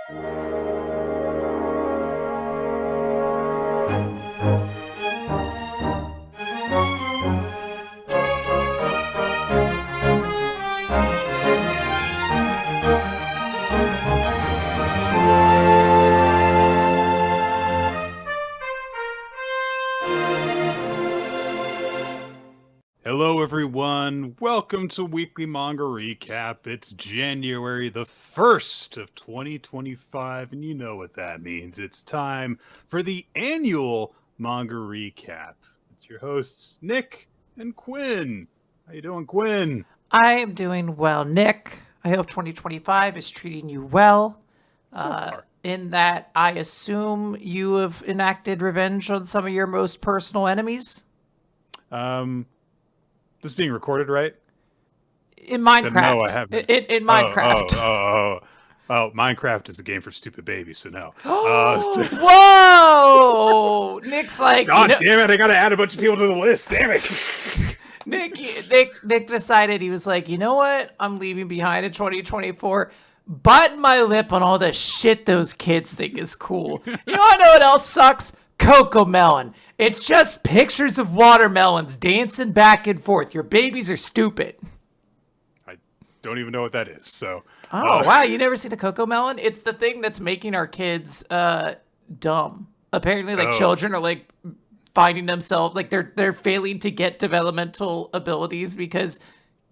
Hello everyone, welcome to Weekly Manga Recap. It's January the 1st of 2025, and you know what that means. It's time for the annual Manga Recap. It's your hosts, Nick and Quinn. How you doing, Quinn? I am doing well, Nick. I hope 2025 is treating you well. So far. In that, I assume you have enacted revenge on some of your most personal enemies? This is being recorded, right? In Minecraft. Then no, I haven't. In Minecraft. Oh, Minecraft is a game for stupid babies, so no. Whoa! Nick's like, God damn it! I gotta add a bunch of people to the list. Damn it! Nick decided, he was like, you know what? I'm leaving behind in 2024. Bite my lip on all the shit those kids think is cool. You wanna know what else sucks? Cocomelon. It's just pictures of watermelons dancing back and forth. Your babies are stupid. I don't even know what that is. So. Wow, you never seen a Cocomelon? It's the thing that's making our kids dumb. Apparently, children are like finding themselves like they're failing to get developmental abilities because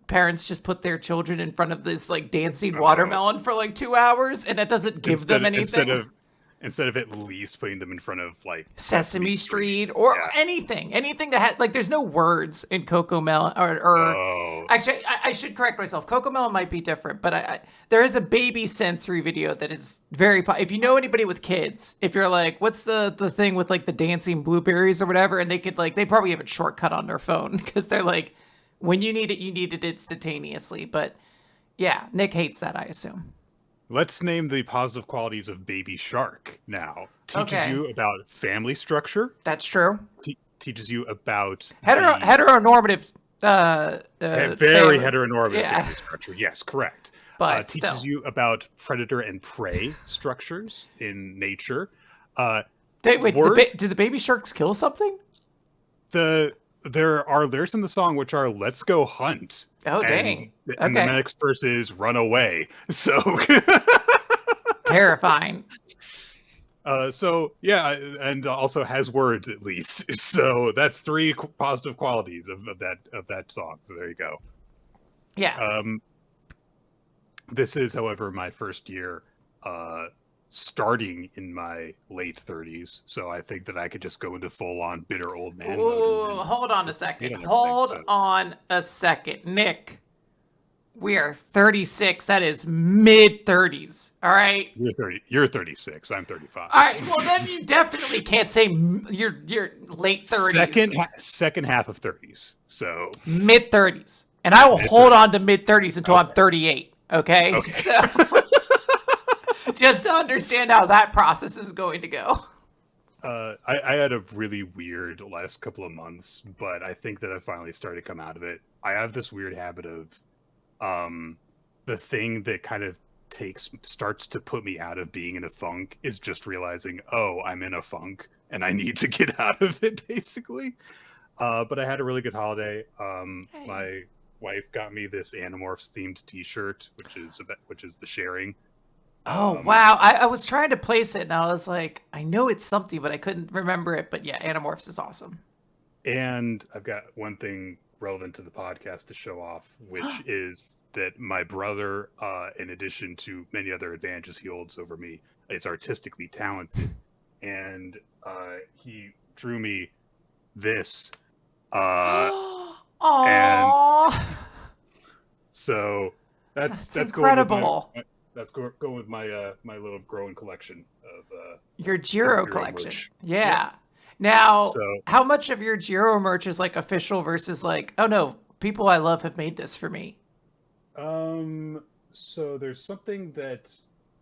parents just put their children in front of this like dancing watermelon for like 2 hours, and that doesn't give them anything. Instead of at least putting them in front of like Sesame Street or anything that has like, there's no words in Cocomelon actually, I should correct myself. Cocomelon might be different, but there is a baby sensory video that is very, if you know anybody with kids, if you're like, what's the thing with like the dancing blueberries or whatever, and they could like, they probably have a shortcut on their phone because they're like, when you need it instantaneously. But yeah, Nick hates that, I assume. Let's name the positive qualities of Baby Shark now. Teaches you about family structure. That's true. Teaches you about heteronormative. Very heteronormative family structure. Yes, correct. But teaches you about predator and prey structures in nature. Wait, do the baby sharks kill something? There are lyrics in the song which are "Let's go hunt." Oh, dang! And the next verse is "Run away." So terrifying. So yeah, and also has words at least. So that's 3 positive qualities of that song. So there you go. Yeah. This is, however, my first year starting in my late 30s, so I think that I could just go into full-on bitter old man mode. Hold on a second. Nick. We are 36. That is mid-30s. All right? You're 36. I'm 35. All right. Well, then you definitely can't say you're late 30s. Second half of 30s. So mid-30s. And I will hold on to mid-30s until I'm 38. Okay? So just to understand how that process is going to go. I had a really weird last couple of months, but I think that I finally started to come out of it. I have this weird habit of the thing that kind of starts to put me out of being in a funk is just realizing, I'm in a funk and I need to get out of it, basically. But I had a really good holiday. My wife got me this Animorphs themed t-shirt, which is the sharing. Oh, wow. I was trying to place it and I was like, I know it's something, but I couldn't remember it. But yeah, Animorphs is awesome. And I've got one thing relevant to the podcast to show off, which is that my brother, in addition to many other advantages he holds over me, is artistically talented. And he drew me this. Aww. And so that's incredible. That's going with my my little growing collection of your Jiro collection. Merch. Yeah. Now, how much of your Jiro merch is like official versus like, oh no, people I love have made this for me? So there's something that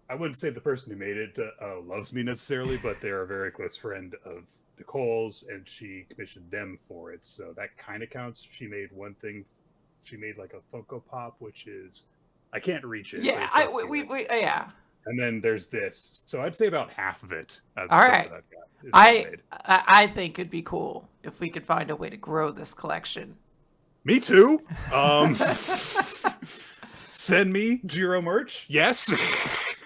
I wouldn't say the person who made it loves me necessarily, but they're a very close friend of Nicole's, and she commissioned them for it. So that kind of counts. She made one thing. She made like a Funko Pop, which is I can't reach it. Yeah, yeah. and then there's this. So I'd say about half of it. All right. That I've got is I think it'd be cool if we could find a way to grow this collection. Me too. Send me Jiro merch. Yes.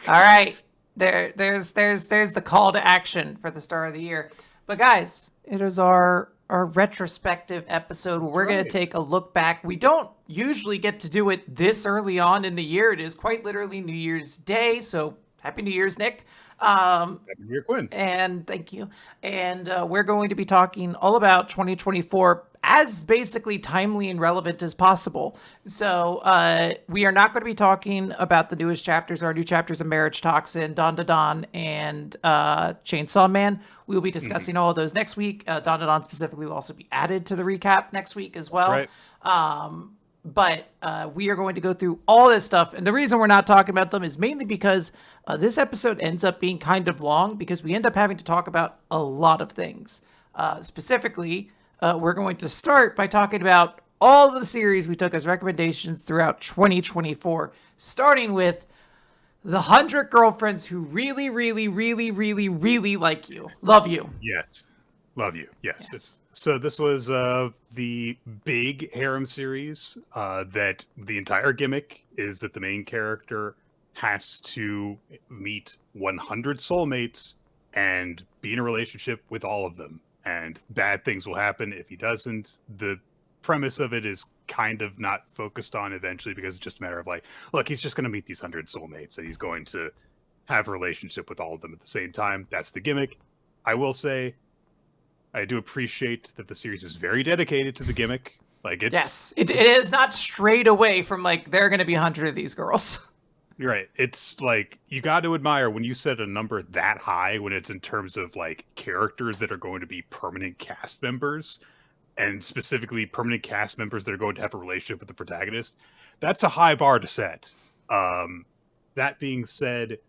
All right. There's the call to action for the start of the year. But guys, it is our retrospective episode where we're going to take a look back. We don't usually get to do it this early on in the year. It is quite literally New Year's Day. So Happy New Year's, Nick. Happy New Year, Quinn. And thank you. And we're going to be talking all about 2024 as basically timely and relevant as possible. So we are not going to be talking about the newest chapters, our new chapters of Marriagetoxin, Dandadan, and Chainsaw Man. We will be discussing all of those next week. Dandadan specifically will also be added to the recap next week as well. Right. But we are going to go through all this stuff. And the reason we're not talking about them is mainly because this episode ends up being kind of long because we end up having to talk about a lot of things. Specifically, we're going to start by talking about all of the series we took as recommendations throughout 2024, starting with the 100 girlfriends who really, really, really, really, really like you. Love you. Yes. Love you. Yes. So this was the big harem series that the entire gimmick is that the main character has to meet 100 soulmates and be in a relationship with all of them. And bad things will happen if he doesn't. The premise of it is kind of not focused on eventually because it's just a matter of like, look, he's just going to meet these 100 soulmates and he's going to have a relationship with all of them at the same time. That's the gimmick. I will say, I do appreciate that the series is very dedicated to the gimmick. Like it's yes, it is not strayed away from like there are going to be 100 of these girls. You're right. It's like you got to admire when you set a number that high when it's in terms of like characters that are going to be permanent cast members and specifically permanent cast members that are going to have a relationship with the protagonist. That's a high bar to set. That being said,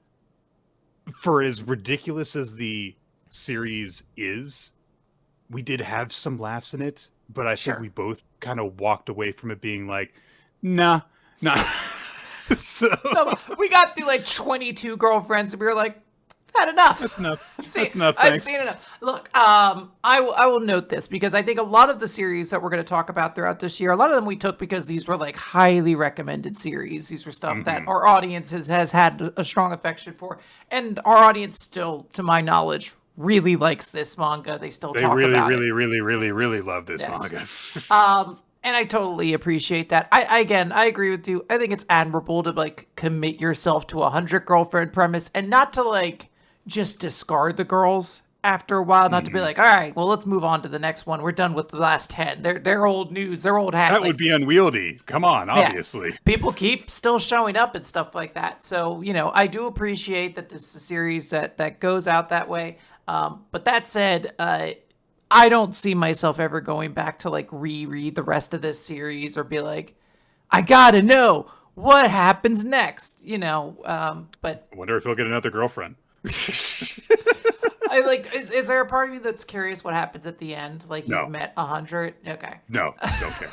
for as ridiculous as the series is, we did have some laughs in it, but I think we both kind of walked away from it being like, nah. So we got through like 22 girlfriends and we were like, that's enough. That's enough. That's enough. I've seen enough. Look, I will note this because I think a lot of the series that we're going to talk about throughout this year, a lot of them we took because these were like highly recommended series. These were stuff that our audience has had a strong affection for. And our audience still, to my knowledge, really likes this manga. They talk about it. They really love this manga. And I totally appreciate that. I agree with you. I think it's admirable to like commit yourself to 100 girlfriend premise and not to like just discard the girls after a while. Not to be like, all right, well, let's move on to the next one. We're done with the last 10. They're old news. They're old hat. That would be unwieldy. Come on, obviously. Yeah. People keep still showing up and stuff like that. So, I do appreciate that this is a series that goes out that way. But that said, I don't see myself ever going back to like reread the rest of this series or be like, I gotta know what happens next, But I wonder if he'll get another girlfriend. I like. Is there a part of you that's curious what happens at the end? Like he's met 100? Okay. No, don't care.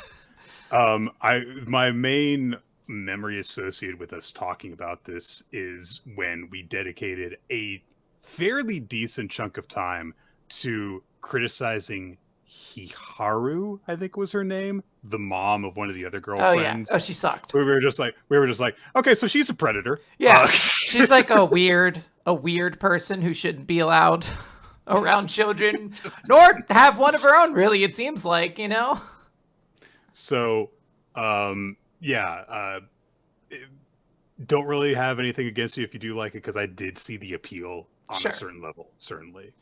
My main memory associated with us talking about this is when we dedicated a fairly decent chunk of time to criticizing Hiharu, I think was her name, the mom of one of the other girlfriends. Oh, she sucked. We were just like, okay, so she's a predator. Yeah, she's like a weird person who shouldn't be allowed around children, nor have one of her own. Really, it seems like, So, don't really have anything against you if you do like it because I did see the appeal on a certain level. Certainly,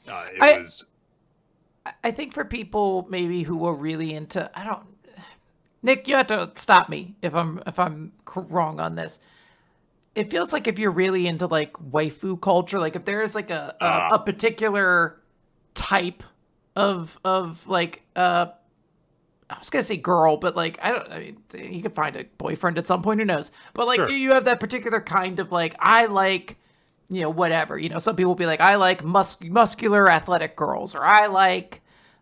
I think for people maybe who are really into, Nick, you have to stop me if I'm wrong on this. It feels like if you're really into like waifu culture, like if there is like a particular type of like I was gonna say girl, but like he could find a boyfriend at some point, who knows? But like you have that particular kind of like I like. Whatever. Some people will be like, I like muscular athletic girls, or I like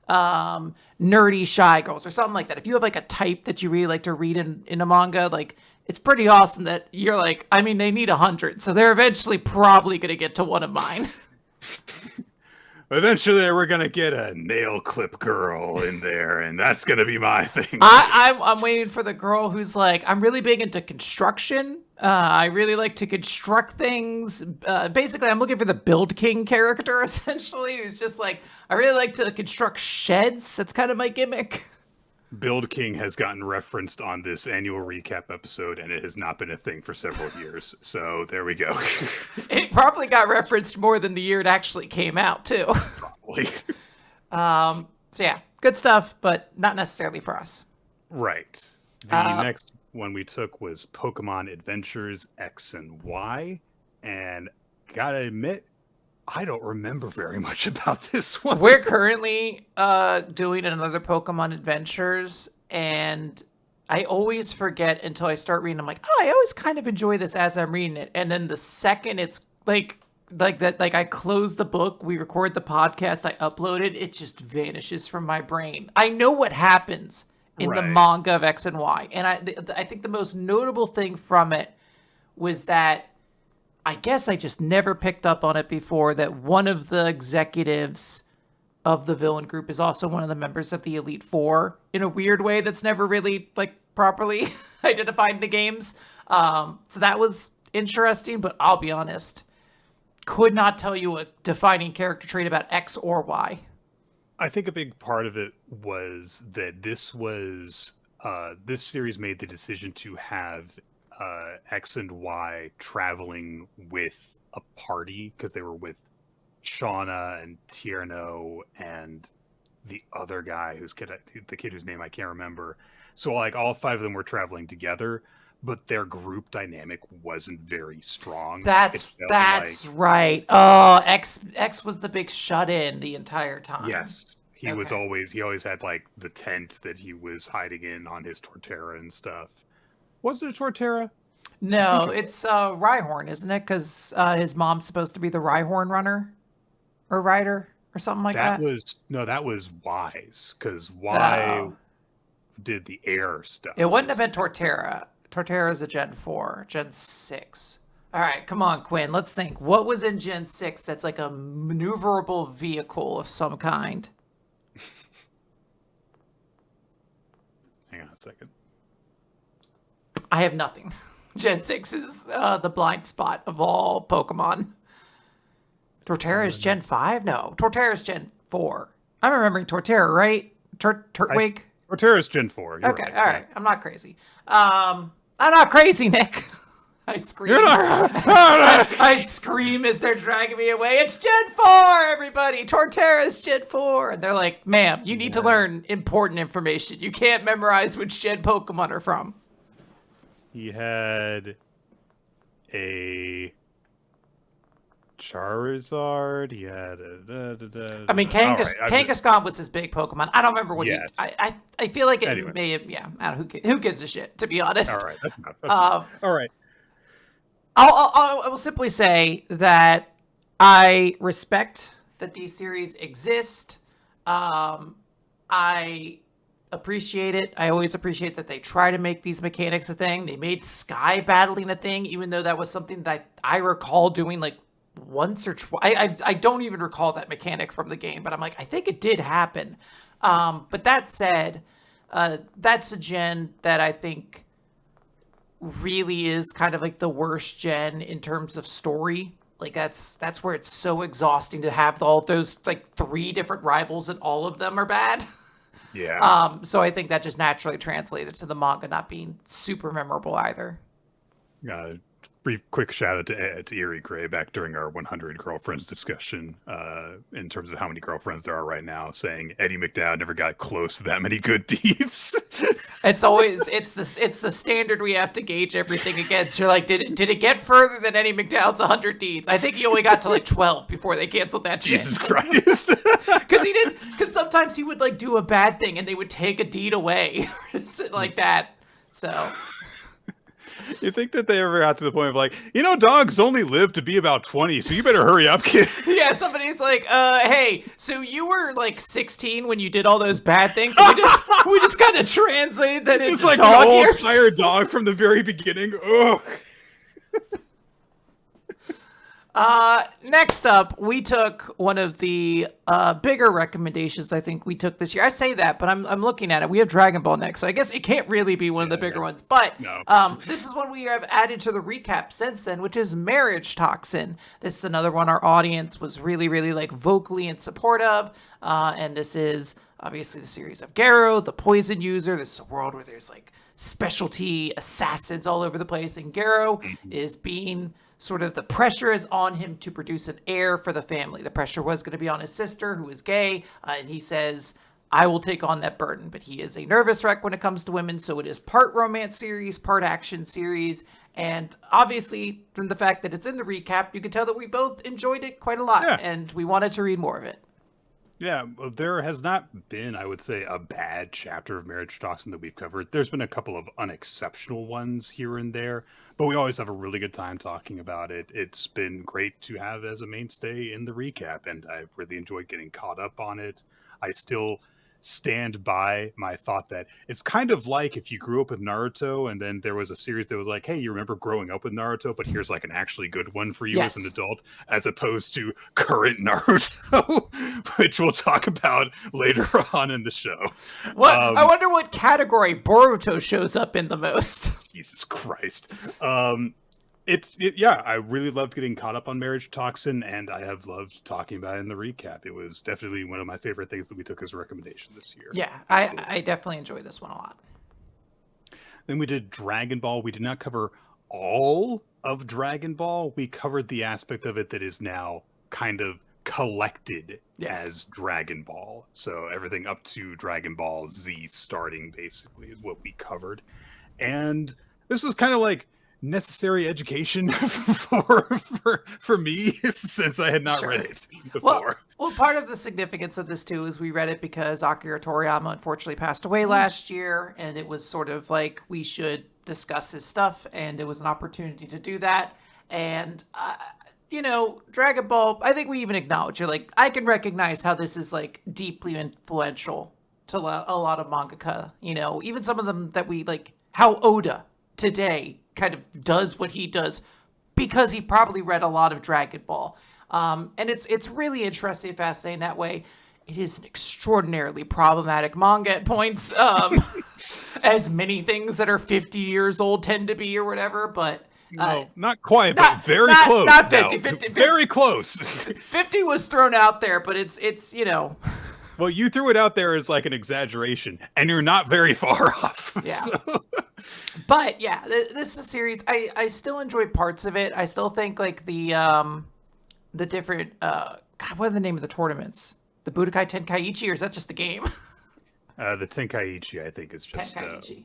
nerdy shy girls, or something like that. If you have like a type that you really like to read in a manga, like it's pretty awesome that you're like, I mean, they need 100, so they're eventually probably going to get to one of mine. Eventually, we're going to get a nail clip girl in there, and that's going to be my thing. I'm waiting for the girl who's like, I'm really big into construction. I really like to construct things. Basically, I'm looking for the Build King character, essentially, who's just like, I really like to construct sheds. That's kind of my gimmick. Build King has gotten referenced on this annual recap episode, and it has not been a thing for several years. So there we go. It probably got referenced more than the year it actually came out, too. Probably. So yeah, good stuff, but not necessarily for us. Right. The next one we took was Pokemon Adventures X and Y, and gotta admit, I don't remember very much about this one. We're currently doing another Pokemon Adventures, and I always forget until I start reading. I'm like, oh, I always kind of enjoy this as I'm reading it. And then the second it's like that, like I close the book, we record the podcast, I upload it, it just vanishes from my brain. I know what happens in the manga of X and Y, and I think the most notable thing from it was that I guess I just never picked up on it before that one of the executives of the villain group is also one of the members of the Elite Four in a weird way that's never really like properly identified in the games. So that was interesting, but I'll be honest, could not tell you a defining character trait about X or Y. I think a big part of it was that this series made the decision to have X and Y traveling with a party because they were with Shauna and Tierno and the other guy the kid whose name I can't remember. So like all five of them were traveling together, but their group dynamic wasn't very strong. That's right. Oh, X was the big shut-in the entire time. Yes. He always had like the tent that he was hiding in on his Torterra and stuff. Was it a Torterra? No, it's Rhyhorn, isn't it? Because his mom's supposed to be the Rhyhorn runner or rider or something like that. That was Wise, because Y did the air stuff. It wouldn't have been Torterra. Torterra is a Gen 4, Gen 6. All right, come on, Quinn. Let's think. What was in Gen 6 that's like a maneuverable vehicle of some kind? Hang on a second. I have nothing. Gen 6 is the blind spot of all Pokemon. Torterra is Gen 5? No, Torterra is Gen 4. I'm remembering Torterra, right? Turtwig? Torterra is Gen 4. Okay, right. All right. I'm not crazy. I'm not crazy, Nick. I scream. You're not. I scream as they're dragging me away. It's Gen 4, everybody. Torterra is Gen 4. And they're like, ma'am, you need to learn important information. You can't memorize which Gen Pokemon are from. He had a Charizard. He had a... I mean, Kangaskhan was his big Pokemon. I don't remember what he... I feel like it may have... Yeah, I don't know, who gives a shit, to be honest. All right, that's not. All right. I will simply say that I respect that these series exist. I appreciate it. I always appreciate that they try to make these mechanics a thing. They made sky battling a thing, even though that was something that I recall doing like once or twice. I don't even recall that mechanic from the game, but I'm like, I think it did happen. But that said, that's a gen that I think really is kind of like the worst gen in terms of story. Like that's where it's so exhausting to have all those like 3 different rivals and all of them are bad. Yeah. So I think that just naturally translated to the manga not being super memorable either. Brief quick shout out to Eerie Gray back during our 100 girlfriends discussion in terms of how many girlfriends there are right now, saying Eddie McDowd never got close to that many good deeds. It's the standard we have to gauge everything against. You're like, did it get further than Eddie McDowd's 100 deeds? I think he only got to like 12 before they canceled that shit. Jesus Christ. Because sometimes he would like do a bad thing and they would take a deed away like that. So You think that they ever got to the point of like, dogs only live to be about 20, so you better hurry up, kid. Yeah, somebody's like, hey, so you were like 16 when you did all those bad things? We just kind of translated that into like dog an old years. tired dog from the very beginning. Ugh. Next up, we took one of the bigger recommendations I think we took this year. I say that, but I'm looking at it. We have Dragon Ball next, so I guess it can't really be one of the bigger ones. But no. This is one we have added to the recap since then, which is Marriagetoxin. This is another one our audience was really, really like vocally in support of. And this is obviously the series of Garo, the poison user. This is a world where there's like specialty assassins all over the place, and Garo is being sort of the pressure is on him to produce an heir for the family. The pressure was going to be on his sister, who is gay, and he says, I will take on that burden. But he is a nervous wreck when it comes to women, so it is part romance series, part action series. And obviously, from the fact that it's in the recap, you can tell that we both enjoyed it quite a lot, and we wanted to read more of it. Yeah, there has not been, I would say, a bad chapter of Marriagetoxin that we've covered. There's been a couple of unexceptional ones here and there, but we always have a really good time talking about it. It's been great to have as a mainstay in the recap, and I've really enjoyed getting caught up on it. I still stand by my thought that it's kind of like if you grew up with Naruto and then there was a series that was like, hey, you remember growing up with Naruto, but here's like an actually good one for you as an adult, as opposed to current Naruto, which we'll talk about later on in the show. I wonder what category Boruto shows up in the most. Jesus Christ. I really loved getting caught up on Marriagetoxin, and I have loved talking about it in the recap. It was definitely one of my favorite things that we took as a recommendation this year. Yeah, I definitely enjoyed this one a lot. Then we did Dragon Ball. We did not cover all of Dragon Ball. We covered the aspect of it that is now kind of collected as Dragon Ball. So everything up to Dragon Ball Z starting, basically, is what we covered. And this was kind of like necessary education for me, since I had not read it before. Well, part of the significance of this too is we read it because Akira Toriyama unfortunately passed away last year, and it was sort of like we should discuss his stuff, and it was an opportunity to do that. And Dragon Ball, I think we even acknowledge it. Like, I can recognize how this is like deeply influential to a lot of mangaka. Even some of them that we like, how Oda today kind of does what he does because he probably read a lot of Dragon Ball. And it's really interesting and fascinating that way. It is an extraordinarily problematic manga at points, as many things that are 50 years old tend to be or whatever, but... no, not quite, but very close. Not 50, 50, very close. 50 was thrown out there, but it's Well, you threw it out there as like an exaggeration, and you're not very far off. Yeah. So. But yeah, this is a series. I still enjoy parts of it. I still think like the different God, what are the name of the tournaments? The Budokai Tenkaichi, or is that just the game? The Tenkaichi, I think, is just Tenkaichi.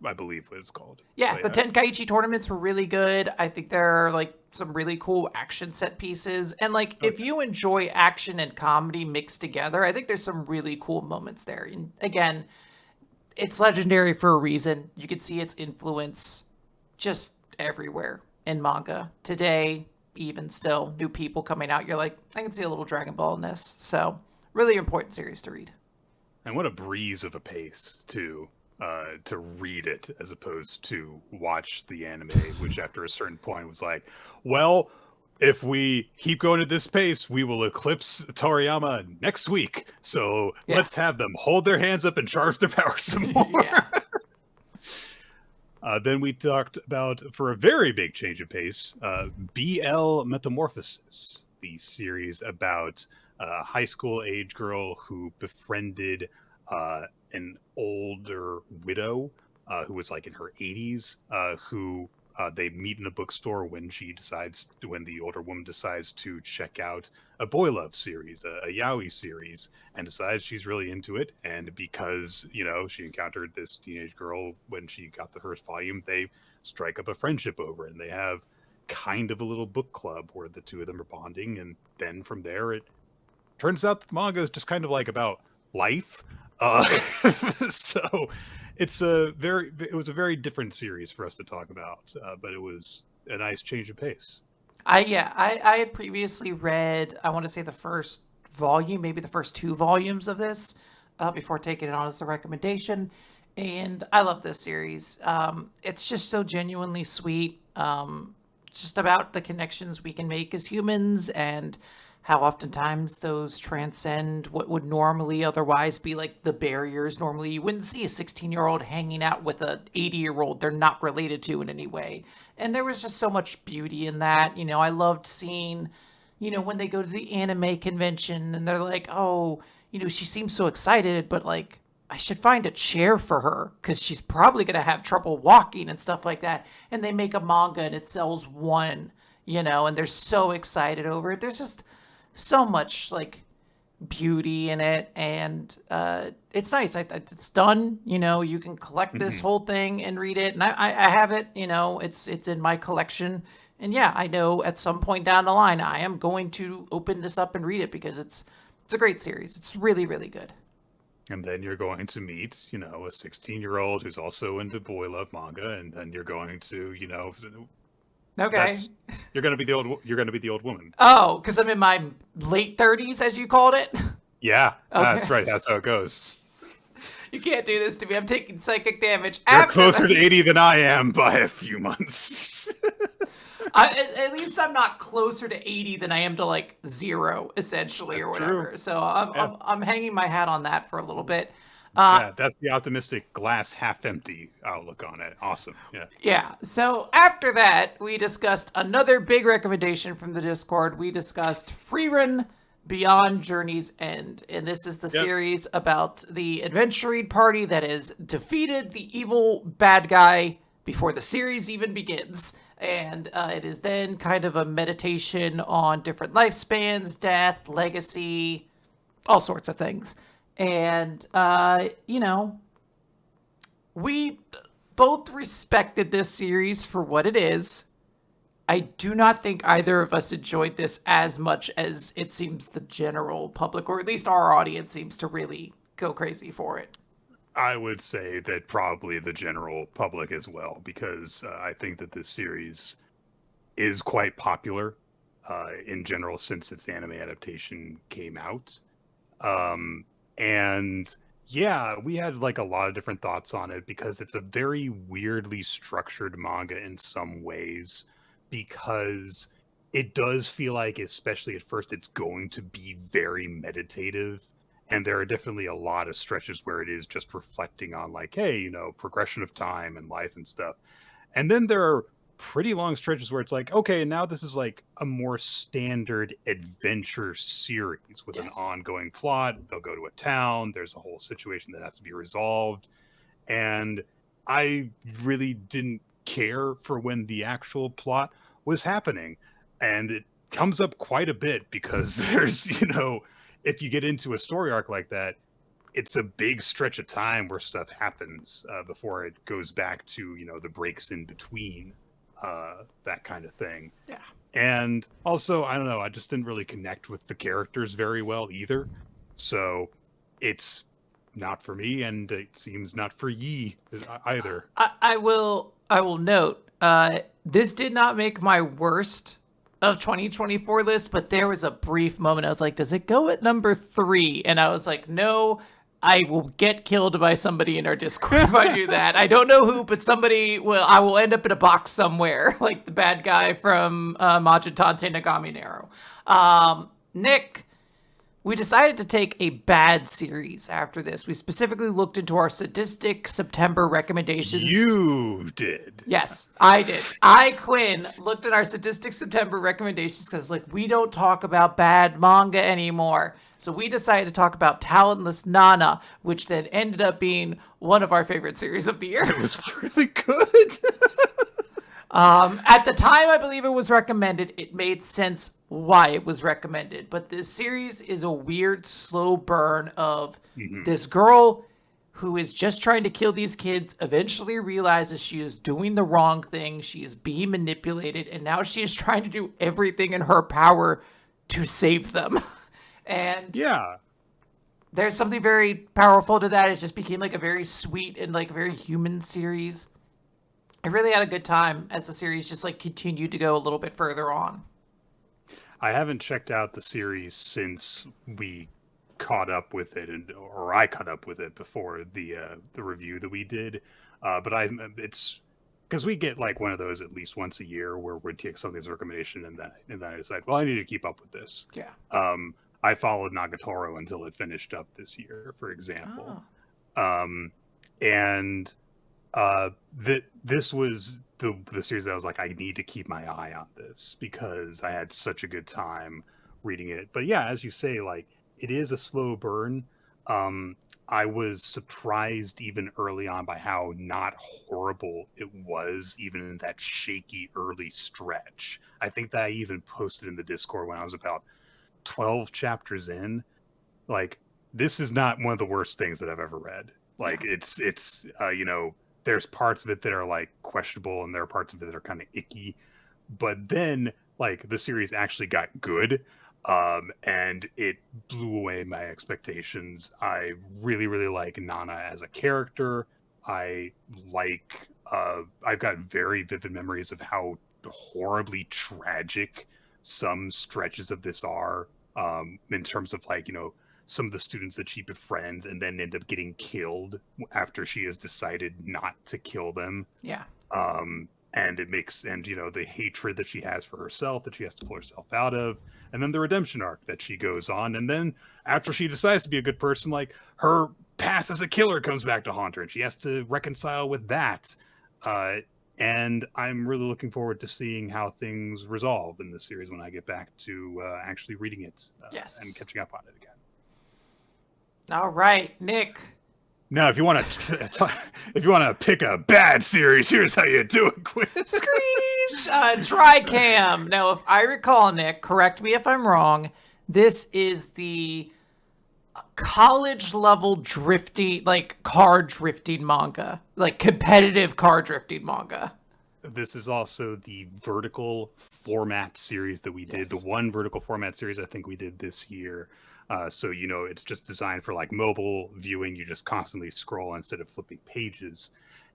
I believe what it's called. Yeah, the Tenkaichi tournaments were really good. I think there are like some really cool action set pieces. And like if you enjoy action and comedy mixed together, I think there's some really cool moments there. And again, it's legendary for a reason. You can see its influence just everywhere in manga. Today, even still, new people coming out, you're like, I can see a little Dragon Ball in this. So, really important series to read. And what a breeze of a pace, too. To read it as opposed to watch the anime, which after a certain point was like, well, if we keep going at this pace, we will eclipse Toriyama next week. So let's have them hold their hands up and charge their power some more. Then we talked about, for a very big change of pace, BL Metamorphosis, the series about a high school age girl who befriended an older widow who was like in her 80s, who they meet in a bookstore when the older woman decides to check out a boy love series, a yaoi series, and decides she's really into it. And because, she encountered this teenage girl when she got the first volume, they strike up a friendship over it. And they have kind of a little book club where the two of them are bonding. And then from there, it turns out the manga is just kind of like about life. Uh, so it was a very different series for us to talk about, but it was a nice change of pace. I had previously read, I want to say the first volume, maybe the first 2 volumes of this, before taking it on as a recommendation, and I love this series. It's just so genuinely sweet. It's just about the connections we can make as humans and how oftentimes those transcend what would normally otherwise be like the barriers. Normally, you wouldn't see a 16-year-old hanging out with a 80-year-old they're not related to in any way. And there was just so much beauty in that. I loved seeing, when they go to the anime convention and they're like, oh, she seems so excited, but like, I should find a chair for her because she's probably going to have trouble walking and stuff like that. And they make a manga and it sells one, and they're so excited over it. There's just so much like beauty in it, and it's nice. It's done. You can collect this whole thing and read it, and I have it. It's in my collection, and yeah, I know at some point down the line I am going to open this up and read it because it's a great series. It's really, really good. And then you're going to meet, a 16-year-old who's also into boy love manga, and then you're going to, okay, you're going to be the old woman. Oh, because I'm in my late 30s, as you called it. Yeah, okay. That's right. That's how it goes. You can't do this to me. I'm taking psychic damage. You're closer to 80 than I am by a few months. At least I'm not closer to 80 than I am to like 0, essentially, that's or whatever. True. So I'm hanging my hat on that for a little bit. Yeah, that's the optimistic glass half empty outlook on it. Awesome. Yeah. Yeah. So after that, we discussed another big recommendation from the Discord. We discussed Frieren Beyond Journey's End. And this is the series about the adventuring party that has defeated the evil bad guy before the series even begins. And it is then kind of a meditation on different lifespans, death, legacy, all sorts of things. And, we both respected this series for what it is. I do not think either of us enjoyed this as much as it seems the general public, or at least our audience, seems to really go crazy for it. I would say that probably the general public as well, because I think that this series is quite popular in general since its anime adaptation came out. And yeah, we had like a lot of different thoughts on it because it's a very weirdly structured manga in some ways, because it does feel like, especially at first, it's going to be very meditative. And there are definitely a lot of stretches where it is just reflecting on like, hey, progression of time and life and stuff. And then there are pretty long stretches where it's like, okay, now this is like a more standard adventure series with an ongoing plot. They'll go to a town. There's a whole situation that has to be resolved. And I really didn't care for when the actual plot was happening. And it comes up quite a bit because there's, if you get into a story arc like that, it's a big stretch of time where stuff happens before it goes back to, the breaks in between, that kind of thing. Yeah. And also, I don't know, I just didn't really connect with the characters very well either. So it's not for me, and it seems not for ye either. I will note, this did not make my worst of 2024 list, but there was a brief moment I was like, does it go at number 3? And I was like, no, I will get killed by somebody in our Discord if I do that. I don't know who, but I will end up in a box somewhere, like the bad guy from Majitante Nagami Nero. Nick, we decided to take a bad series after this. We specifically looked into our sadistic September recommendations. You did. Yes, I did. Quinn, looked at our sadistic September recommendations because, we don't talk about bad manga anymore. So we decided to talk about Talentless Nana, which then ended up being one of our favorite series of the year. It was really good. At the time, I believe it was recommended. It made sense why it was recommended. But this series is a weird, slow burn of this girl who is just trying to kill these kids, eventually realizes she is doing the wrong thing. She is being manipulated, and now she is trying to do everything in her power to save them. And yeah, There's something very powerful to that. It just became like a very sweet and like very human series. I really had a good time as the series just like continued to go a little bit further on. I haven't checked out the series since we caught up with it, or I caught up with it before the review that we did. But it's because we get like one of those at least once a year where we take something's recommendation and then I decide, well, I need to keep up with this. Yeah. I followed Nagatoro until it finished up this year, for example. And this was the series that I was like, I need to keep my eye on this because I had such a good time reading it. But yeah, as you say, like it is a slow burn. I was surprised even early on by how not horrible it was, even in that shaky early stretch. I think that I even posted in the Discord when I was about 12 chapters in. Like, this is not one of the worst things that I've ever read. Like, it's you know, there's parts of it that are like questionable and there are parts of it that are kind of icky. But then, like, the series actually got good. And it blew away my expectations. I really, really like Nana as a character. I've got very vivid memories of how horribly tragic some stretches of this are, in terms of like, you know, some of the students that she befriends and then end up getting killed after she has decided not to kill them. Yeah. And you know, the hatred that she has for herself that she has to pull herself out of, and then the redemption arc that she goes on, and then after she decides to be a good person, like her past as a killer comes back to haunt her and she has to reconcile with that. And I'm really looking forward to seeing how things resolve in the series when I get back to actually reading it and catching up on it again. All right, Nick. Now, if you want to pick a bad series, here's how you do it, Quiz. Screech! Dricam. Now, if I recall, Nick, correct me if I'm wrong, this is the college-level drifting, like, car drifting manga. Like, competitive car drifting manga. This is also the vertical format series that we did. The one vertical format series I think we did this year. So, you know, it's just designed for like mobile viewing. You just constantly scroll instead of flipping pages.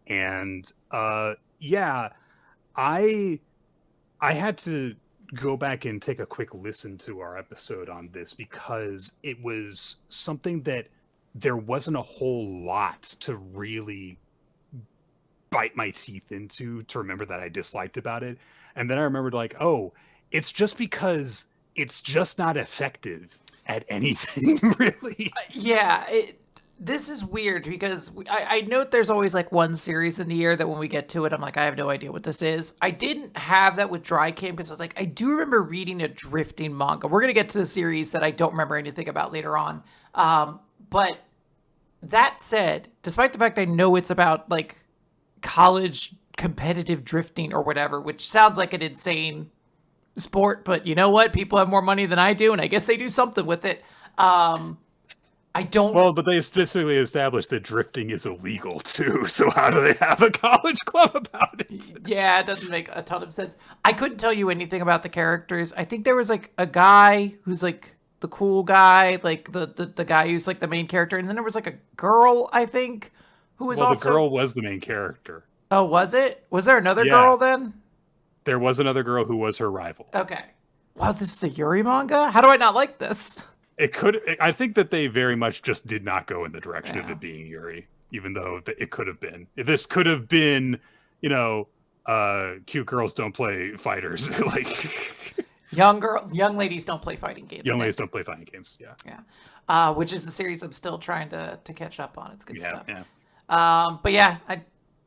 And yeah, I had to go back and take a quick listen to our episode on this because it was something that there wasn't a whole lot to really bite my teeth into to remember that I disliked about it. And then I remembered like, oh, it's just because it's just not effective at anything, really. Yeah, this is weird because I note there's always like one series in the year that when we get to it, I'm like, I have no idea what this is. I didn't have that with Dricam because I was like, I do remember reading a drifting manga. We're going to get to the series that I don't remember anything about later on. But that said, despite the fact I know it's about like college competitive drifting or whatever, which sounds like an insane sport, but you know what? People have more money than I do, and I guess they do something with it. I don't. Well, but they specifically established that drifting is illegal too. So how do they have a college club about it? Yeah, it doesn't make a ton of sense. I couldn't tell you anything about the characters. I think there was like a guy who's like the cool guy, like the guy who's like the main character, and then there was like a girl, I think, who was also. The girl was the main character. Oh, was it? Was there another girl then? There was another girl who was her rival. Okay. Wow, this is a Yuri manga? How do I not like this? I think that they very much just did not go in the direction of it being Yuri, even though it could have been. This could have been, you know, cute girls don't play fighters. Like young ladies don't play fighting games. Young ladies don't play fighting games, yeah. Yeah. Which is the series I'm still trying to catch up on. It's good stuff. Yeah. But yeah,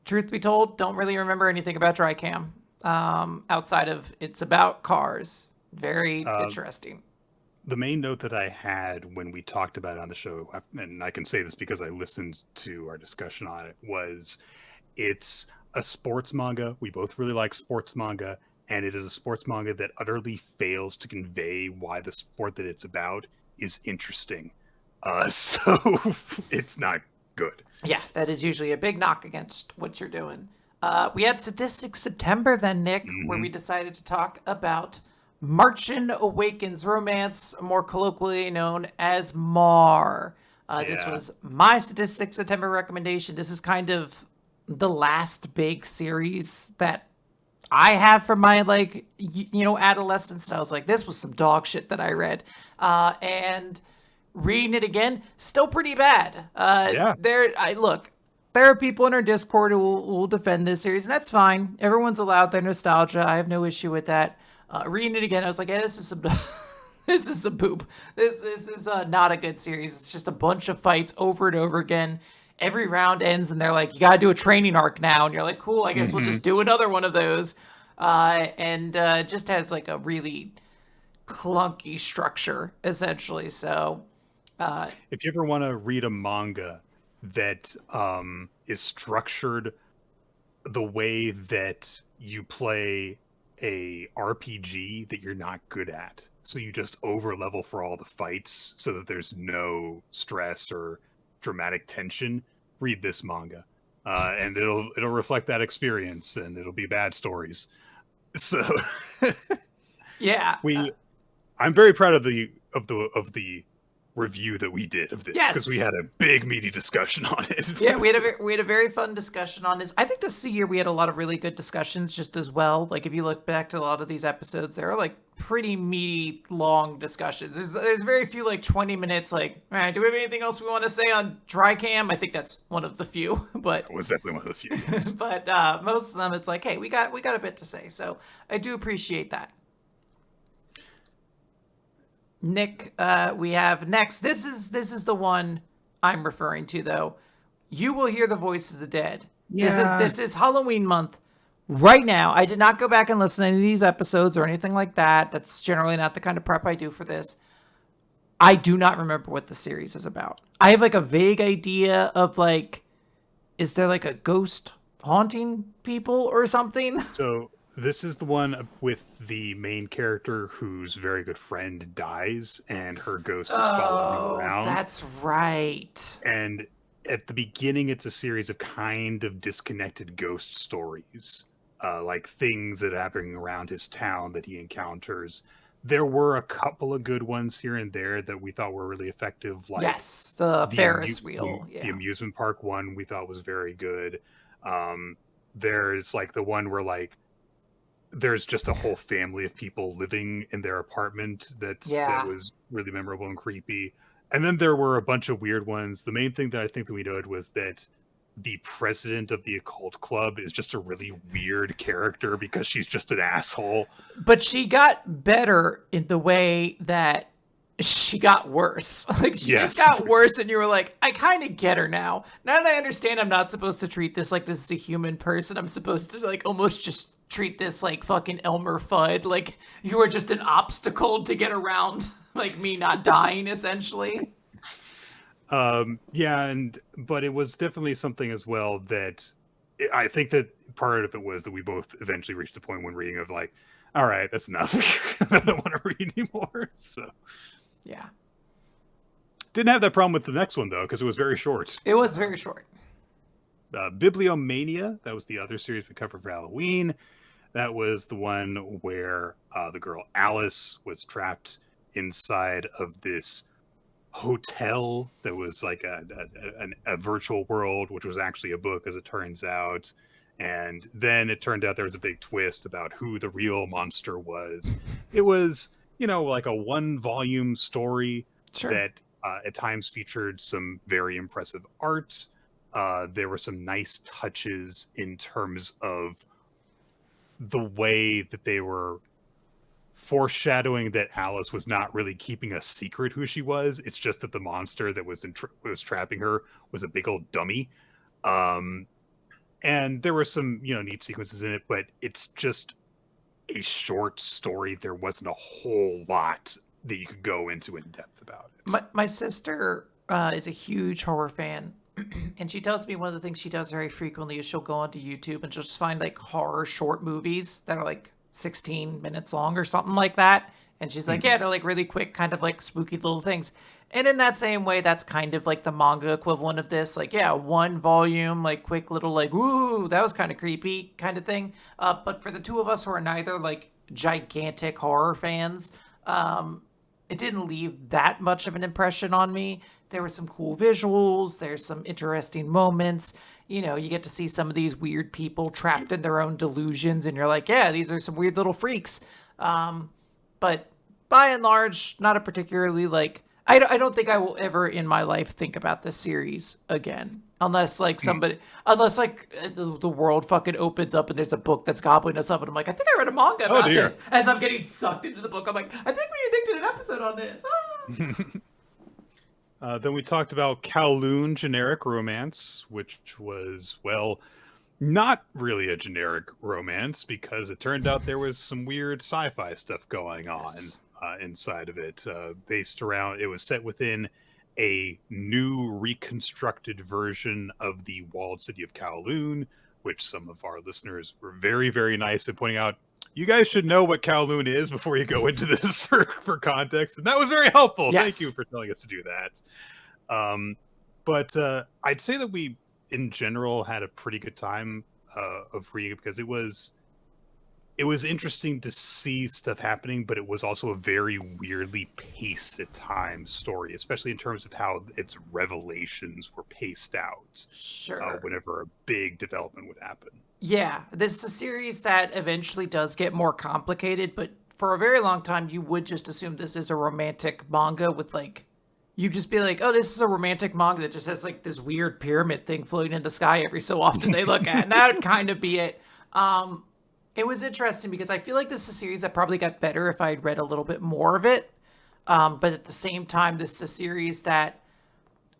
truth be told, don't really remember anything about Dricam. Outside of it's about cars. Very interesting. The main note that I had when we talked about it on the show, and I can say this because I listened to our discussion on it, was it's a sports manga. We both really like sports manga, and it is a sports manga that utterly fails to convey why the sport that it's about is interesting. So it's not good. Yeah, that is usually a big knock against what you're doing. We had Sadistic September then, Nick, where we decided to talk about Märchen Awakens romance, more colloquially known as Mar. This was my Statistics September recommendation. This is kind of the last big series that I have from my, like, adolescence. And I was like, this was some dog shit that I read. And reading it again, still pretty bad. There are people in our Discord who will defend this series, and that's fine. Everyone's allowed their nostalgia. I have no issue with that. Reading it again, I was like, yeah, this is some this is some poop. This is not a good series. It's just a bunch of fights over and over again. Every round ends, and they're like, you gotta do a training arc now. And you're like, cool, I guess we'll just do another one of those. And just has, like, a really clunky structure, essentially. So, if you ever want to read a manga that is structured the way that you play a RPG that you're not good at, so you just over level for all the fights so that there's no stress or dramatic tension, read this manga, and it'll reflect that experience, and it'll be bad stories. So yeah, I'm very proud of the review that we did of this, because we had a big meaty discussion on it. Yeah, we had a very fun discussion on this. I think this year we had a lot of really good discussions just as well. Like, if you look back to a lot of these episodes, there are, like, pretty meaty, long discussions. There's very few, like, 20 minutes, like, all right, do we have anything else we want to say on Dricam? I think that's one of the few, but it was definitely one of the few. Yes. But most of them, it's like, hey, we got a bit to say. So I do appreciate that. Nick, we have next. This is the one I'm referring to, though. You Will Hear the Voice of the Dead. Yeah. This is Halloween month right now. I did not go back and listen to any of these episodes or anything like that. That's generally not the kind of prep I do for this. I do not remember what the series is about. I have, like, a vague idea of, like, is there, like, a ghost haunting people or something? So this is the one with the main character whose very good friend dies, and her ghost is following around. That's right. And at the beginning, it's a series of kind of disconnected ghost stories, like things that are happening around his town that he encounters. There were a couple of good ones here and there that we thought were really effective. Like the Ferris wheel. The amusement park one we thought was very good. There's, like, the one where, like, there's just a whole family of people living in their apartment that was really memorable and creepy. And then there were a bunch of weird ones. The main thing that I think that we noted was that the president of the occult club is just a really weird character because she's just an asshole. But she got better in the way that she got worse. Like, she just got worse, and you were like, I kind of get her now. Now that I understand I'm not supposed to treat this like this is a human person, I'm supposed to, like, almost just treat this like fucking Elmer Fudd. Like, you are just an obstacle to get around, like, me not dying, essentially. But it was definitely something as well that I think that part of it was that we both eventually reached a point when reading of, like, all right, that's enough. I don't want to read anymore. So yeah, didn't have that problem with the next one, though, because it was very short. It was very short. Bibliomania, that was the other series we covered for Halloween. That was the one where the girl Alice was trapped inside of this hotel that was like a virtual world, which was actually a book, as it turns out. And then it turned out there was a big twist about who the real monster was. It was, like a 1-volume story that at times featured some very impressive art. There were some nice touches in terms of the way that they were foreshadowing that Alice was not really keeping a secret who she was. It's just that the monster that was trapping her was a big old dummy. And there were some, neat sequences in it, but it's just a short story. There wasn't a whole lot that you could go into in depth about it. My sister is a huge horror fan. And she tells me one of the things she does very frequently is she'll go onto YouTube and just find, like, horror short movies that are, like, 16 minutes long or something like that. And she's like, yeah, they're, like, really quick, kind of, like, spooky little things. And in that same way, that's kind of like the manga equivalent of this. Like, 1 volume, like, quick little, like, ooh, that was kind of creepy kind of thing. But for the two of us who are neither, like, gigantic horror fans, it didn't leave that much of an impression on me. There were some cool visuals. There's some interesting moments. You know, you get to see some of these weird people trapped in their own delusions, and you're like, yeah, these are some weird little freaks. But by and large, not a particularly like. I don't think I will ever in my life think about this series again. Unless like unless like the world fucking opens up and there's a book that's gobbling us up, and I'm like, I think I read a manga about this. As I'm getting sucked into the book, I'm like, I think we did an episode on this. Then we talked about Kowloon generic romance, which was, well, not really a generic romance because it turned out there was some weird sci-fi stuff going on inside of it. Based around, it was set within a new reconstructed version of the walled city of Kowloon, which some of our listeners were very, very nice at pointing out. You guys should know what Kowloon is before you go into this for context. And that was very helpful. Yes. Thank you for telling us to do that. But I'd say that we, in general, had a pretty good time of reading it because it was interesting to see stuff happening, but it was also a very weirdly paced at times story, especially in terms of how its revelations were paced out. Sure. Whenever a big development would happen. Yeah, this is a series that eventually does get more complicated, but for a very long time, you would just assume this is a romantic manga with like, you'd just be like, oh, this is a romantic manga that just has like this weird pyramid thing floating in the sky every so often they look at. And that would kind of be it. It was interesting because I feel like this is a series that probably got better if I had read a little bit more of it. But at the same time, this is a series that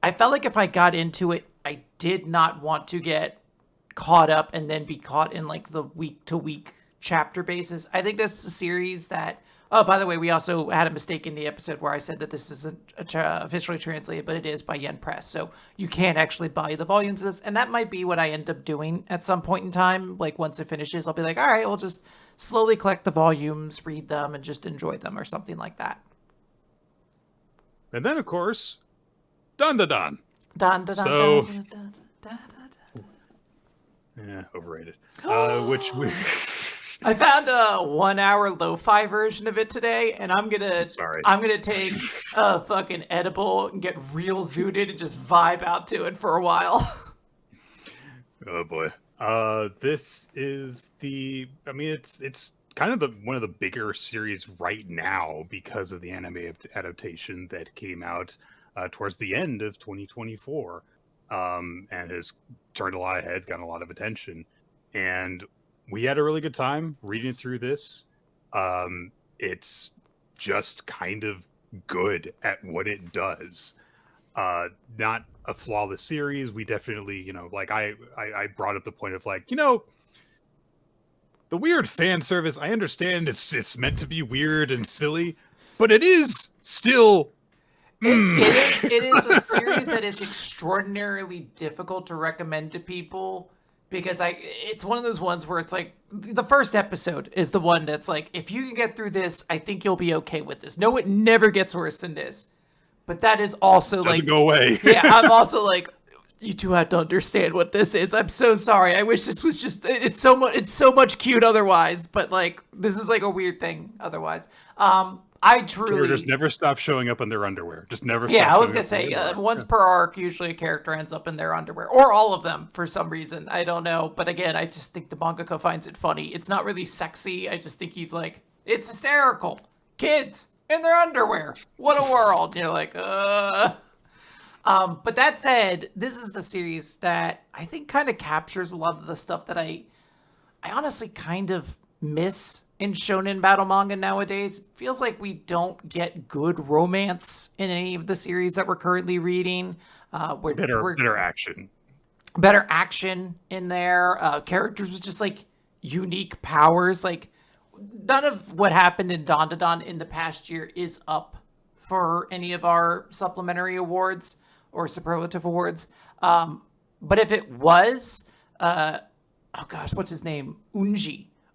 I felt like if I got into it, I did not want to get caught up and then be caught in like the week to week chapter basis. I think this is a series that, oh, by the way, we also had a mistake in the episode where I said that this isn't officially translated, but it is by Yen Press. So you can actually buy the volumes of this. And that might be what I end up doing at some point in time. Like once it finishes, I'll be like, all right, we'll just slowly collect the volumes, read them, and just enjoy them or something like that. And then, of course, Dandadan. Dandadan. So, yeah, overrated. Which we... I found a 1 hour lo-fi version of it today, and I'm gonna take a fucking edible and get real zooted and just vibe out to it for a while. Oh boy. This is it's kind of one of the bigger series right now because of the anime adaptation that came out towards the end of 2024, and has turned a lot of heads, gotten a lot of attention, and we had a really good time reading through this. It's just kind of good at what it does. Not a flawless series. We definitely, like I brought up the point of like, the weird fan service. I understand it's meant to be weird and silly, but it is still. It is a series that is extraordinarily difficult to recommend to people. Because it's one of those ones where it's like, the first episode is the one that's like, if you can get through this, I think you'll be okay with this. No, it never gets worse than this. But that is also doesn't go away. Yeah, I'm also like, you two have to understand what this is. I'm so sorry. I wish this was just, it's so much cute otherwise. But like, this is like a weird thing otherwise. I truly... Characters never stop showing up in their underwear. Just never stop. Yeah, I was going to say, once per arc, usually a character ends up in their underwear. Or all of them, for some reason. I don't know. But again, I just think the mangaka finds it funny. It's not really sexy. I just think he's like, it's hysterical. Kids in their underwear. What a world. You're like, But that said, this is the series that I think kind of captures a lot of the stuff that I honestly kind of miss in shonen battle manga nowadays. It feels like we don't get good romance in any of the series that we're currently reading. Better action in there. Characters with just like unique powers. Like none of what happened in Dandadan in the past year is up for any of our supplementary awards or superlative awards. But if it was, oh gosh, what's his name?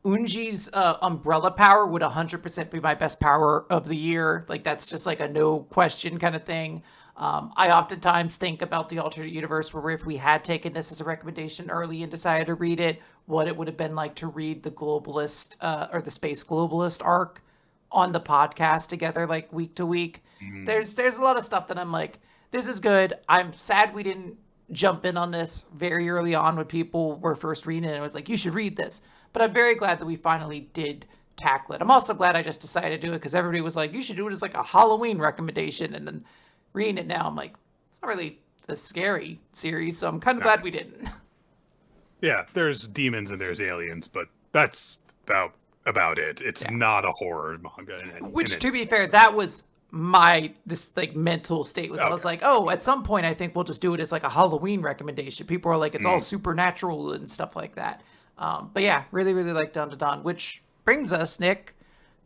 Unji's umbrella power would 100% be my best power of the year. Like, that's just like a no question kind of thing. I oftentimes think about the alternate universe where if we had taken this as a recommendation early and decided to read it, what it would have been like to read the globalist or the space globalist arc on the podcast together, like week to week. There's a lot of stuff that I'm like, this is good. I'm sad we didn't jump in on this very early on when people were first reading it. It was like, you should read this. But I'm very glad that we finally did tackle it. I'm also glad I just decided to do it because everybody was like, you should do it as like a Halloween recommendation. And then reading it now, I'm like, it's not really a scary series, so I'm kind of glad we didn't. Yeah, there's demons and there's aliens, but that's about it. It's not a horror manga. Which, to be fair, that was my mental state was I was like, oh, at some point I think we'll just do it as like a Halloween recommendation. People are like, it's all supernatural and stuff like that. But yeah, really, really like Dandadan, which brings us, Nick,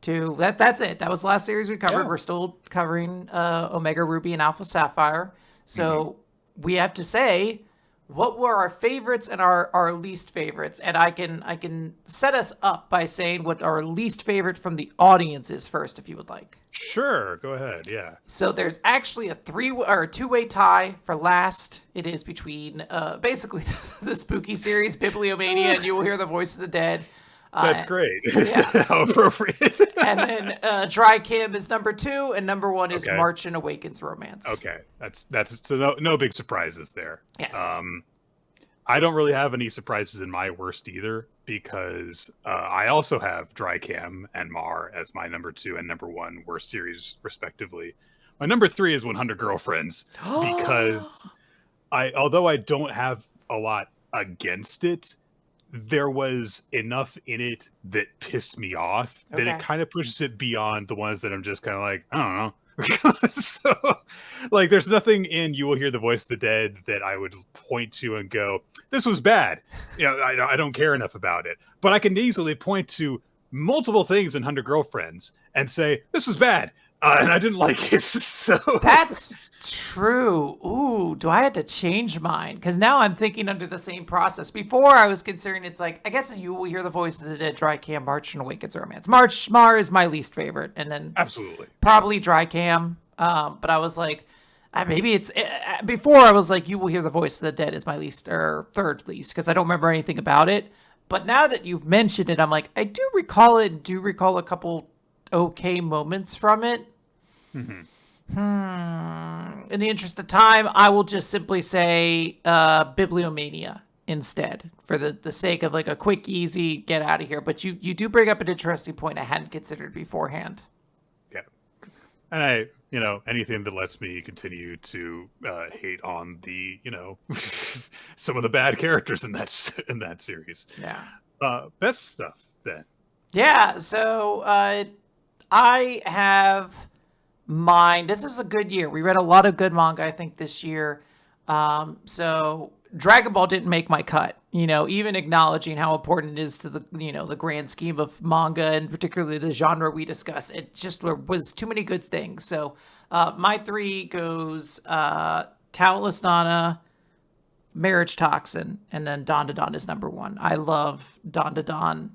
to that's it. That was the last series we covered. Yeah. We're still covering Omega Ruby and Alpha Sapphire. So we have to say what were our favorites and our least favorites. And I can set us up by saying what our least favorite from the audience is first, if you would like. Sure, go ahead. Yeah. So there's actually a two-way tie for last. It is between basically the spooky series Bibliomania and You Will Hear the Voice of the Dead. That's great. Yeah. How appropriate. And then Dricam is number 2, and number 1 is March and Awakens Romance. Okay, that's so no big surprises there. Yes. I don't really have any surprises in my worst either because I also have Dricam and Mar as my number 2 and number 1 worst series respectively. My number 3 is 100 Girlfriends because although I don't have a lot against it, there was enough in it that pissed me off that it kind of pushes it beyond the ones that I'm just kind of like, I don't know. So, like, there's nothing in You Will Hear the Voice of the Dead that I would point to and go, this was bad. I don't care enough about it. But I can easily point to multiple things in 100 Girlfriends and say, this was bad. And I didn't like it. So that's true. Ooh, do I have to change mine? Because now I'm thinking under the same process. Before I was considering it's like, I guess You Will Hear the Voice of the Dead, Dricam, March, and Awakens Romance. Mar is my least favorite, and then absolutely probably Dricam. But I was like, maybe it's before I was like, You Will Hear the Voice of the Dead is my least or third least because I don't remember anything about it. But now that you've mentioned it, I'm like, I do recall it. Do recall a couple okay moments from it. In the interest of time, I will just simply say Bibliomania instead, for the sake of like a quick, easy get out of here. But you do bring up an interesting point I hadn't considered beforehand. Yeah, and anything that lets me continue to hate on the some of the bad characters in that series. Yeah. Best stuff then. Yeah. So I have mine. This was a good year. We read a lot of good manga, I think, this year. So Dragon Ball didn't make my cut, even acknowledging how important it is to the, the grand scheme of manga and particularly the genre we discuss. It just was too many good things. So my 3 goes Talentless Nana, Marriagetoxin, and then Dandadan is number 1. I love Dandadan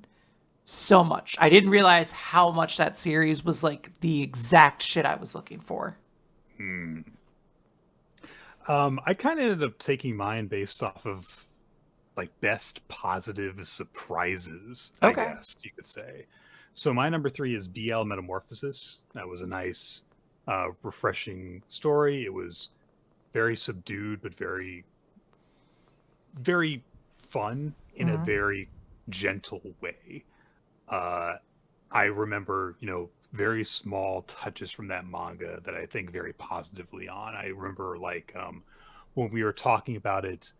so much. I didn't realize how much that series was like the exact shit I was looking for. I kind of ended up taking mine based off of like best positive surprises, I guess you could say. So my number 3 is BL Metamorphosis. That was a nice, refreshing story. It was very subdued, but very, very fun in a very gentle way. I remember, very small touches from that manga that I think very positively on. I remember when we were talking about it,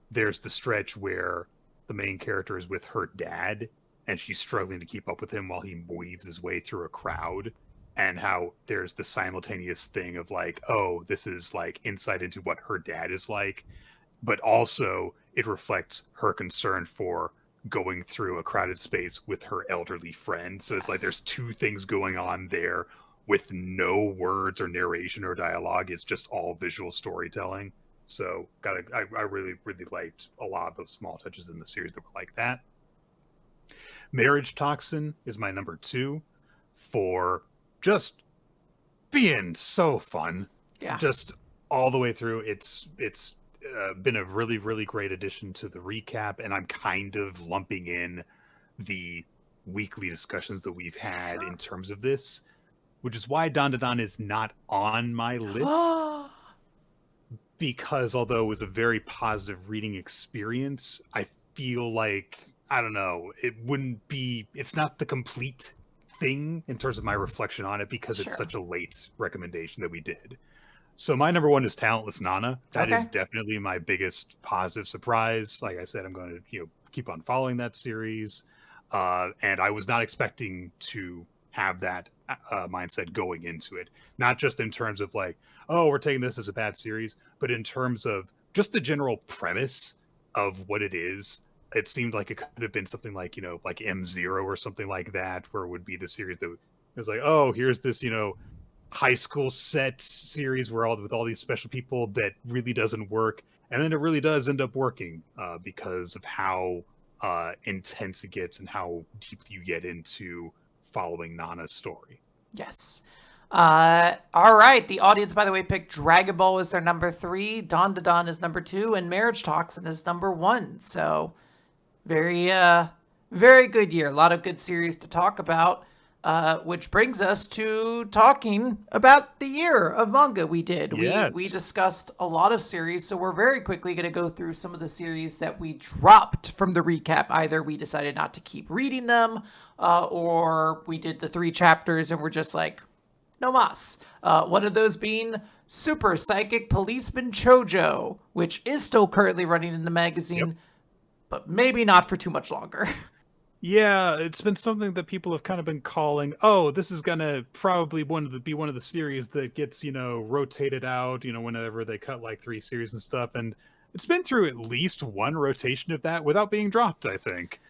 there's the stretch where the main character is with her dad and she's struggling to keep up with him while he weaves his way through a crowd, and how there's the simultaneous thing of like, oh, this is like insight into what her dad is like, but also it reflects her concern for going through a crowded space with her elderly friend. So it's like there's 2 things going on there with no words or narration or dialogue. It's just all visual storytelling. So I really, really liked a lot of those small touches in the series that were like that. Marriagetoxin is my number 2 for just being so fun. Yeah. Just all the way through. It's been a really, really great addition to the recap, and I'm kind of lumping in the weekly discussions that we've had in terms of this, which is why Dandadan is not on my list. Because although it was a very positive reading experience, I feel like, I don't know, it's not the complete thing in terms of my reflection on it, because it's such a late recommendation that we did. So my number one is Talentless Nana. That is definitely my biggest positive surprise. Like I said, I'm going to keep on following that series. And I was not expecting to have that mindset going into it. Not just in terms of like, oh, we're taking this as a bad series, but in terms of just the general premise of what it is. It seemed like it could have been something like, like M0 or something like that, where it would be the series that was like, oh, here's this, high school set series with all these special people that really doesn't work. And then it really does end up working because of how intense it gets and how deep you get into following Nana's story. Yes. All right. The audience, by the way, picked Dragon Ball as their number 3, Dandadan is number 2, and Marriagetoxin is number 1. So very, very good year. A lot of good series to talk about. Which brings us to talking about the year of manga we did. Yes. We discussed a lot of series, so we're very quickly going to go through some of the series that we dropped from the recap. Either we decided not to keep reading them, or we did the 3 chapters and we're just like, no mas. One of those being Super Psychic Policeman Chojo, which is still currently running in the magazine, but maybe not for too much longer. Yeah, it's been something that people have kind of been calling, oh, this is going to probably be one of the series that gets, rotated out, whenever they cut like 3 series and stuff. And it's been through at least 1 rotation of that without being dropped, I think.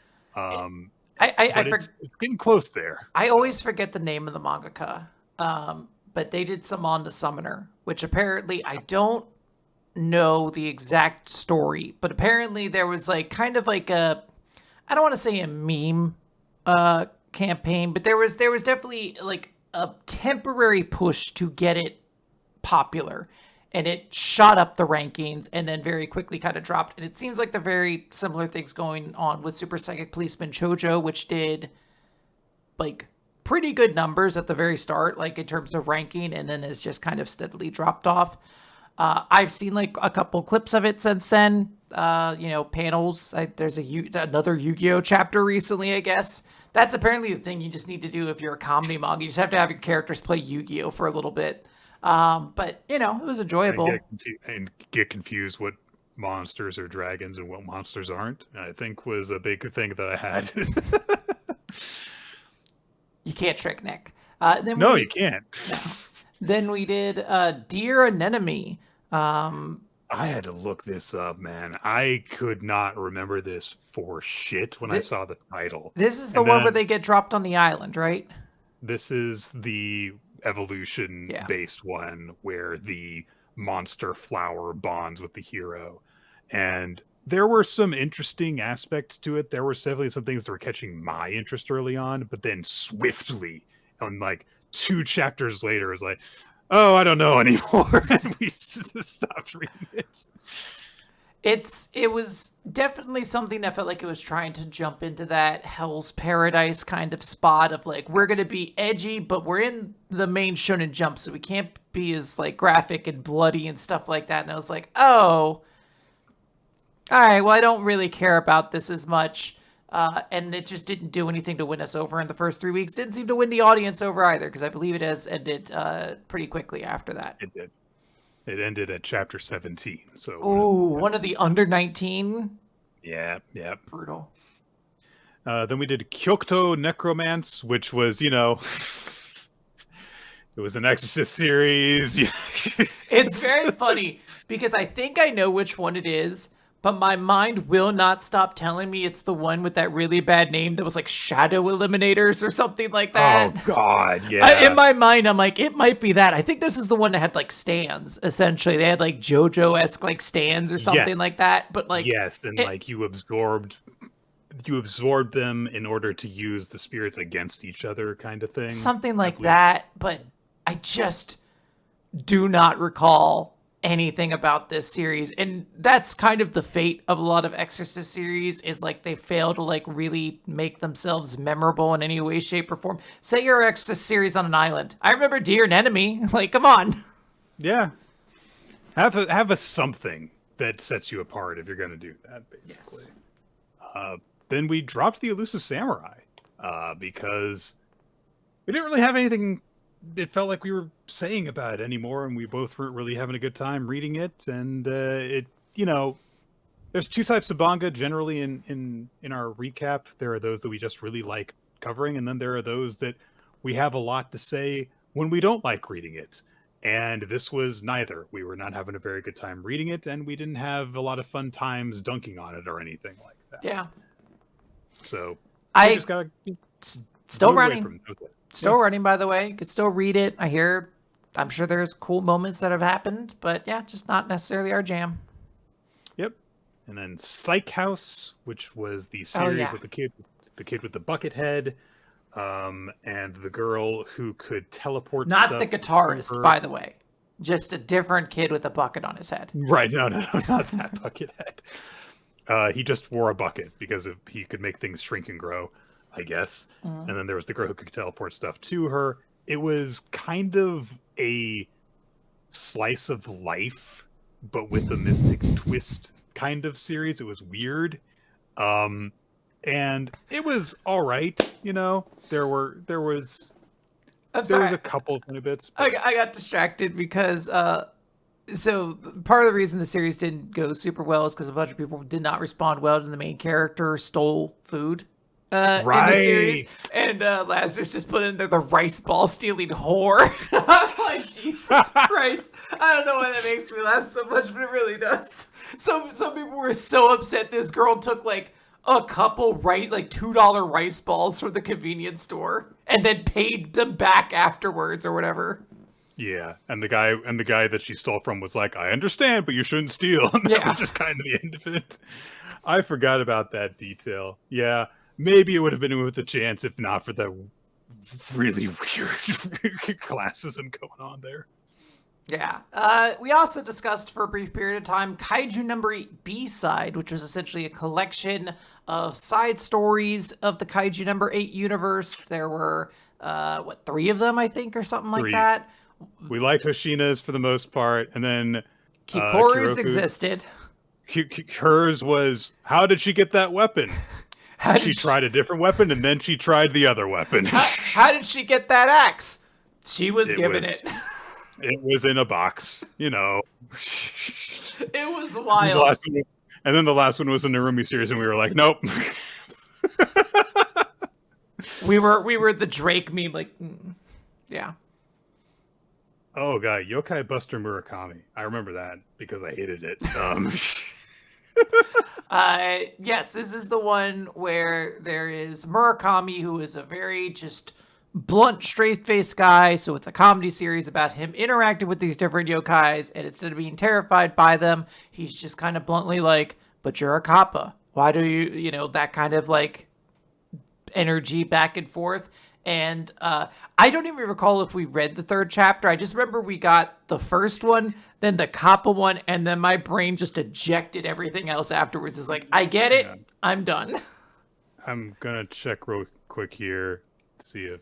It's getting close there. I always forget the name of the mangaka, but they did some on the Summoner, which apparently I don't know the exact story, but apparently there was like kind of like I don't want to say a meme campaign, but there was definitely like a temporary push to get it popular, and it shot up the rankings and then very quickly kind of dropped. And it seems like the very similar things going on with Super Psychic Policeman Chojo, which did like pretty good numbers at the very start, like in terms of ranking, and then has just kind of steadily dropped off. I've seen like a couple clips of it since then. Panels. There's another Yu-Gi-Oh chapter recently, I guess. That's apparently the thing you just need to do if you're a comedy manga. You just have to have your characters play Yu-Gi-Oh for a little bit. But it was enjoyable. And get confused what monsters are dragons and what monsters aren't, I think was a big thing that I had. You can't trick Nick. You can't. No. Then we did Dear Anemone. I had to look this up, man. I could not remember this for shit when I saw the title. This is the one where they get dropped on the island, right? This is the evolution-based one where the monster flower bonds with the hero. And there were some interesting aspects to it. There were definitely some things that were catching my interest early on, but then swiftly, on like 2 chapters later, it was like, oh, I don't know anymore. And we stopped reading it. It was definitely something that felt like it was trying to jump into that Hell's Paradise kind of spot of like, we're going to be edgy, but we're in the main Shonen Jump, so we can't be as like graphic and bloody and stuff like that. And I was like, oh, all right, well, I don't really care about this as much. And it just didn't do anything to win us over in the first 3 weeks. Didn't seem to win the audience over either, because I believe it has ended pretty quickly after that. It did. It ended at chapter 17. So one of the under 19. Yeah. Brutal. Then we did Kyokuto Necromance, which was, it was an Exorcist series. It's very funny because I think I know which one it is, but my mind will not stop telling me it's the one with that really bad name that was like Shadow Eliminators or something like that. Oh, God, yeah. In my mind, I'm like, it might be that. I think this is the one that had like stands, essentially. They had like JoJo-esque like stands or something like that. But like, yes, and like you absorbed them in order to use the spirits against each other kind of thing. Something like that, but I just do not recall anything about this series, and that's kind of the fate of a lot of Exorcist series, is like they fail to like really make themselves memorable in any way, shape, or form. Set your Exorcist series on an island. I remember Dear Enemy. Like, come on. Yeah. Have a something that sets you apart if you're going to do that, basically. Yes. Then we dropped the Elusive Samurai because we didn't really have anything it felt like we were saying about it anymore, and we both weren't really having a good time reading it. And it, there's two types of manga generally in our recap. There are those that we just really like covering, and then there are those that we have a lot to say when we don't like reading it. And this was neither. We were not having a very good time reading it, and we didn't have a lot of fun times dunking on it or anything like that. Yeah. So I just gotta still running. Still running, by the way. You could still read it. I'm sure there's cool moments that have happened, but yeah, just not necessarily our jam. Yep. And then Psych House, which was the series with the kid with the bucket head, and the girl who could teleport. Not the guitarist, by the way. Just a different kid with a bucket on his head. Right. No, not that bucket head. He just wore a bucket because he could make things shrink and grow, I guess. And then there was the girl who could teleport stuff to her. It was kind of a slice of life, but with a mystic twist kind of series. It was weird. And it was all right, There was a couple of funny bits. But... I got distracted because so part of the reason the series didn't go super well is because a bunch of people did not respond well to the main character stole food in the series. And Lazarus just put in there the rice ball stealing whore. I'm like, Jesus Christ. I don't know why that makes me laugh so much, but it really does. Some people were so upset this girl took like a couple $2 rice balls from the convenience store and then paid them back afterwards or whatever. Yeah, and the guy that she stole from was like, I understand, but you shouldn't steal. And that was just kind of the end of it. I forgot about that detail. Yeah, maybe it would have been with a chance if not for the really weird classism going on there. Yeah. We also discussed for a brief period of time Kaiju No. 8 B-Side, which was essentially a collection of side stories of the Kaiju No. 8 universe. There were, 3 of them, I think, or something like that. We liked Hoshina's for the most part, and then Kikoru's existed. Hers was, how did she get that weapon? She tried a different weapon, and then she tried the other weapon. How did she get that axe? She was given it. It was in a box, It was wild. And then the last one was a Narumi series, and we were like, nope. we were the Drake meme, like, yeah. Oh god, Yokai Buster Murakami. I remember that because I hated it. Yes, this is the one where there is Murakami, who is a very just blunt, straight-faced guy. So it's a comedy series about him interacting with these different yokais, and instead of being terrified by them, he's just kind of bluntly like, but you're a kappa. Why do you, that kind of like energy back and forth. And I don't even recall if we read the 3rd chapter. I just remember we got the first one, then the Kappa one, and then my brain just ejected everything else afterwards. It's like, I get it. I'm done. I'm going to check real quick here to see if...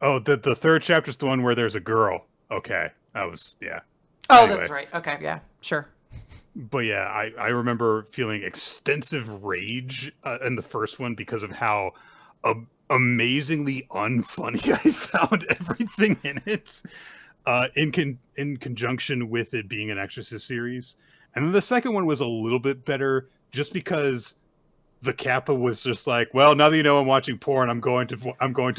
Oh, the 3rd chapter is the one where there's a girl. Okay. Oh, anyway. That's right. Okay, yeah, sure. But yeah, I remember feeling extensive rage in the first one because of how... amazingly unfunny I found everything in it, in conjunction with it being an Exorcist series. And then the second one was a little bit better just because the Kappa was just like, well, now that you know I'm watching porn, I'm going to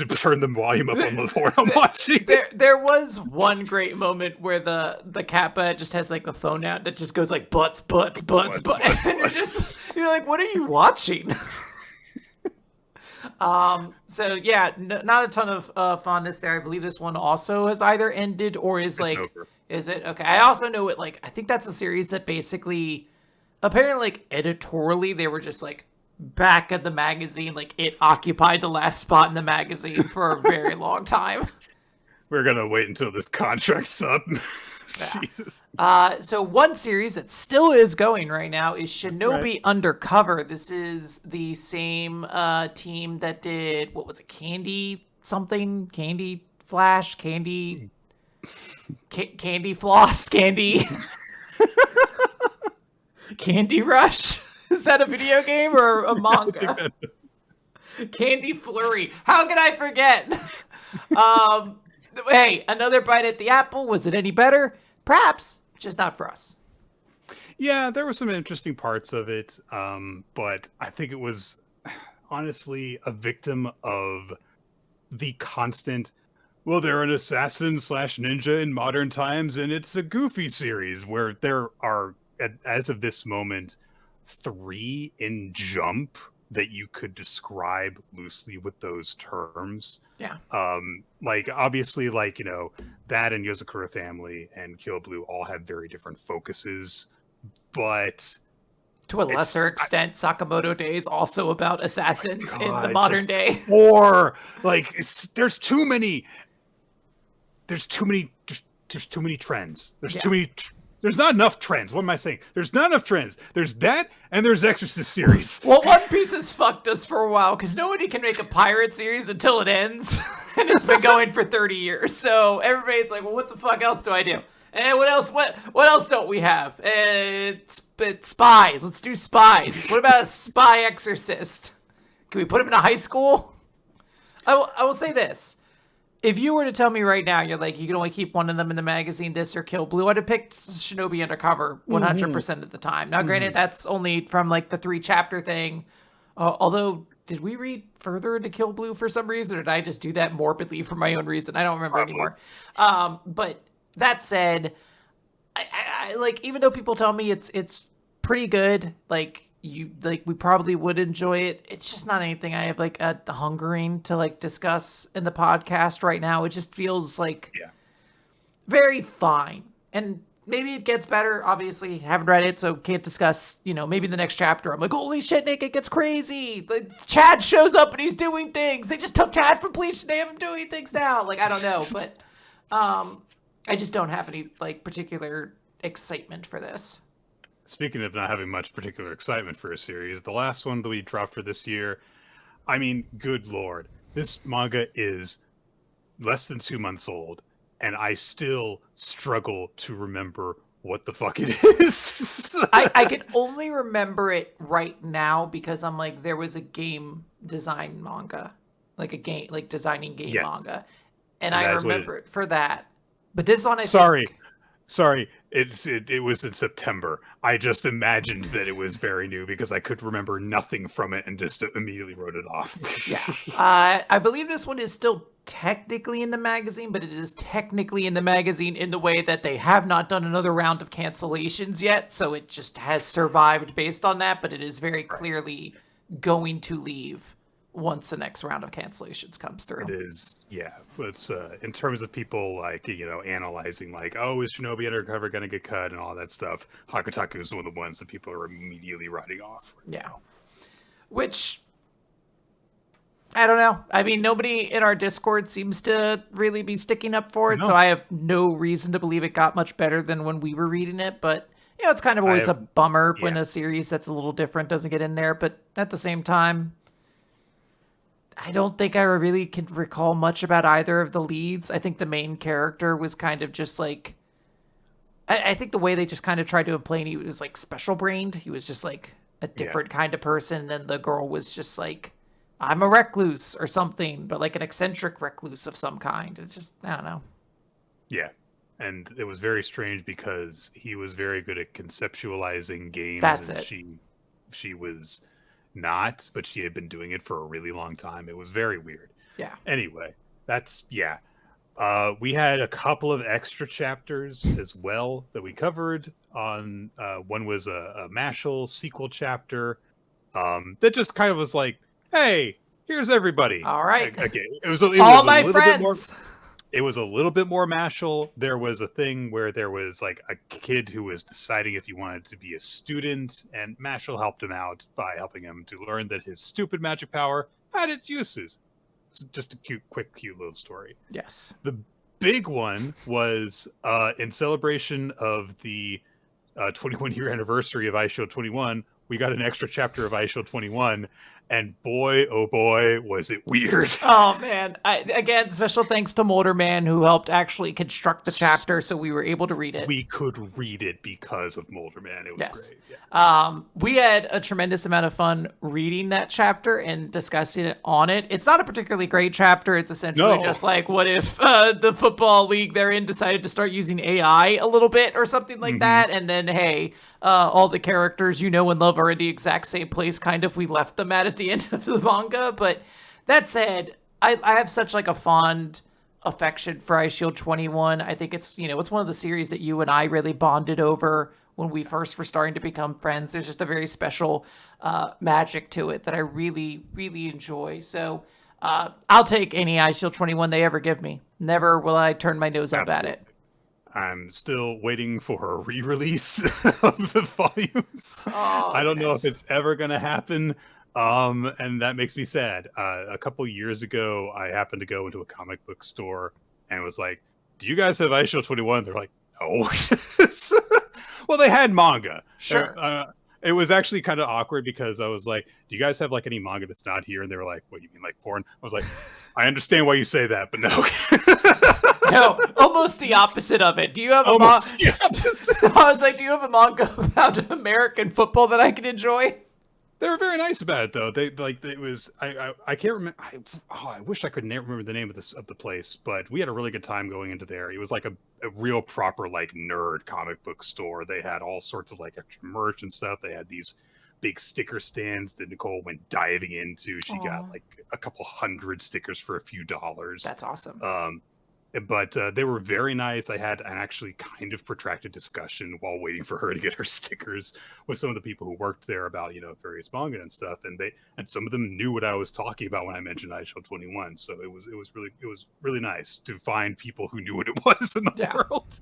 turn the volume up on the porn I'm watching. There was one great moment where the Kappa just has like a phone out that just goes like butts. And you're like, what are you watching? So yeah, not a ton of fondness there. I believe this one also has either ended or is like, over. Is it? Okay. I also know it, like, I think that's a series that basically, apparently, like, editorially, they were just like back of the magazine, like it occupied the last spot in the magazine for a very long time. We're gonna wait until this contract's up. Jesus. So one series that still is going right now is Shinobi Undercover. This is the same team that did, what was it, Candy something? Candy Flash? Candy Floss? Candy... Candy Rush? Is that a video game or a manga? Candy Flurry. How could I forget? Hey, another bite at the apple. Was it any better? Perhaps, just not for us. Yeah, there were some interesting parts of it, but I think it was honestly a victim of the constant, well, they're an assassin / ninja in modern times, and it's a goofy series where there are, as of this moment, 3 in Jump that you could describe loosely with those terms. Yeah. Like, obviously, like, you know, that and Yozakura Family and Kill Blue all have very different focuses, but to a lesser extent, Sakamoto Days also about assassins in the modern day. Or like, there's too many trends. There's too many. There's not enough trends. What am I saying? There's not enough trends. There's that, and there's Exorcist series. Well, One Piece has fucked us for a while because nobody can make a pirate series until it ends, and it's been going for 30 years. So everybody's like, "Well, what the fuck else do I do? And what else? What else don't we have? It's spies. Let's do spies. What about a spy exorcist? Can we put him in a high school? I will say this. If you were to tell me right now, you're like, you can only keep one of them in the magazine, this or Kill Blue, I'd have picked Shinobi Undercover 100% of the time. Now, granted, that's only from like the 3-chapter thing. Although, did we read further into Kill Blue for some reason, or did I just do that morbidly for my own reason? I don't remember anymore. But that said, I like, even though people tell me it's pretty good, we probably would enjoy it. It's just not anything I have like a hungering to like discuss in the podcast right now. It just feels like very fine, and maybe it gets better. Obviously, haven't read it, so can't discuss. You know, maybe the next chapter I'm like, holy shit, Nick, it gets crazy. Like, Chad shows up and he's doing things. They just took Chad from Bleach and they have him doing things now. Like, I don't know, but I just don't have any like particular excitement for this. Speaking of not having much particular excitement for a series, the last one that we dropped for this year, I mean, good lord, this manga is less than 2 months old, and I still struggle to remember what the fuck it is. I can only remember it right now because I'm like, there was a game design manga, like a game, like designing game manga, and I remember it for that. But this one, Sorry, it was in September. I just imagined that it was very new because I could remember nothing from it and just immediately wrote it off. Yeah. I believe this one is still technically in the magazine, but it is technically in the magazine in the way that they have not done another round of cancellations yet, so it just has survived based on that, but it is very clearly going to leave once the next round of cancellations comes through. It is, yeah. It's in terms of people like, you know, analyzing like, oh, is Shinobi Undercover going to get cut and all that stuff. Hakutaku is one of the ones that people are immediately writing off. Yeah. Which, I don't know. I mean, nobody in our Discord seems to really be sticking up for it, so I have no reason to believe it got much better than when we were reading it, but you know, it's kind of always a bummer when a series that's a little different doesn't get in there, but at the same time, I don't think I really can recall much about either of the leads. I think the main character was kind of just like, I think the way they just kind of tried to explain he was like special brained. He was just like a different kind of person. And the girl was just like, I'm a recluse or something, but like an eccentric recluse of some kind. It's just, I don't know. Yeah. And it was very strange because he was very good at conceptualizing games. That's and it. She was not, but she had been doing it for a really long time. It was very weird. Yeah. Anyway, that's we had a couple of extra chapters as well that we covered on one was a Mashle sequel chapter that just kind of was like, hey, here's everybody. All right. Okay. It was all my friends. It was a little bit more Mashle. There was a thing where there was like a kid who was deciding if he wanted to be a student, and Mashle helped him out by helping him to learn that his stupid magic power had its uses. It's just a cute little story. Yes. big one was in celebration of the 21-year anniversary of Eyeshield 21, we got an extra chapter of Eyeshield 21, and boy, oh boy, was it weird. Oh, man. Again, special thanks to Molderman, who helped actually construct the chapter so we were able to read it. We could read it because of Molderman. It was great. Yeah. We had a tremendous amount of fun reading that chapter and discussing it on it. It's not a particularly great chapter. It's essentially just like, what if the football league they're in decided to start using AI a little bit or something like that? And then, hey, all the characters you know and love are in the exact same place, kind of. We left them at the end of the manga. But that said, I have such like a fond affection for Eyeshield 21. I think it's, it's one of the series that you and I really bonded over when we first were starting to become friends. There's just a very special magic to it that I really, really enjoy. So I'll take any Eyeshield 21 they ever give me. Never will I turn my nose up at it. I'm still waiting for a re-release of the volumes. I don't know if it's ever going to happen. And that makes me sad. A couple years ago, I happened to go into a comic book store and was like, do you guys have Eyeshield 21? They're like, no. Well, they had manga. Sure. It was actually kind of awkward because I was like, do you guys have like any manga that's not here? And they were like, what, you mean like porn? I was like, I understand why you say that, but no. No, almost the opposite of it. Do you have a manga? I was like, do you have a manga about American football that I can enjoy? They were very nice about it, though. They like it was. I can't remember. I wish I could remember the name of the place, but we had a really good time going into there. It was like a real proper like nerd comic book store. They had all sorts of like extra merch and stuff. They had these big sticker stands that Nicole went diving into. She got like a couple hundred stickers for a few dollars. That's awesome. But they were very nice. I had an actually kind of protracted discussion while waiting for her to get her stickers with some of the people who worked there about, various manga and stuff. And some of them knew what I was talking about when I mentioned Eyeshield 21. So it was really nice to find people who knew what it was in the world.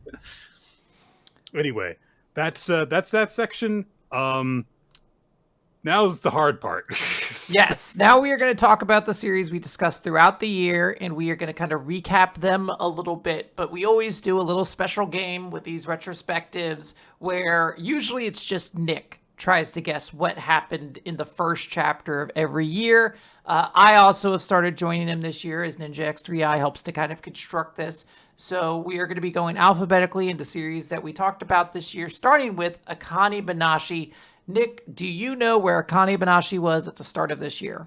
Anyway, that's that section. Now's the hard part. Yes. Now we are going to talk about the series we discussed throughout the year, and we are going to kind of recap them a little bit. But we always do a little special game with these retrospectives where usually it's just Nick tries to guess what happened in the first chapter of every year. I also have started joining him this year as Ninja X3i helps to kind of construct this. So we are going to be going alphabetically into series that we talked about this year, starting with Akane-banashi. Nick, do you know where Akane-banashi was at the start of this year?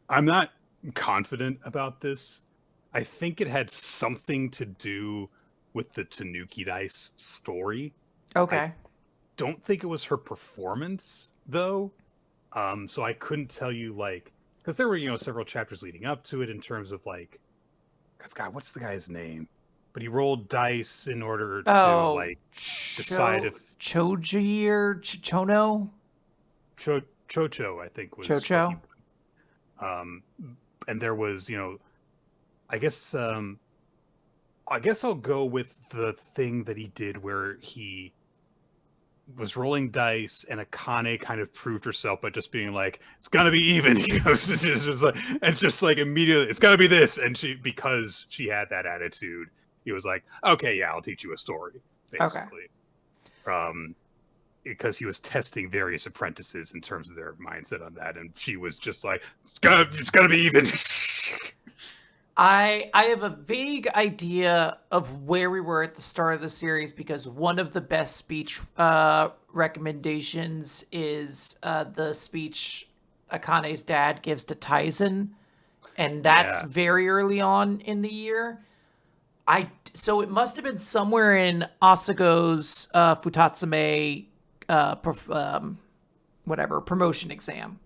I'm not confident about this. I think it had something to do with the Tanuki Dice story. Okay. I don't think it was her performance, though. So I couldn't tell you, because there were, several chapters leading up to it in terms of, because, God, what's the guy's name? But he rolled dice in order to, decide if... Choji or Chono? Chojo, I think, was... Chojo? And there was, I guess I'll go with the thing that he did where he was rolling dice and Akane kind of proved herself by just being like, it's gonna be even. Just like immediately, it's gonna be this. And because she had that attitude, he was like, okay, yeah, I'll teach you a story, basically. Okay. Because he was testing various apprentices in terms of their mindset on that, and she was just like, it's gonna be even. I have a vague idea of where we were at the start of the series because one of the best speech recommendations is the speech Akane's dad gives to Taizen, and that's very early on in the year. So it must have been somewhere in Asago's Futatsume promotion exam.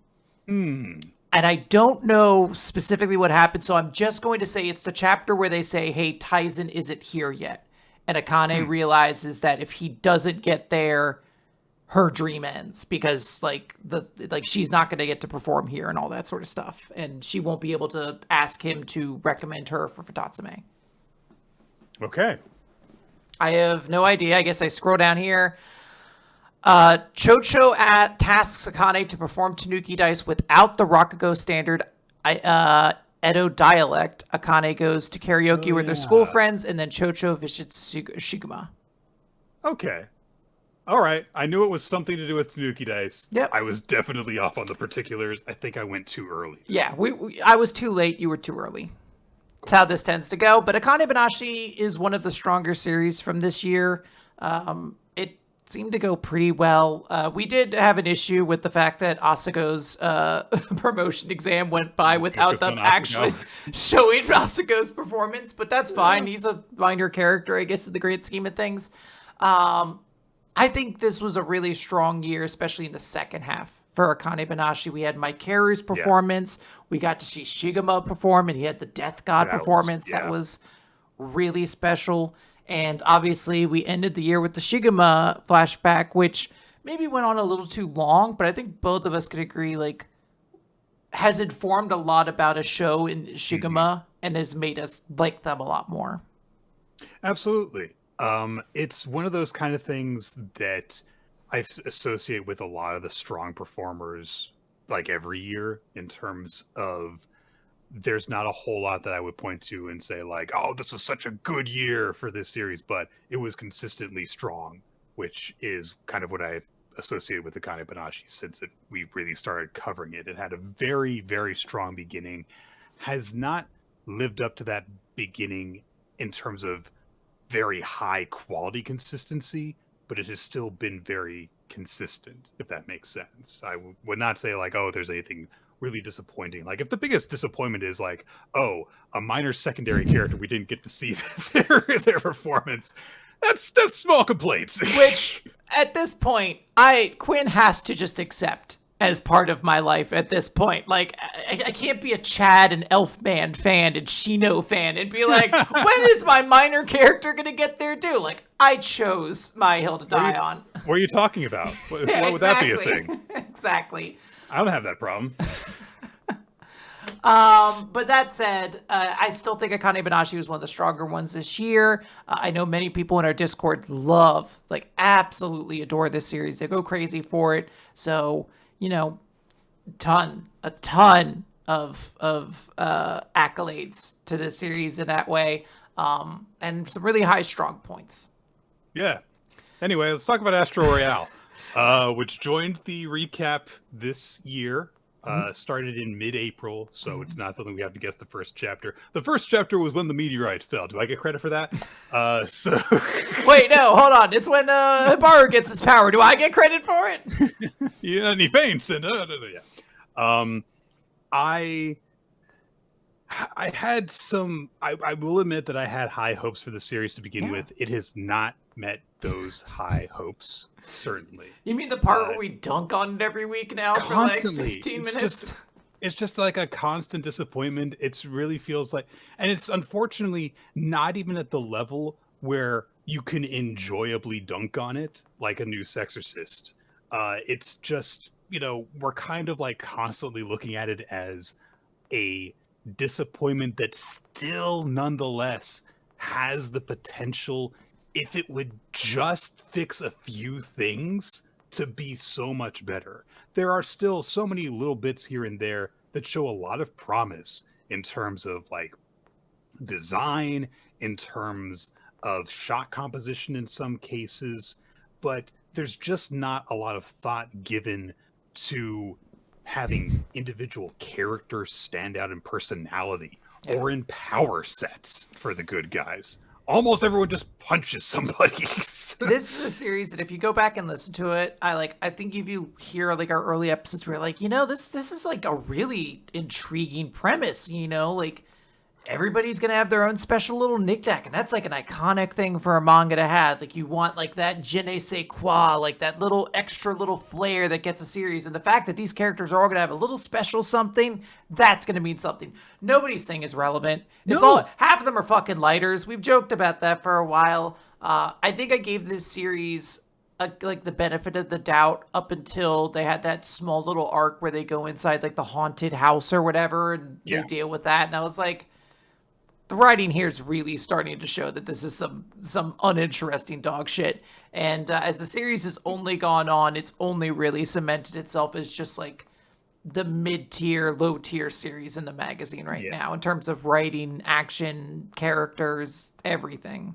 And I don't know specifically what happened, so I'm just going to say it's the chapter where they say, hey, Taizen isn't here yet. And Akane realizes that if he doesn't get there, her dream ends because she's not going to get to perform here and all that sort of stuff. And she won't be able to ask him to recommend her for Futatsume. Okay. I have no idea. I guess I scroll down here. Chojo tasks Akane to perform Tanuki Dice without the Rakugo standard. Edo dialect. Akane goes to karaoke with her school friends, and then Chojo visits Shiguma. Okay. All right. I knew it was something to do with Tanuki Dice. Yep. I was definitely off on the particulars. I think I went too early. Yeah, I was too late. You were too early. That's how this tends to go. But Akane-banashi is one of the stronger series from this year. It seemed to go pretty well. We did have an issue with the fact that Asago's promotion exam went by without them actually showing Asago's performance, but that's fine. He's a minor character, I guess, in the great scheme of things. I think this was a really strong year, especially in the second half. For Akane-banashi, we had Mike Carey's performance. We got to see Shiguma perform, and he had the Death God performance. That was really special. And obviously, we ended the year with the Shiguma flashback, which maybe went on a little too long, but I think both of us could agree, like, has informed a lot about a show in Shiguma and has made us like them a lot more. Absolutely. It's one of those kind of things that I associate with a lot of the strong performers, like every year, in terms of there's not a whole lot that I would point to and say like, oh, this was such a good year for this series, but it was consistently strong, which is kind of what I've associated with Akane-banashi since we really started covering it. It had a very, very strong beginning, has not lived up to that beginning in terms of very high quality consistency, but it has still been very consistent, if that makes sense. I would not say like, oh, there's anything really disappointing. Like if the biggest disappointment is like, oh, a minor secondary character we didn't get to see their performance, that's small complaints. Which at this point, Quinn has to just accept as part of my life at this point. Like I can't be a Chad and Elfman fan and Shino fan and be like, when is my minor character gonna get there too? Like I chose My Hill to Die On. What are you talking about? Why would that be a thing? Exactly. I don't have that problem. But that said, I still think Akane-banashi was one of the stronger ones this year. I know many people in our Discord love, like absolutely adore this series. They go crazy for it. So, you know, a ton of accolades to this series in that way. And some really high strong points. Yeah. Anyway, let's talk about Astro Royale, which joined the recap this year. Started in mid-April, so it's not something we have to guess the first chapter. The first chapter was when the meteorite fell. Do I get credit for that? So wait, no, hold on. It's when Hibaru gets his power. Do I get credit for it? Yeah, and he faints. And yeah. I had some. I will admit that I had high hopes for the series to begin with. It has not met those high hopes. Certainly. You mean the part where we dunk on it every week now constantly. For like 15 minutes? It's just like a constant disappointment. It really feels like, and it's unfortunately not even at the level where you can enjoyably dunk on it like a new Sexorcist. It's just, you know, we're kind of like constantly looking at it as a disappointment that still nonetheless has the potential, if it would just fix a few things, to be so much better. There are still so many little bits here and there that show a lot of promise in terms of like design, in terms of shot composition in some cases, but there's just not a lot of thought given to having individual characters stand out in personality or in power sets for the good guys. Almost everyone just punches somebody. This is a series that if you go back and listen to it, I think if you hear like our early episodes, we're like, you know, this is like a really intriguing premise, you know, like everybody's gonna have their own special little knickknack, and that's like an iconic thing for a manga to have. Like you want like that je ne sais quoi, like that little extra little flair that gets a series, and the fact that these characters are all gonna have a little special something, that's gonna mean something. Nobody's thing is relevant. It's all, half of them are fucking lighters. We've joked about that for a while. I think I gave this series like the benefit of the doubt up until they had that small little arc where they go inside like the haunted house or whatever, and they deal with that, and I was like, the writing here is really starting to show that this is some uninteresting dog shit. And as the series has only gone on, it's only really cemented itself as just like the mid-tier, low-tier series in the magazine right now in terms of writing, action, characters, everything.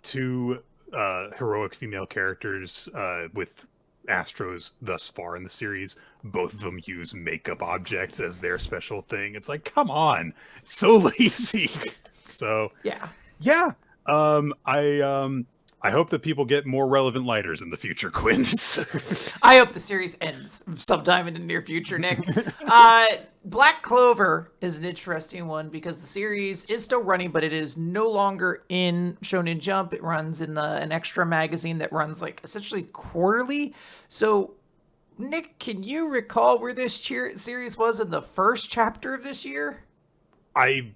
2 heroic female characters with Astros thus far in the series. Both of them use makeup objects as their special thing. It's like, come on, so lazy. So yeah. I hope that people get more relevant lighters in the future, Quinn. I hope the series ends sometime in the near future, Nick. Black Clover is an interesting one because the series is still running, but it is no longer in Shonen Jump. It runs in an extra magazine that runs like essentially quarterly. So, Nick, can you recall where this series was in the first chapter of this year? I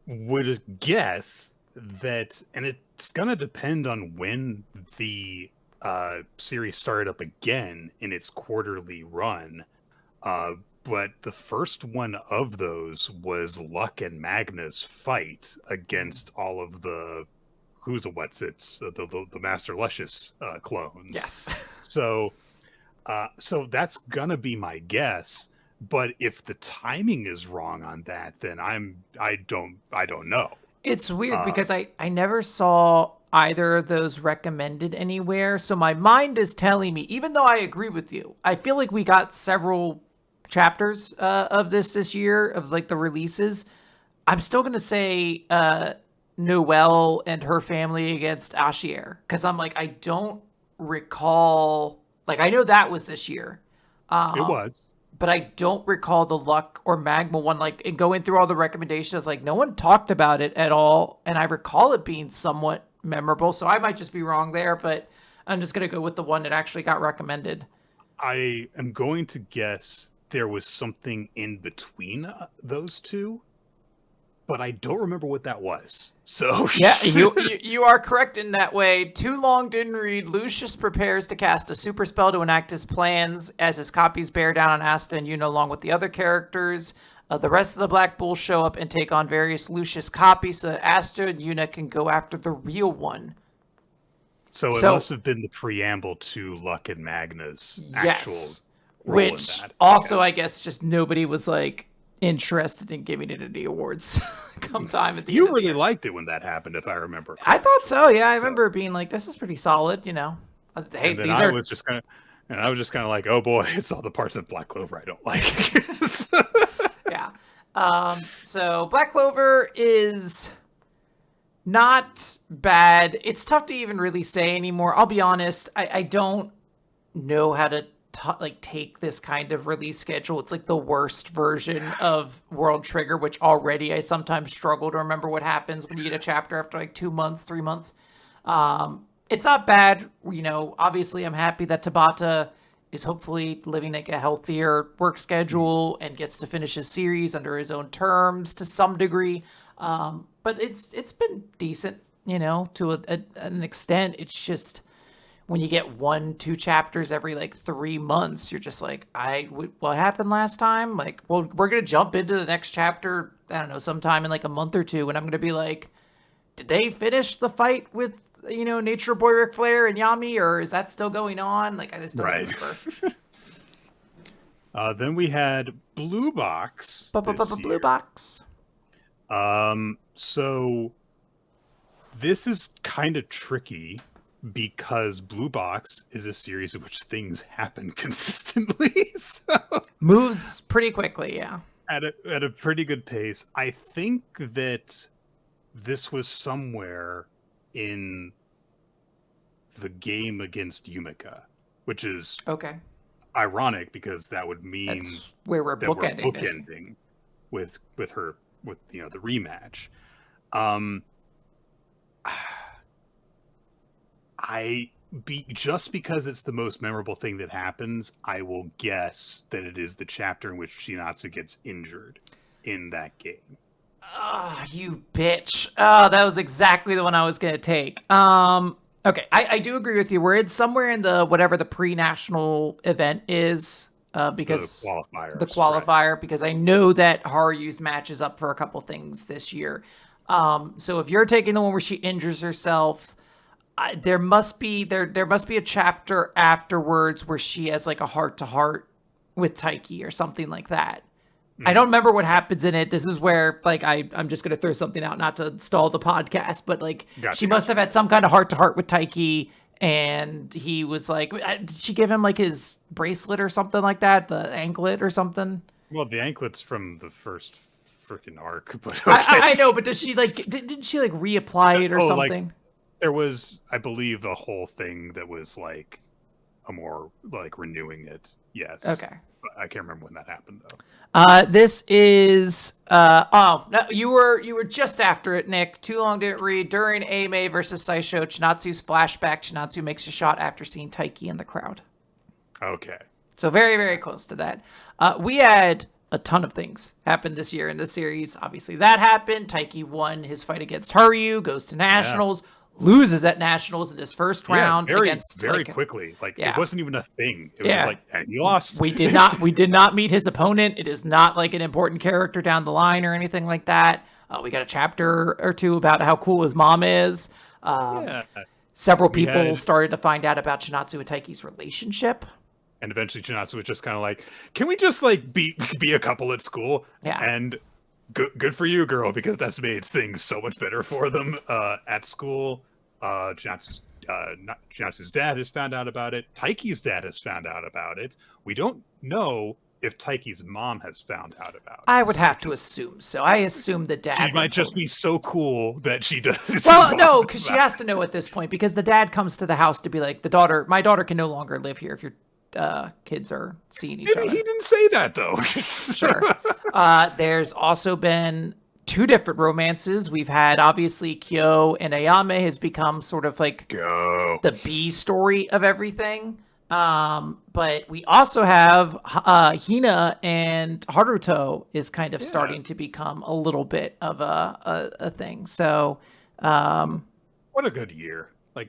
would guess that, and it's gonna depend on when the series started up again in its quarterly run, but the first one of those was Luck and Magna's fight against all of the the Master Luscious clones. Yes. So that's gonna be my guess. But if the timing is wrong on that, then I don't know. It's weird because I never saw either of those recommended anywhere. So my mind is telling me, even though I agree with you, I feel like we got several chapters of this year of like the releases. I'm still going to say Noelle and her family against Ashier because I'm like, I don't recall. Like, I know that was this year. It was. But I don't recall the Luck or Magma one, like, and going through all the recommendations, like, no one talked about it at all, and I recall it being somewhat memorable, so I might just be wrong there, but I'm just going to go with the one that actually got recommended. I am going to guess there was something in between those two, but I don't remember what that was. So yeah, you are correct in that way. Too long didn't read. Lucius prepares to cast a super spell to enact his plans as his copies bear down on Asta and Yuna along with the other characters. The rest of the Black Bulls show up and take on various Lucius copies so that Asta and Yuna can go after the real one. So it must have been the preamble to Luck and Magna's actual role which in that. Also, I guess, just nobody was like interested in giving it any awards come time at the end. You really liked it when that happened, if I remember correctly. I thought so. Yeah, I remember being like, "This is pretty solid," you know. Hey, I was just kind of like, "Oh boy, it's all the parts of Black Clover I don't like." Yeah. So Black Clover is not bad. It's tough to even really say anymore. I'll be honest. I don't know how to take this kind of release schedule. It's like the worst version of World Trigger, which already I sometimes struggle to remember what happens when you get a chapter after like 2 months, 3 months. It's not bad. You know, obviously I'm happy that Tabata is hopefully living like a healthier work schedule and gets to finish his series under his own terms to some degree. But it's been decent, you know, to an extent. It's just when you get 1-2 chapters every like 3 months, you're just like, what happened last time? Like, well, we're going to jump into the next chapter, I don't know, sometime in like a month or two. And I'm going to be like, did they finish the fight with, you know, Nature Boy Ric Flair and Yami, or is that still going on? Like, I just don't remember. Then we had Blue Box. Blue Box. So this is kind of tricky because Blue Box is a series in which things happen consistently. So moves pretty quickly, yeah. At a pretty good pace. I think that this was somewhere in the game against Yumika, which is ironic because that would mean that's where we're bookending with her, with, you know, the rematch. Just because it's the most memorable thing that happens, I will guess that it is the chapter in which Shinatsu gets injured in that game. Ah, you bitch. Oh, that was exactly the one I was going to take. Okay, I do agree with you. We're in somewhere in the whatever the pre-national event is, because the qualifier, right. Because I know that Haru's match is up for a couple things this year. So if you're taking the one where she injures herself, there must be a chapter afterwards where she has like a heart-to-heart with Taiki or something like that. I don't remember what happens in it. This is where, like, I'm just going to throw something out, not to stall the podcast, but, like, she must have had some kind of heart-to-heart with Taiki, and he was like, did she give him, like, his bracelet or something like that? The anklet or something? Well, the anklet's from the first freaking arc, but okay. I know, but does she, like, didn't she, like, reapply it or something? Like, there was, I believe, the whole thing that was, like, a more, like, renewing it. Yes. Okay. I can't remember when that happened, though. This is no, you were just after it, Nick. Too long didn't read. During Ame versus Saisho, Chinatsu's flashback, Chinatsu makes a shot after seeing Taiki in the crowd. Okay. So very, very close to that. We had a ton of things happen this year in this series. Obviously, that happened. Taiki won his fight against Haryu, goes to Nationals. Loses at Nationals in his first round against very quickly. Like it wasn't even a thing. It was like, and he lost. We did not meet his opponent. It is not like an important character down the line or anything like that. We got a chapter or two about how cool his mom is. Several people started to find out about Chinatsu and Taiki's relationship. And eventually Chinatsu was just kind of like, can we just like be a couple at school? Yeah. And good for you, girl, because that's made things so much better for them at school. Chinatsu's dad has found out about it. Taiki's dad has found out about it. We don't know if Taiki's mom has found out about it. I would have to assume so. I assume the dad... She might just be so cool that she does... Well, no, because she has to know at this point, because the dad comes to the house to be like, my daughter can no longer live here if your kids are seeing each other. He didn't say that, though. Sure. There's also been 2 different romances. We've had, obviously, Kyo and Ayame has become sort of like the B story of everything. But we also have Hina and Haruto is kind of starting to become a little bit of a thing. So, what a good year. Like,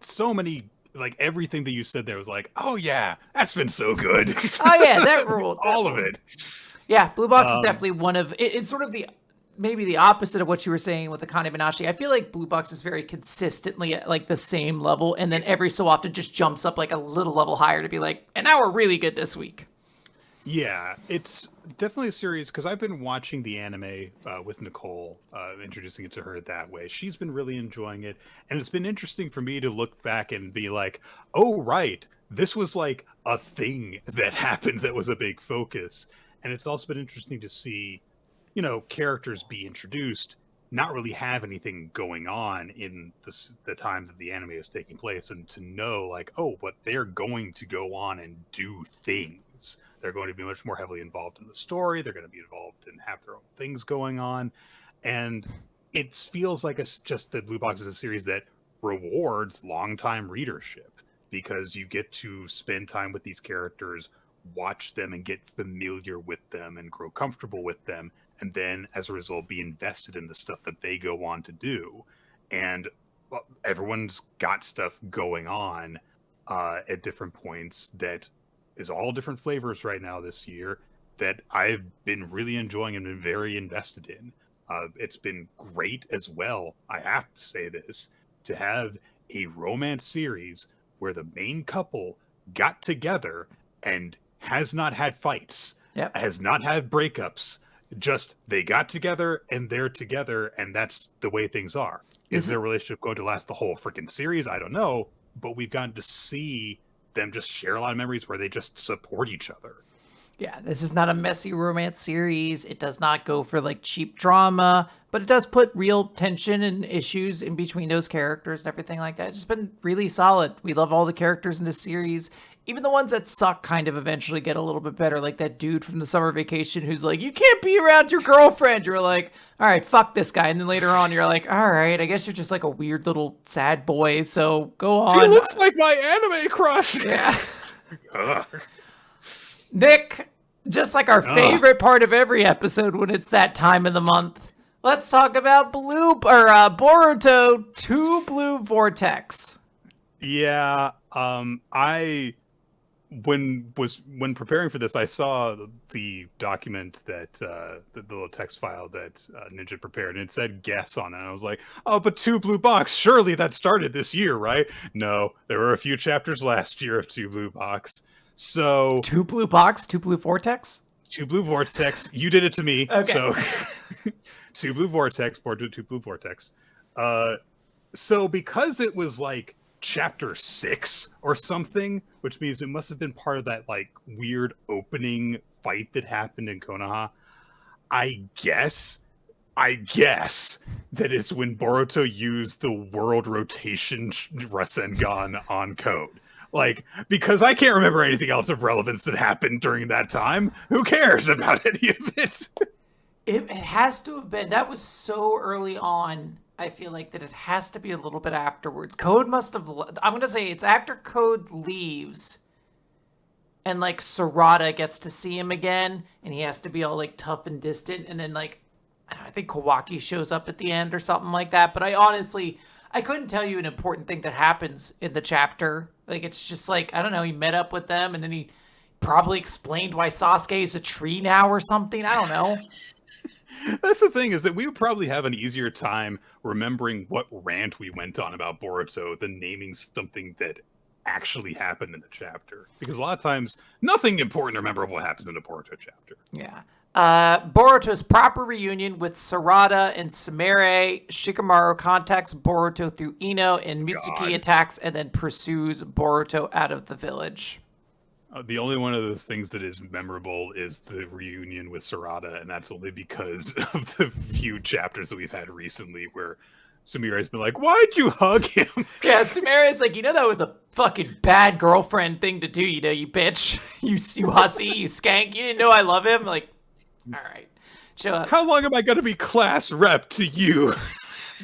so many... Like, everything that you said there was like, oh, yeah, that's been so good. Oh, yeah, that ruled. All of it. Yeah, Blue Box is definitely one of... It's sort of maybe the opposite of what you were saying with Akane-banashi. I feel like Blue Box is very consistently at, like, the same level, and then every so often just jumps up, like, a little level higher to be like, and now we're really good this week. Yeah, it's definitely a series, because I've been watching the anime with Nicole, introducing it to her that way. She's been really enjoying it, and it's been interesting for me to look back and be like, oh, right, this was like a thing that happened that was a big focus. And it's also been interesting to see, you know, characters be introduced, not really have anything going on in the time that the anime is taking place, and to know, like, oh, but they're going to go on and do things. They're going to be much more heavily involved in the story. They're going to be involved and have their own things going on. And it feels like it's just that Blue Box is a series that rewards longtime readership, because you get to spend time with these characters, watch them and get familiar with them and grow comfortable with them. And then as a result, be invested in the stuff that they go on to do. And well, everyone's got stuff going on at different points that is all different flavors right now this year that I've been really enjoying and been very invested in. It's been great as well, I have to say this, to have a romance series where the main couple got together and has not had fights, has not had breakups, just they got together and they're together, and that's the way things are. Is their relationship going to last the whole freaking series? I don't know, but we've gotten to see them just share a lot of memories where they just support each other. Yeah, this is not a messy romance series. It does not go for like cheap drama, but it does put real tension and issues in between those characters and everything like that. It's just been really solid. We love all the characters in this series. Even the ones that suck kind of eventually get a little bit better, like that dude from the summer vacation who's like, you can't be around your girlfriend. You're like, all right, fuck this guy. And then later on, you're like, all right, I guess you're just like a weird little sad boy, so go on. She looks like my anime crush. Yeah. Nick, just like our favorite part of every episode when it's that time of the month, let's talk about Boruto 2 Blue Vortex. Yeah, when preparing for this, I saw the document that the little text file that Ninja prepared, and it said guess on it. And I was like, oh, but 2 Blue Box, surely that started this year, right? No, there were a few chapters last year of 2 Blue Box. So 2 blue box, 2 blue vortex? 2 blue vortex. You did it to me. Okay. So 2 blue vortex, Boruto 2 blue vortex. So because it was like chapter 6 or something, which means it must have been part of that like weird opening fight that happened in Konoha. I guess that it's when Boruto used the world rotation Rasengan on Code. Like, because I can't remember anything else of relevance that happened during that time. Who cares about any of it? It has to have been. That was so early on. I feel like that it has to be a little bit afterwards. Code must have. I'm gonna say it's after Code leaves, and like Sarada gets to see him again, and he has to be all like tough and distant, and then like I think Kawaki shows up at the end or something like that. But I couldn't tell you an important thing that happens in the chapter. Like it's just like I don't know. He met up with them, and then he probably explained why Sasuke is a tree now or something. I don't know. That's the thing, is that we would probably have an easier time remembering what rant we went on about Boruto than naming something that actually happened in the chapter. Because a lot of times, nothing important or memorable happens in a Boruto chapter. Yeah. Boruto's proper reunion with Sarada and Sumire. Shikamaru contacts Boruto through Ino, and Mitsuki attacks and then pursues Boruto out of the village. The only one of those things that is memorable is the reunion with Sarada, and that's only because of the few chapters that we've had recently where Sumire's been like, why'd you hug him? Yeah, Sumire's like, that was a fucking bad girlfriend thing to do, you bitch. You hussy, you skank. You didn't know I love him? Like, all right, chill out. How long am I going to be class rep to you?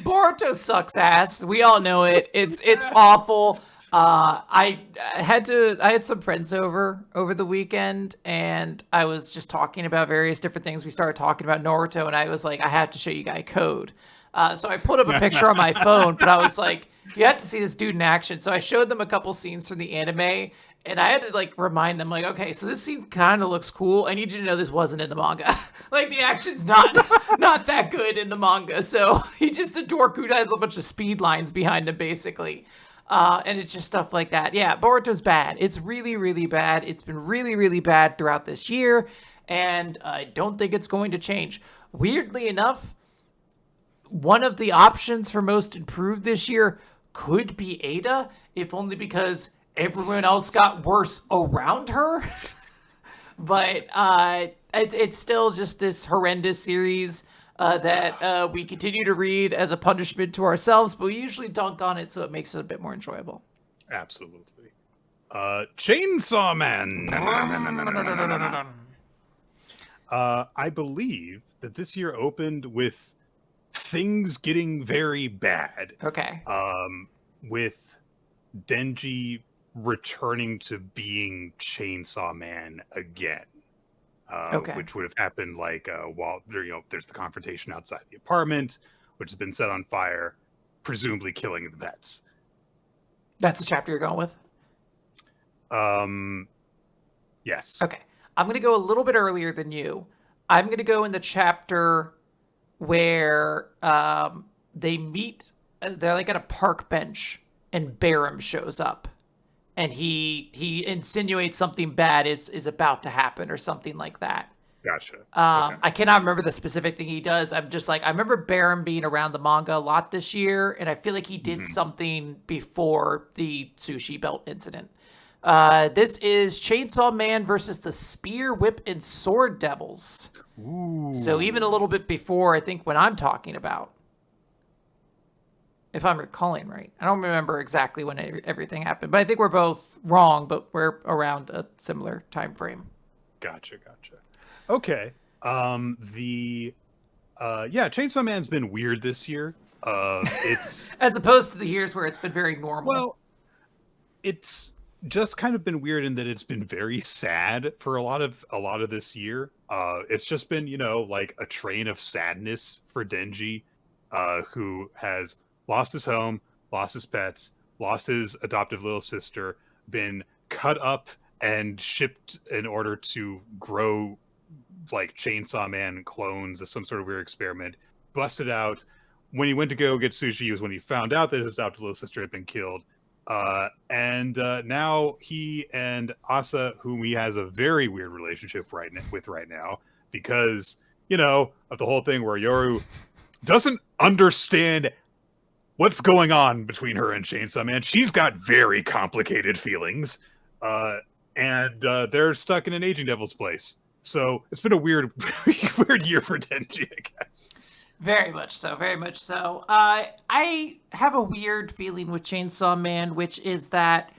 Boruto sucks ass. We all know it. It's awful. I had some friends over the weekend, and I was just talking about various different things. We started talking about Naruto, and I was like, I have to show you guys Code. So I put up a picture on my phone, but I was like, you have to see this dude in action. So I showed them a couple scenes from the anime, and I had to like remind them, like, okay, so this scene kind of looks cool. I need you to know this wasn't in the manga. Like the action's not that good in the manga. So he just a dork who has a bunch of speed lines behind him, basically. And it's just stuff like that. Yeah, Boruto's bad. It's really, really bad. It's been really, really bad throughout this year, and I don't think it's going to change. Weirdly enough, one of the options for most improved this year could be Ada, if only because everyone else got worse around her. But it's still just this horrendous series that we continue to read as a punishment to ourselves, but we usually dunk on it, so it makes it a bit more enjoyable. Absolutely. Chainsaw Man. I believe that this year opened with things getting very bad. Okay. With Denji returning to being Chainsaw Man again. Which would have happened like while there's the confrontation outside the apartment, which has been set on fire, presumably killing the pets. That's the chapter you're going with? Yes. Okay. I'm going to go a little bit earlier than you. I'm going to go in the chapter where they meet. They're like at a park bench, and Barum shows up. And he insinuates something bad is about to happen or something like that. Gotcha. Okay. I cannot remember the specific thing he does. I'm just like, I remember Barum being around the manga a lot this year, and I feel like he did something before the sushi belt incident. This is Chainsaw Man versus the Spear, Whip, and Sword Devils. Ooh. So even a little bit before, I think, when I'm talking about. If I'm recalling right. I don't remember exactly when everything happened, but I think we're both wrong, but we're around a similar time frame. Gotcha. Okay. Chainsaw Man's been weird this year. It's as opposed to the years where it's been very normal. Well, it's just kind of been weird in that it's been very sad for a lot of this year. It's just been, like a train of sadness for Denji, who has lost his home, lost his pets, lost his adoptive little sister, been cut up and shipped in order to grow like Chainsaw Man clones as some sort of weird experiment, busted out. When he went to go get sushi was when he found out that his adoptive little sister had been killed. And now he and Asa, whom he has a very weird relationship right now, because, of the whole thing where Yoru doesn't understand what's going on between her and Chainsaw Man. She's got very complicated feelings. And they're stuck in an aging devil's place. So it's been a weird year for Denji, I guess. Very much so, very much so. I have a weird feeling with Chainsaw Man, which is that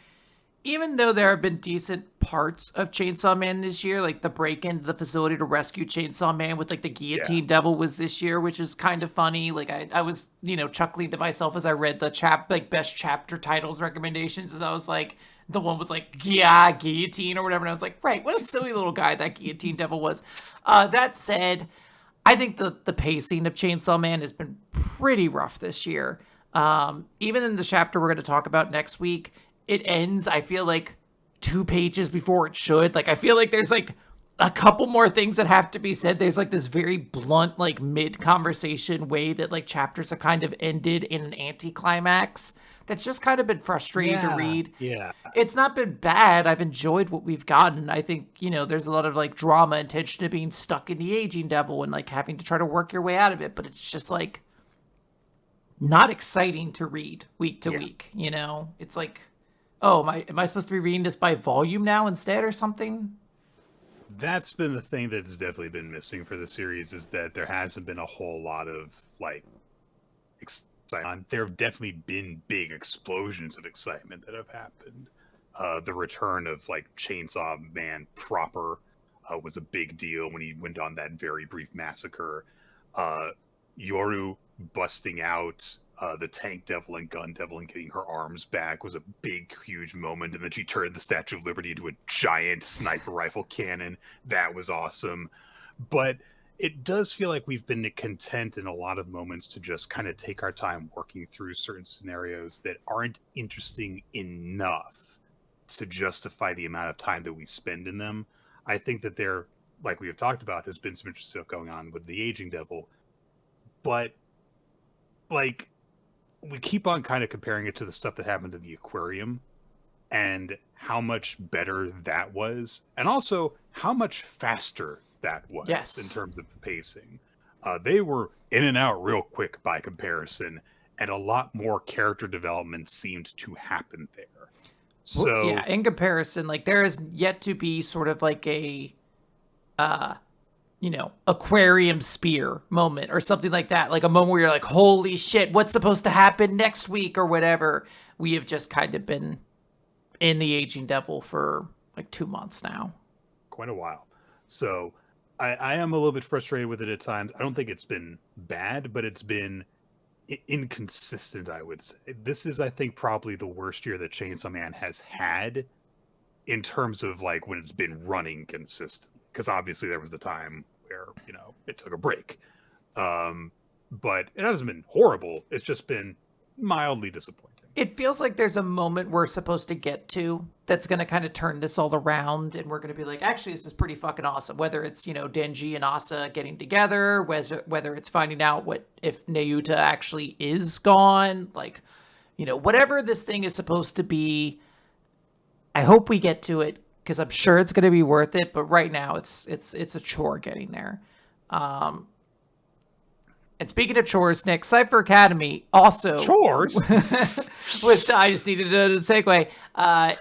even though there have been decent parts of Chainsaw Man this year, like the break into the facility to rescue Chainsaw Man with like the guillotine devil was this year, which is kind of funny. Like I was, chuckling to myself as I read the best chapter titles recommendations, as I was like, the one was like, yeah, guillotine or whatever. And I was like, right, what a silly little guy that guillotine devil was. That said, I think the pacing of Chainsaw Man has been pretty rough this year. Even in the chapter we're going to talk about next week, it ends, I feel like, 2 pages before it should. Like, I feel like there's, like, a couple more things that have to be said. There's, like, this very blunt, like, mid-conversation way that, like, chapters have kind of ended in an anticlimax. That's just kind of been frustrating to read. Yeah. It's not been bad. I've enjoyed what we've gotten. I think, there's a lot of, like, drama and tension to being stuck in the aging devil and, like, having to try to work your way out of it. But it's just, like, not exciting to read week to week, It's like, oh, am I supposed to be reading this by volume now instead or something? That's been the thing that's definitely been missing for the series, is that there hasn't been a whole lot of, like, excitement. There have definitely been big explosions of excitement that have happened. The return of, like, Chainsaw Man proper was a big deal when he went on that very brief massacre. Yoru busting out the tank devil and gun devil and getting her arms back was a big, huge moment. And then she turned the Statue of Liberty into a giant sniper rifle cannon. That was awesome. But it does feel like we've been content in a lot of moments to just kind of take our time working through certain scenarios that aren't interesting enough to justify the amount of time that we spend in them. I think that there, like we have talked about, has been some interesting stuff going on with the aging devil. But, like, we keep on kind of comparing it to the stuff that happened in the aquarium and how much better that was, and also how much faster that was in terms of the pacing. They were in and out real quick by comparison, and a lot more character development seemed to happen there. So yeah, in comparison, like, there is yet to be sort of like a aquarium spear moment or something like that. Like a moment where you're like, holy shit, what's supposed to happen next week or whatever. We have just kind of been in the aging devil for like 2 months now. Quite a while. So I am a little bit frustrated with it at times. I don't think it's been bad, but it's been inconsistent, I would say. This is, I think, probably the worst year that Chainsaw Man has had in terms of, like, when it's been running consistent. Because obviously there was the time where, it took a break. But it hasn't been horrible. It's just been mildly disappointing. It feels like there's a moment we're supposed to get to that's going to kind of turn this all around. And we're going to be like, actually, this is pretty fucking awesome. Whether it's, Denji and Asa getting together, whether it's finding out if Nayuta actually is gone. Like, whatever this thing is supposed to be, I hope we get to it, because I'm sure it's going to be worth it. But right now, it's a chore getting there. And speaking of chores, Nick, Cipher Academy also... Chores? I just needed a segue.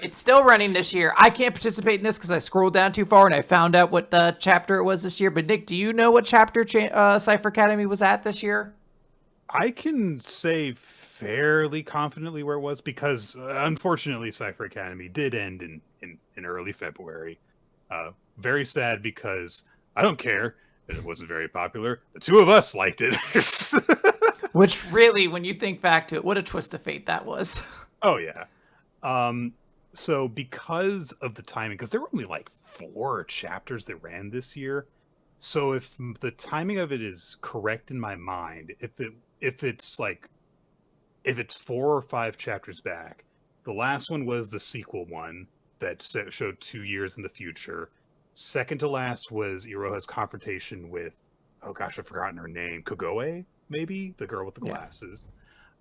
It's still running this year. I can't participate in this because I scrolled down too far and I found out what chapter it was this year. But Nick, do you know what chapter Cipher Academy was at this year? I can say fairly confidently where it was, because unfortunately Cipher Academy did end in early February. Very sad, because I don't care. It wasn't very popular. The two of us liked it. Which really, when you think back to it, what a twist of fate that was. Oh, yeah. So because of the timing, because there were only like 4 chapters that ran this year. So if the timing of it is correct in my mind, if it's 4 or 5 chapters back, the last one was the sequel one that showed 2 years in the future. Second to last was Iroha's confrontation with, oh gosh, I've forgotten her name, Kogoe, maybe? The girl with the glasses.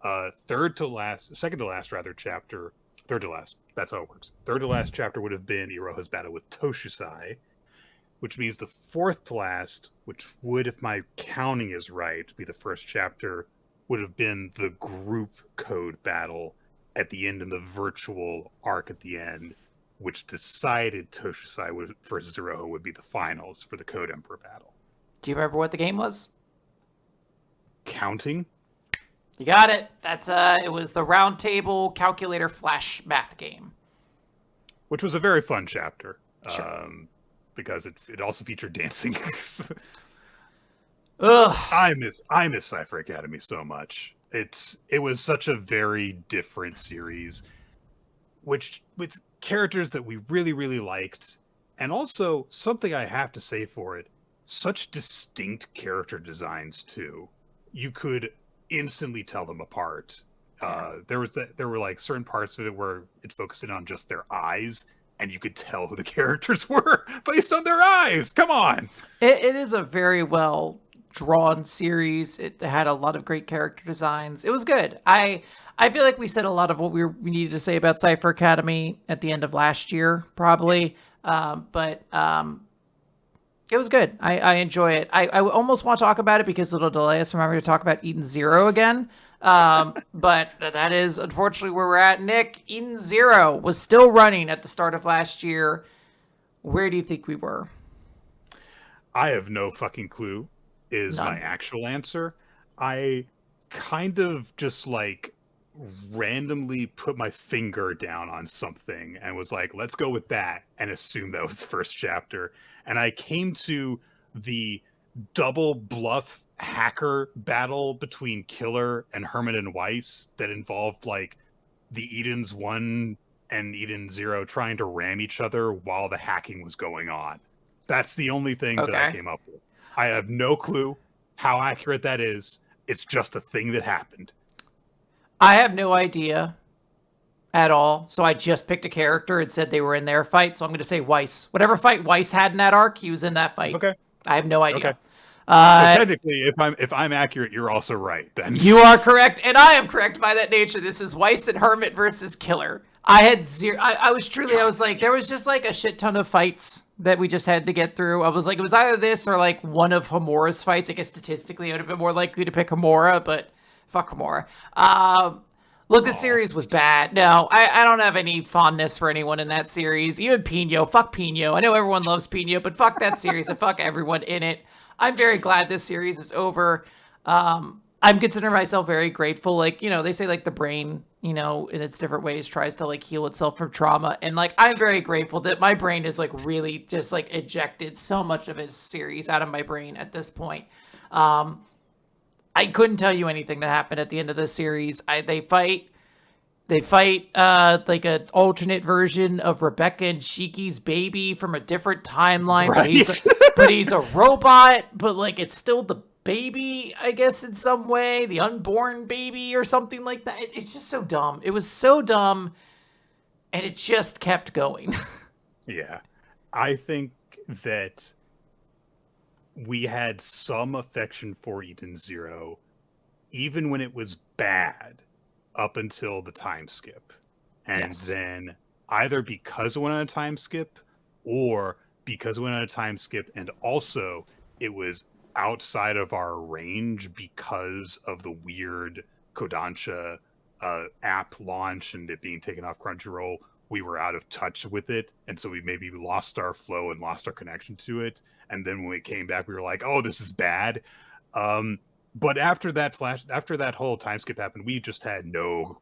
Second to last chapter Third to last. That's how it works. Third to last chapter would have been Iroha's battle with Toshusai, which means the fourth to last, which would, if my counting is right, be the first chapter, would have been the group code battle at the end, in the virtual arc at the end, which decided Toshusai versus Iroha would be the finals for the Code Emperor battle. Do you remember what the game was? Counting? You got it. That's it was the round table calculator flash math game. Which was a very fun chapter. Sure. Because it also featured dancing. Ugh. I miss Cipher Academy so much. It was such a very different series, which with characters that we really, really liked, and also something I have to say for it, such distinct character designs too. You could instantly tell them apart. There were like certain parts of it where it focused in on just their eyes, and you could tell who the characters were based on their eyes. Come on. It is a very well drawn series. It had a lot of great character designs. It was good. I feel like we said a lot of what we needed to say about Cipher Academy at the end of last year, probably. But it was good. I enjoy it. I almost want to talk about it because it'll delay us from having to talk about Eden Zero again. But that is unfortunately where we're at. Nick, Eden Zero was still running at the start of last year. Where do you think we were? I have no fucking clue is my actual answer. I kind of just like randomly put my finger down on something and was like, let's go with that, and assumed that was the first chapter. And I came to the double bluff hacker battle between Killer and Herman and Weiss that involved like the Edens 1 and Eden 0 trying to ram each other while the hacking was going on. That's the only thing that I came up with. I have no clue how accurate that is. It's just a thing that happened. I have no idea at all. So I just picked a character and said they were in their fight. So I'm going to say Weiss. Whatever fight Weiss had in that arc, he was in that fight. Okay. I have no idea. Okay. So technically, if I'm accurate, you're also right. Then you are correct, and I am correct by that nature. This is Weiss and Hermit versus Killer. I had zero. I was like, there was just like a shit ton of fights that we just had to get through. I was like, it was either this or like one of Homura's fights. I guess statistically, I would have been more likely to pick Homura, but fuck Homura. Look, the series was bad. No, I don't have any fondness for anyone in that series. Even Pino. Fuck Pino. I know everyone loves Pino, but fuck that series and fuck everyone in it. I'm very glad this series is over. I'm considering myself very grateful. Like, you know, they say like the brain, you know, in its different ways tries to like heal itself from trauma. And like, I'm very grateful that my brain is like really just like ejected so much of his series out of my brain at this point. I couldn't tell you anything that happened at the end of the series. They fight like an alternate version of Rebecca and Shiki's baby from a different timeline. Right. But he's a robot, but like it's still the baby, I guess, in some way, the unborn baby or something like that. It's just so dumb. It was so dumb, and it just kept going. Yeah. I think that we had some affection for Eden Zero, even when it was bad, up until the time skip. And then either because it went on a time skip, or because it went on a time skip, and also it was outside of our range because of the weird Kodansha app launch and it being taken off Crunchyroll, we were out of touch with it, and so we maybe lost our flow and lost our connection to it. And then when we came back, we were like, "Oh, this is bad." But after that whole time skip happened, we just had no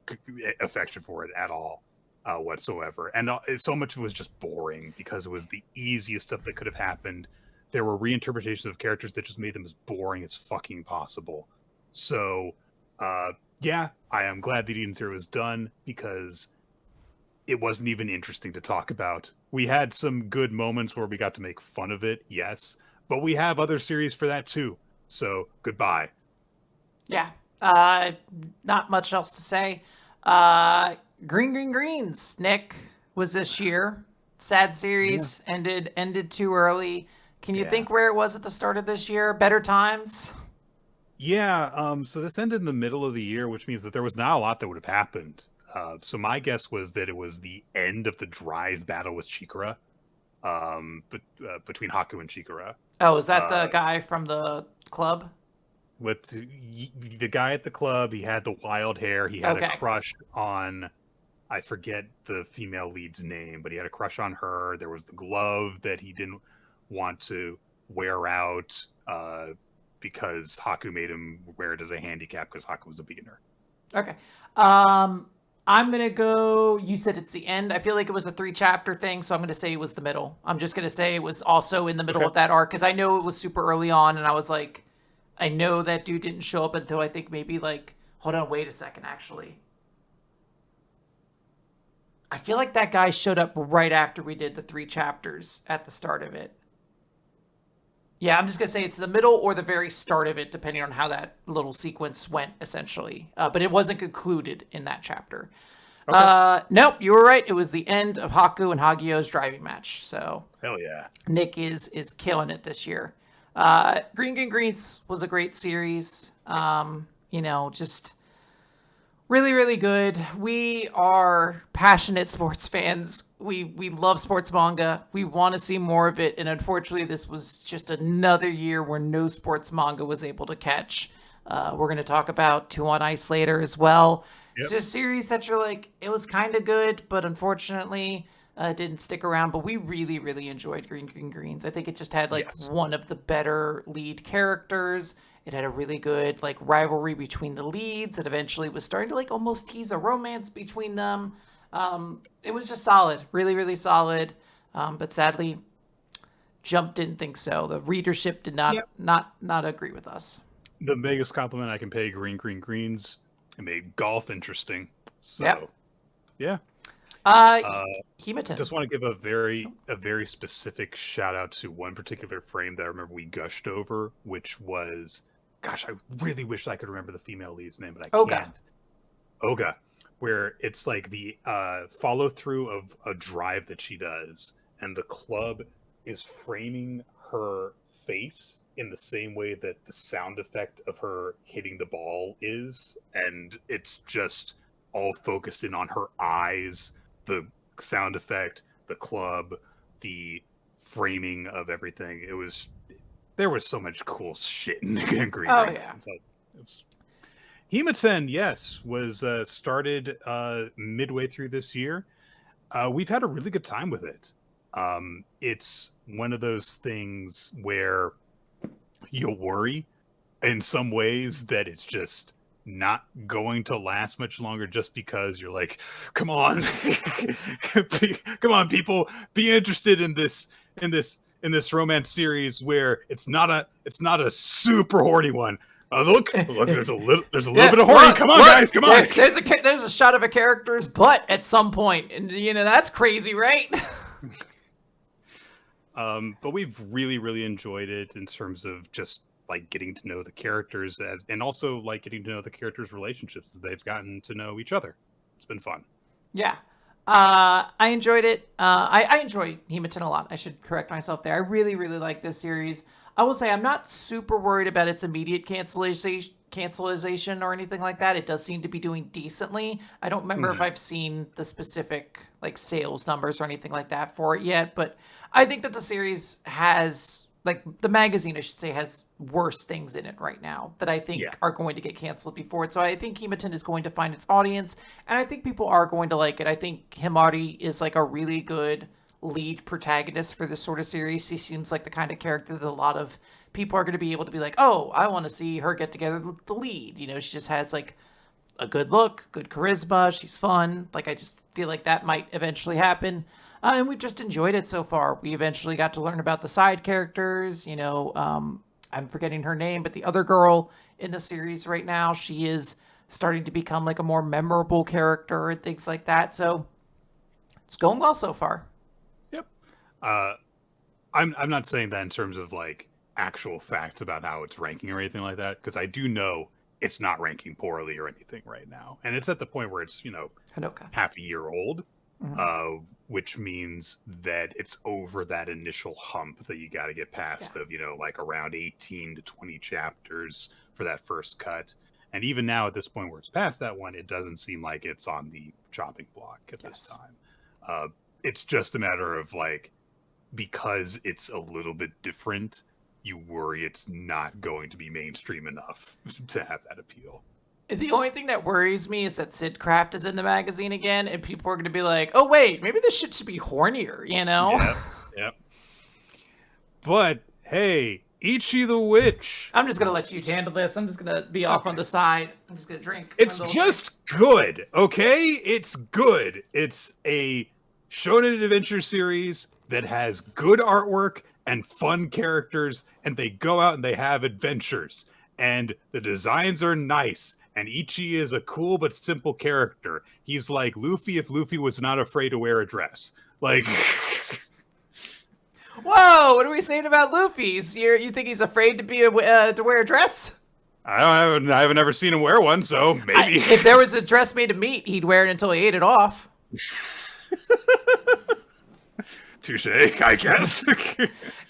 affection for it at all whatsoever. And so much of it was just boring because it was the easiest stuff that could have happened. There were reinterpretations of characters that just made them as boring as fucking possible. So, yeah, I am glad that Eden Zero is done because it wasn't even interesting to talk about. We had some good moments where we got to make fun of it, yes, but we have other series for that too. So, goodbye. Yeah, not much else to say. Green Greens, Nick, was this year. Sad series, ended too early. Can you think where it was at the start of this year? Better times? Yeah, so this ended in the middle of the year, which means that there was not a lot that would have happened So my guess was that it was the end of the drive battle with Chikara, between Haku and Chikara. Oh, is that the guy from the club? With the guy at the club, he had the wild hair. He had a crush on, I forget the female lead's name, but he had a crush on her. There was the glove that he didn't want to wear out because Haku made him wear it as a handicap because Haku was a beginner. Okay. I'm going to go, you said it's the end. I feel like it was a 3-chapter thing, so I'm going to say it was the middle. I'm just going to say it was also in the middle of that arc, because I know it was super early on, and I was like, I know that dude didn't show up until I think maybe like, hold on, wait a second, actually. I feel like that guy showed up right after we did the 3 chapters at the start of it. Yeah, I'm just going to say it's the middle or the very start of it, depending on how that little sequence went, essentially. But it wasn't concluded in that chapter. Okay. Nope, you were right. It was the end of Haku and Hagio's driving match. So hell yeah. Nick is killing it this year. Green Greens was a great series. Just really, really good. We are passionate sports fans. We love sports manga. We want to see more of it. And unfortunately, this was just another year where no sports manga was able to catch. We're going to talk about 2 on Ice later as well. Yep. It's just a series that you're like, it was kind of good, but unfortunately, it didn't stick around. But we really, really enjoyed Green Greens. I think it just had one of the better lead characters. It had a really good rivalry between the leads that eventually was starting to almost tease a romance between them. It was just solid, really, really solid. But sadly, Jump didn't think so. The readership did not agree with us. The biggest compliment I can pay Green Greens, it made golf interesting. So, yeah. Hematon. Just want to give a very specific shout out to one particular frame that I remember we gushed over, which was, gosh, I really wish I could remember the female lead's name, but I can't. Oga, where it's like the follow through of a drive that she does, and the club is framing her face in the same way that the sound effect of her hitting the ball is, and it's just all focused in on her eyes, the sound effect, the club, the framing of everything. There was so much cool shit in Green. Oh yeah. So Hematon, yes, was started midway through this year. We've had a really good time with it. It's one of those things where you'll worry in some ways that it's just not going to last much longer, just because you're like, come on, come on, people, be interested in this romance series where it's not a super horny one. Look, there's a little bit of horny. Come on, guys, come on. There's a shot of a character's butt at some point, and that's crazy, right? But we've really, really enjoyed it in terms of just getting to know the characters, and also getting to know the characters' relationships as they've gotten to know each other. It's been fun. Yeah. I enjoyed it. I enjoy Hematon a lot. I should correct myself there. I really, really like this series. I will say I'm not super worried about its immediate cancelization or anything like that. It does seem to be doing decently. I don't remember if I've seen the specific sales numbers or anything like that for it yet, but I think that the series has, the magazine, I should say, has worse things in it right now that I think are going to get canceled before it. So I think Hematon is going to find its audience, and I think people are going to like it. I think Himari is a really good lead protagonist for this sort of series. She seems like the kind of character that a lot of people are going to be able to be like, oh, I want to see her get together with the lead. She just has a good look, good charisma. She's fun. I just feel like that might eventually happen. And we've just enjoyed it so far. We eventually got to learn about the side characters. I'm forgetting her name, but the other girl in the series right now, she is starting to become a more memorable character and things like that. So it's going well so far. Yep. I'm not saying that in terms of actual facts about how it's ranking or anything like that, because I do know it's not ranking poorly or anything right now, and it's at the point where it's Hanoka. half a year old. Which means that it's over that initial hump that you got to get past of, around 18 to 20 chapters for that first cut. And even now, at this point where it's past that one, it doesn't seem like it's on the chopping block at this time. It's just a matter of like, because it's a little bit different, you worry it's not going to be mainstream enough to have that appeal. The only thing that worries me is that Sid Craft is in the magazine again, and people are going to be like, oh, wait, maybe this shit should be hornier, you know? Yep. But, hey, Ichi the Witch. I'm just going to let you handle this. I'm just going to be off on the side. I'm just going to drink. It's just good, okay? It's good. It's a shonen adventure series that has good artwork and fun characters, and they go out and they have adventures. And the designs are nice. And Ichi is a cool but simple character. He's like Luffy if Luffy was not afraid to wear a dress. Like, whoa! What are we saying about Luffy? You think he's afraid to be to wear a dress? I haven't ever seen him wear one, so maybe. If there was a dress made of meat, he'd wear it until he ate it off. Touche, I guess.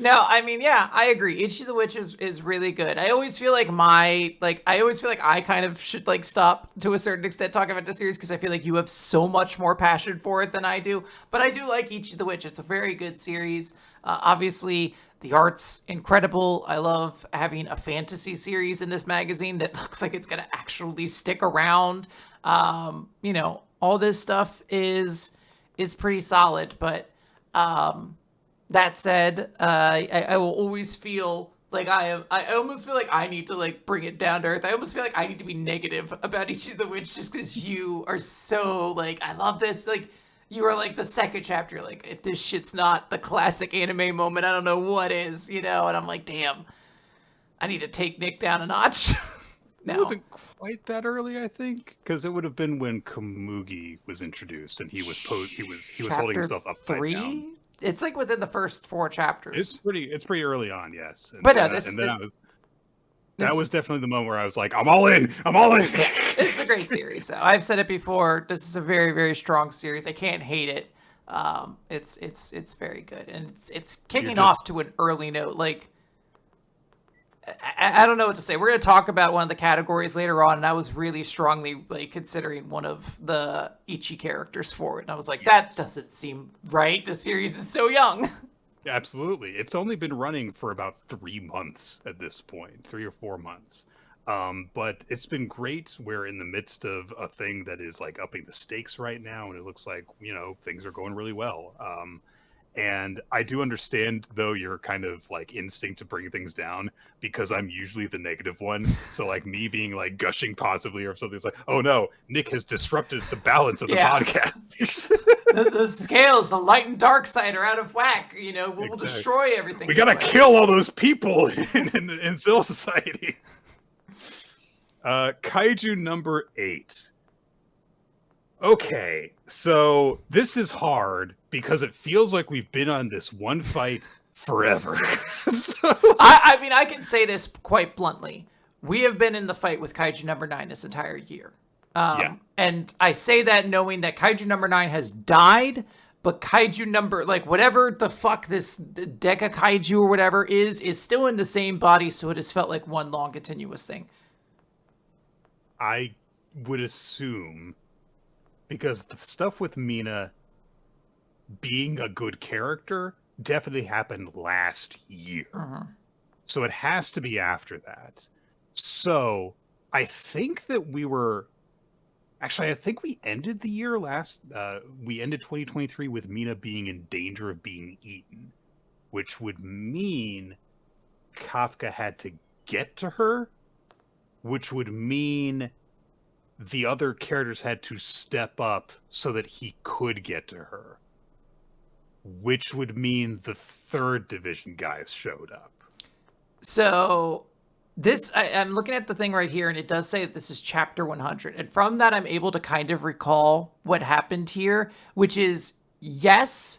No, I mean, yeah, I agree. Ichi the Witch is really good. I always feel like I kind of should like stop to a certain extent talking about this series because I feel like you have so much more passion for it than I do. But I do like Ichi the Witch. It's a very good series. Obviously, the art's incredible. I love having a fantasy series in this magazine that looks like it's going to actually stick around. You know, all this stuff is pretty solid, but that said, I will always feel like I almost feel like I need to like bring it down to earth. I almost feel like I need to be negative about Ichi the Witch just because you are so like, I love this. Like, you are like the second chapter. Like, if this shit's not the classic anime moment, I don't know what is, you know? And I'm like, damn, I need to take Nick down a notch. It wasn't quite that early, I think, because it would have been when Komugi was introduced and he was holding himself upside down. It's like within the first 4 chapters. It's pretty early on, yes. And but that was definitely the moment where I was like, I'm all in. It's a great series, though. I've said it before. This is a very, very strong series. I can't hate it. It's very good, and it's kicking off to an early note. Like, I don't know what to say. We're going to talk about one of the categories later on, and I was really strongly like considering one of the Ichi characters for it. And I was like, that doesn't seem right. The series is so young. Absolutely. It's only been running for about 3 months at this point, 3 or 4 months. But it's been great. We're in the midst of a thing that is like upping the stakes right now, and it looks like, you know, things are going really well. And I do understand, though, your kind of like instinct to bring things down because I'm usually the negative one. So like me being like gushing positively or something, it's like, oh no, Nick has disrupted the balance of the podcast. the scales, the light and dark side are out of whack. You know, we'll destroy everything. We gotta kill all those people in civil society. Kaiju number 8. Okay, so this is hard because it feels like we've been on this one fight forever. I mean, I can say this quite bluntly. We have been in the fight with Kaiju number 9 this entire year. And I say that knowing that Kaiju number 9 has died, but Kaiju number, like, whatever the fuck this Deca Kaiju or whatever is still in the same body, so it has felt like one long continuous thing. I would assume, because the stuff with Mina being a good character definitely happened last year. So it has to be after that. So I think that I think we ended the year we ended 2023 with Mina being in danger of being eaten, which would mean Kafka had to get to her, which would mean the other characters had to step up so that he could get to her, which would mean the 3rd division guys showed up. So this, I'm looking at the thing right here, and it does say that this is chapter 100. And from that, I'm able to kind of recall what happened here, which is, yes,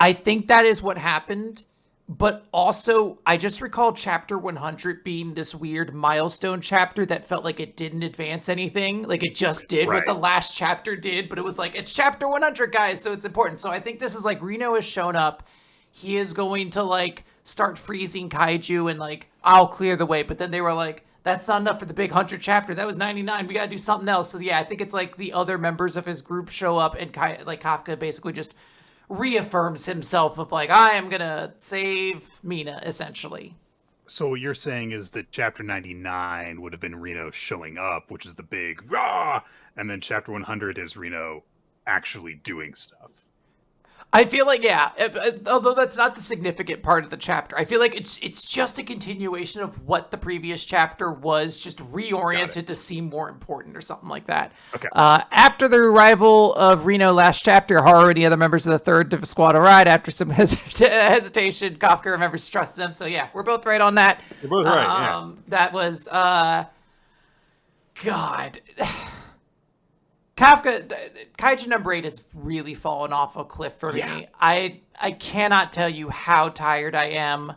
I think that is what happened. But also, I just recall chapter 100 being this weird milestone chapter that felt like it didn't advance anything. Like, it just did what the last chapter did, but it was like, it's chapter 100, guys, so it's important. So I think this is like, Reno has shown up. He is going to, like, start freezing kaiju and, like, I'll clear the way. But then they were like, that's not enough for the big 100 chapter. That was 99. We got to do something else. So yeah, I think it's like the other members of his group show up and like Kafka basically just reaffirms himself of like, I am going to save Mina, essentially. So what you're saying is that chapter 99 would have been Reno showing up, which is the big rah, and then chapter 100 is Reno actually doing stuff. I feel like, yeah, although that's not the significant part of the chapter, I feel like it's just a continuation of what the previous chapter was, just reoriented to seem more important or something like that. Okay. After the arrival of Reno last chapter, Haru and the other members of the third squad arrived. After some hesitation, Kafka remembers to trust them. So yeah, we're both right on that. We're both right, yeah. That was, God... Kafka, Kaiju number 8 has really fallen off a cliff for me. I cannot tell you how tired I am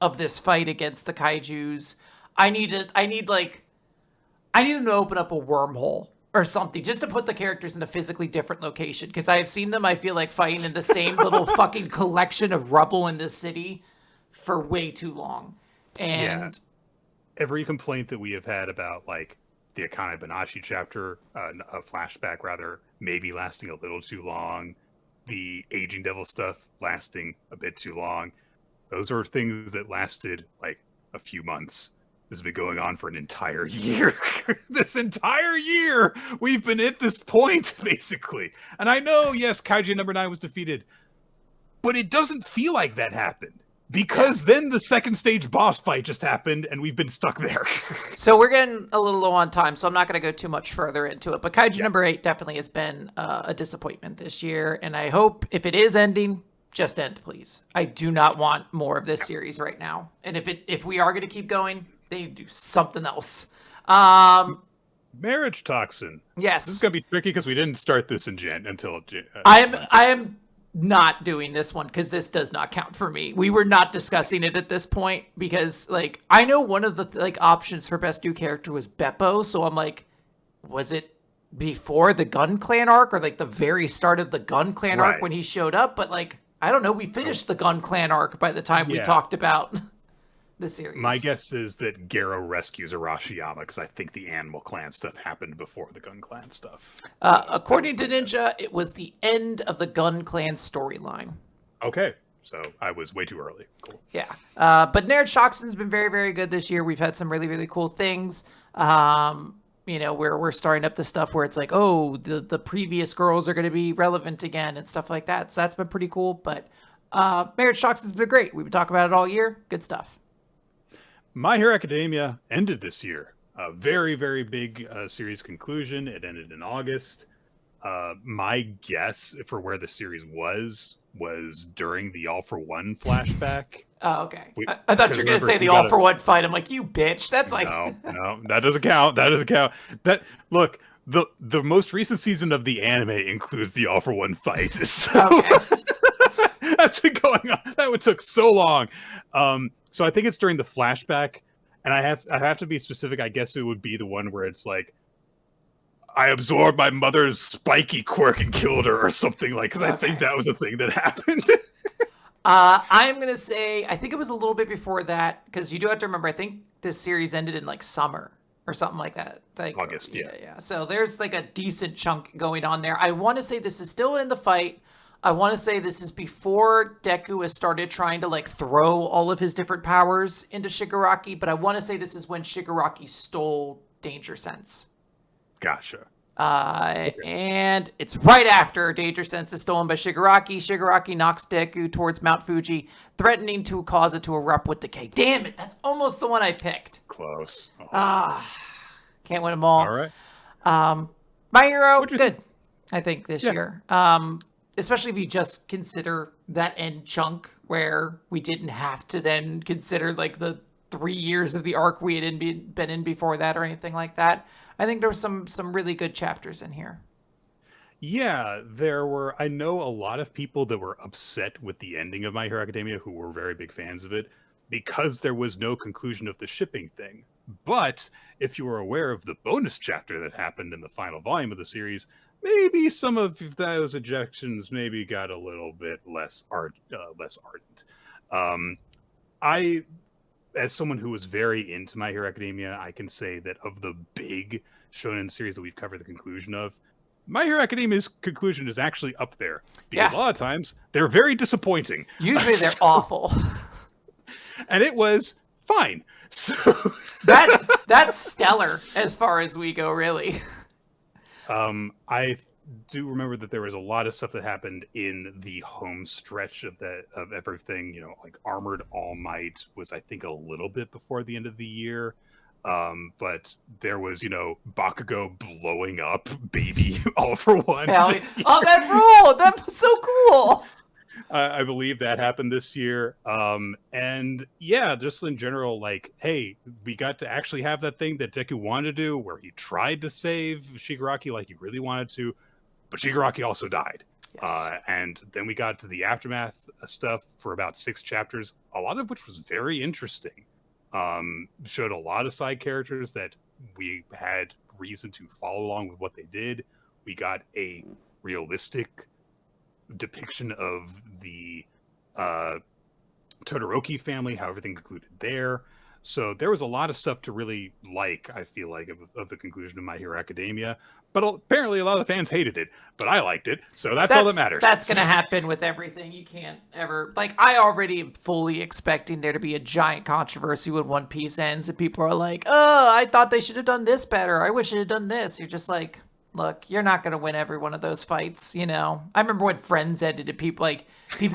of this fight against the Kaijus. I need them to open up a wormhole or something just to put the characters in a physically different location, because I have seen them, I feel like, fighting in the same little fucking collection of rubble in this city for way too long. And every complaint that we have had about like the Akane-banashi chapter, a flashback rather, maybe lasting a little too long, the aging devil stuff lasting a bit too long. Those are things that lasted like a few months. This has been going on for an entire year. This entire year we've been at this point, basically. And I know, yes, Kaiju number 9 was defeated, but it doesn't feel like that happened. Because then the second stage boss fight just happened, and we've been stuck there. So we're getting a little low on time, so I'm not going to go too much further into it. But Kaiju number 8 definitely has been a disappointment this year, and I hope if it is ending, just end, please. I do not want more of this series right now. And if we are going to keep going, they do something else. Marriagetoxin. Yes. This is going to be tricky because we didn't start this until I am not doing this one because this does not count for me. We were not discussing it at this point because, like, I know one of the options for best new character was Beppo, so I'm like, was it before the Gun Clan arc or like the very start of the Gun Clan arc when he showed up? But like, I don't know. We finished the Gun Clan arc by the time we talked about the series. My guess is that Garo rescues Arashiyama because I think the Animal Clan stuff happened before the Gun Clan stuff. According to Ninja, it was the end of the Gun Clan storyline. Okay, so I was way too early. Cool. Yeah, but Marriagetoxin's been very, very good this year. We've had some really, really cool things. We're starting up the stuff where it's like, oh, the previous girls are going to be relevant again and stuff like that. So that's been pretty cool. But Marriagetoxin's been great. We've been talking about it all year. Good stuff. My Hero Academia ended this year. A very, very big series conclusion. It ended in August. My guess for where the series was during the All for One flashback. Oh, okay. I thought you were going to say the All for One fight. I'm like, you bitch. That's like... No, that doesn't count. Look, the most recent season of the anime includes the All for One fight. So... Okay. That's been going on. That one took so long. So I think it's during the flashback, and I have to be specific. I guess it would be the one where it's like, I absorbed my mother's spiky quirk and killed her or something like, because I think that was a thing that happened. I'm going to say, I think it was a little bit before that, because you do have to remember, I think this series ended in like summer or something like that. Like August, yeah. So there's like a decent chunk going on there. I want to say this is still in the fight. I want to say this is before Deku has started trying to like throw all of his different powers into Shigaraki, but I want to say this is when Shigaraki stole Danger Sense. Gotcha. And it's right after Danger Sense is stolen by Shigaraki. Shigaraki knocks Deku towards Mount Fuji, threatening to cause it to erupt with decay. Damn it, that's almost the one I picked. Close. Can't win them all. All right. My Hero, good, I think, this year. Especially if you just consider that end chunk where we didn't have to then consider like the 3 years of the arc we had been in before that or anything like that. I think there were some really good chapters in here. Yeah, there were. I know a lot of people that were upset with the ending of My Hero Academia who were very big fans of it because there was no conclusion of the shipping thing. But if you were aware of the bonus chapter that happened in the final volume of the series, maybe some of those ejections maybe got a little bit less ardent. as someone who was very into My Hero Academia, I can say that of the big shonen series that we've covered the conclusion of, My Hero Academia's conclusion is actually up there, because a lot of times they're very disappointing. Usually they're awful. And it was fine. So that's stellar as far as we go, really. I do remember that there was a lot of stuff that happened in the home stretch of everything. You know, like Armored All Might was, I think, a little bit before the end of the year. But there was, Bakugo blowing up Baby All for One. Oh, that rule! That was so cool. I believe that happened this year. And yeah, just in general, like, hey, we got to actually have that thing that Deku wanted to do, where he tried to save Shigaraki like he really wanted to, but Shigaraki also died. Yes. And then we got to the aftermath stuff for about 6 chapters, a lot of which was very interesting. Showed a lot of side characters that we had reason to follow along with what they did. We got a realistic depiction of the Todoroki family, how everything concluded there. So there was a lot of stuff to really like, I feel like, of the conclusion of My Hero Academia. But apparently a lot of the fans hated it, but I liked it, so that's all that matters. That's going to happen with everything. You can't ever... Like, I already am fully expecting there to be a giant controversy when One Piece ends, and people are like, oh, I thought they should have done this better. I wish it had done this. You're just like, look, you're not going to win every one of those fights, I remember when Friends ended it, people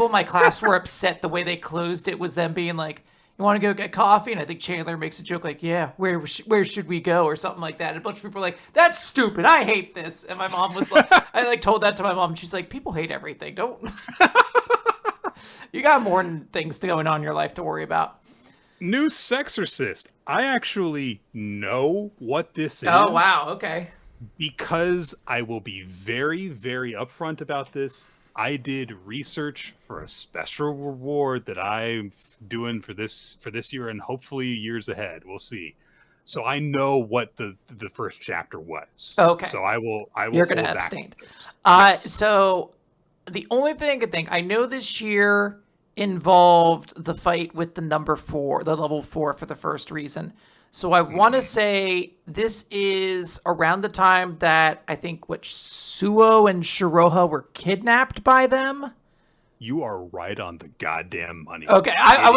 in my class were upset the way they closed it was them being like, you want to go get coffee? And I think Chandler makes a joke like, yeah, where should we go? Or something like that. And a bunch of people are like, that's stupid. I hate this. And my mom was like, I told that to my mom. And she's like, people hate everything. Don't. You got more things going on in your life to worry about. New Sexorcist. I actually know what this is. Oh, wow. Okay. Because I will be very, very upfront about this. I did research for a special reward that I'm doing for this year and hopefully years ahead. We'll see. So I know what the first chapter was. Okay. So I will. You're going to abstain. Yes. So the only thing I could think, I know this year involved the fight with the level 4 for the first reason. So I want to say this is around the time that I think Suo and Shiroha were kidnapped by them. You are right on the goddamn money. Okay, I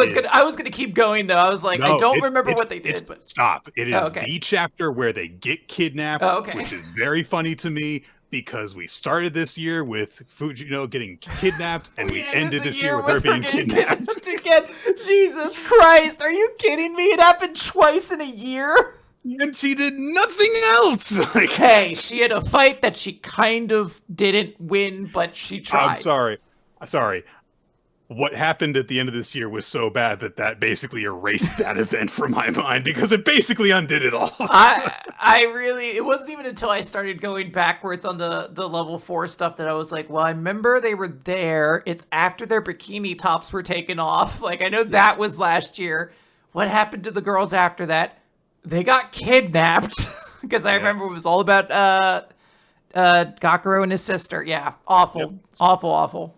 was gonna keep going though. I was like, no, I don't remember what they did. But stop! It is the chapter where they get kidnapped, which is very funny to me. Because we started this year with Fujino getting kidnapped, and we ended this year with her being kidnapped again. Jesus Christ, are you kidding me? It happened twice in a year? And she did nothing else! Hey, she had a fight that she kind of didn't win, but she tried. I'm sorry. What happened at the end of this year was so bad that basically erased that event from my mind because it basically undid it all. It wasn't even until I started going backwards on the level 4 stuff that I was like, well, I remember they were there. It's after their bikini tops were taken off. Like, I know that was last year. What happened to the girls after that? They got kidnapped because I remember it was all about Gakuro and his sister. Yeah, awful. Yep. Awful.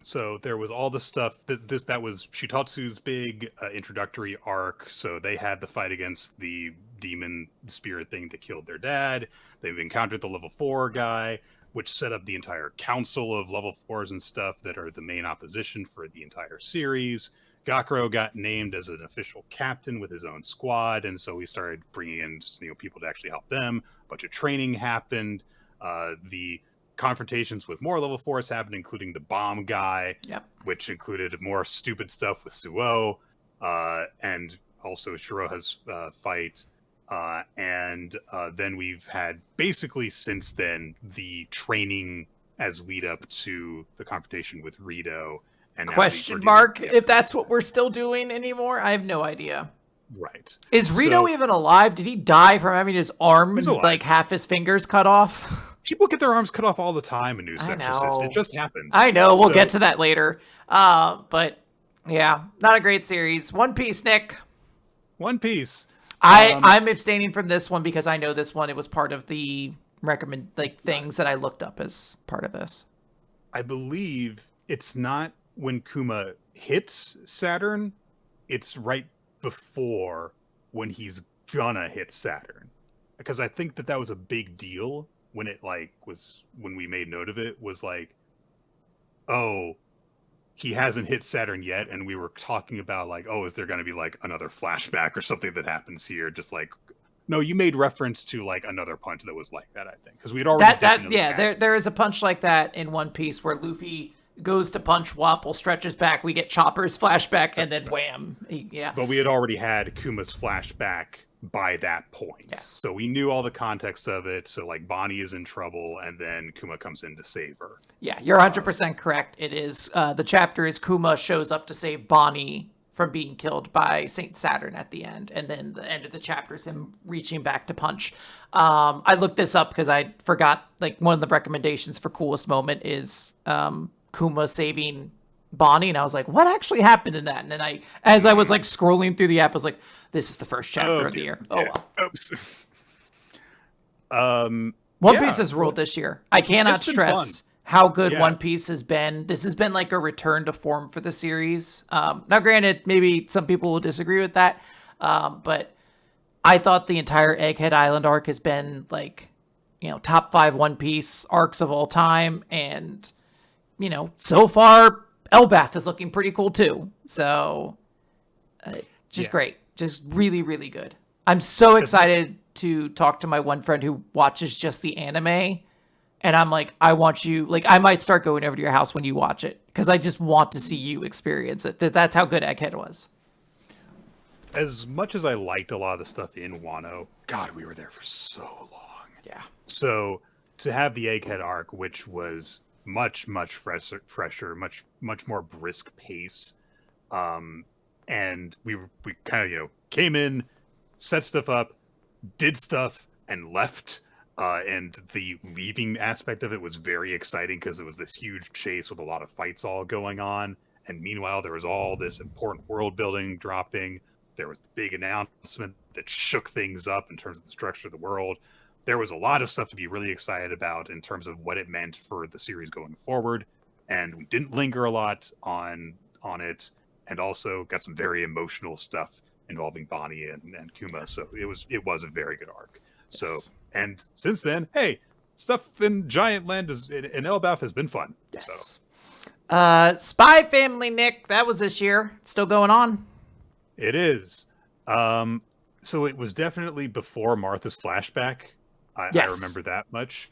So there was all the stuff that was Shitatsu's big introductory arc. So they had the fight against the demon spirit thing that killed their dad. They've encountered the level 4 guy, which set up the entire council of level 4s and stuff that are the main opposition for the entire series. Gakuro got named as an official captain with his own squad, and so we started bringing in people to actually help them. A bunch of training happened. The confrontations with more level 4s happened, including the bomb guy, which included more stupid stuff with Suo, and also Shiroha's fight. And then we've had basically since then the training as lead up to the confrontation with Rito. And question mark if that's what we're still doing anymore. I have no idea. Right. Is Rito even alive? Did he die from having his arm and like half his fingers cut off? People get their arms cut off all the time in New Sexorcist. It just happens. I know. We'll get to that later. But yeah, not a great series. One Piece, Nick. One Piece. I'm abstaining from this one because I know this one. It was part of the things that I looked up as part of this. I believe it's not when Kuma hits Saturn. It's right before when he's gonna hit Saturn, because I think that was a big deal when it was when we made note of it, was like, oh, he hasn't hit Saturn yet, and we were talking about like, oh, is there going to be like another flashback or something that happens here? Just like, no, you made reference to like another punch that was like that, I think, because we'd already there is a punch like that in One Piece where Luffy goes to punch Wapple, stretches back, we get Chopper's flashback, and then wham, But we had already had Kuma's flashback by that point. Yes. So we knew all the context of it. So like Bonnie is in trouble, and then Kuma comes in to save her. Yeah, you're 100% correct. It is the chapter is Kuma shows up to save Bonnie from being killed by Saint Saturn at the end, and then the end of the chapter is him reaching back to punch. I looked this up because I forgot, like, one of the recommendations for coolest moment is Kuma saving Bonnie, and I was like, what actually happened in that? And then as I was like scrolling through the app, I was like, this is the first chapter of the year. Oh well. Oops. One Piece has ruled this year. I cannot stress how good One Piece has been. This has been like a return to form for the series. Now granted, maybe some people will disagree with that, but I thought the entire Egghead Island arc has been like, top 5 One Piece arcs of all time, and so far Elbaf is looking pretty cool too. So great. Just really, really good. I'm so excited to talk to my one friend who watches just the anime. And I'm like, I want you, like, I might start going over to your house when you watch it, because I just want to see you experience it. That's how good Egghead was. As much as I liked a lot of the stuff in Wano, God, we were there for so long. Yeah. So to have the Egghead arc, which was much fresher, much more brisk pace, and we kind of came in, set stuff up, did stuff, and left. And the leaving aspect of it was very exciting because it was this huge chase with a lot of fights all going on, and meanwhile there was all this important world building dropping. There was the big announcement that shook things up in terms of the structure of the world. There was a lot of stuff to be really excited about in terms of what it meant for the series going forward, and we didn't linger a lot on it, and also got some very emotional stuff involving Bonnie and Kuma. So it was a very good arc. Yes. So, and since then, hey, stuff in Giant Land in Elbaf has been fun. Yes. So. Spy Family, Nick, that was this year. It's still going on. It is. So it was definitely before Martha's flashback. I remember that much.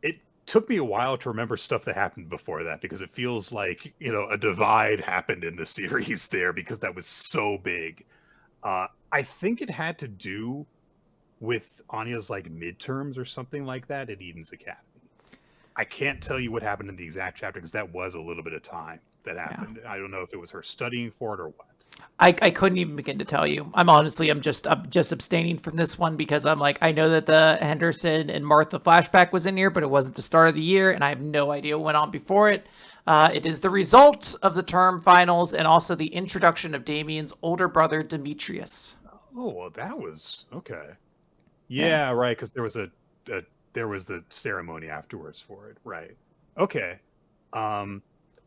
It took me a while to remember stuff that happened before that, because it feels like, a divide happened in the series there, because that was so big. I think it had to do with Anya's like midterms or something like that at Eden's Academy. I can't tell you what happened in the exact chapter, because that was a little bit of time that happened. Yeah. I don't know if it was her studying for it or what. I couldn't even begin to tell you. I'm just abstaining from this one, because I'm like, I know that the Henderson and Martha flashback was in here, but it wasn't the start of the year, and I have no idea what went on before it. It is the result of the term finals, and also the introduction of Damien's older brother Demetrius. Oh, well, that was okay. Yeah, right, because there was there was the ceremony afterwards for it, right? Okay.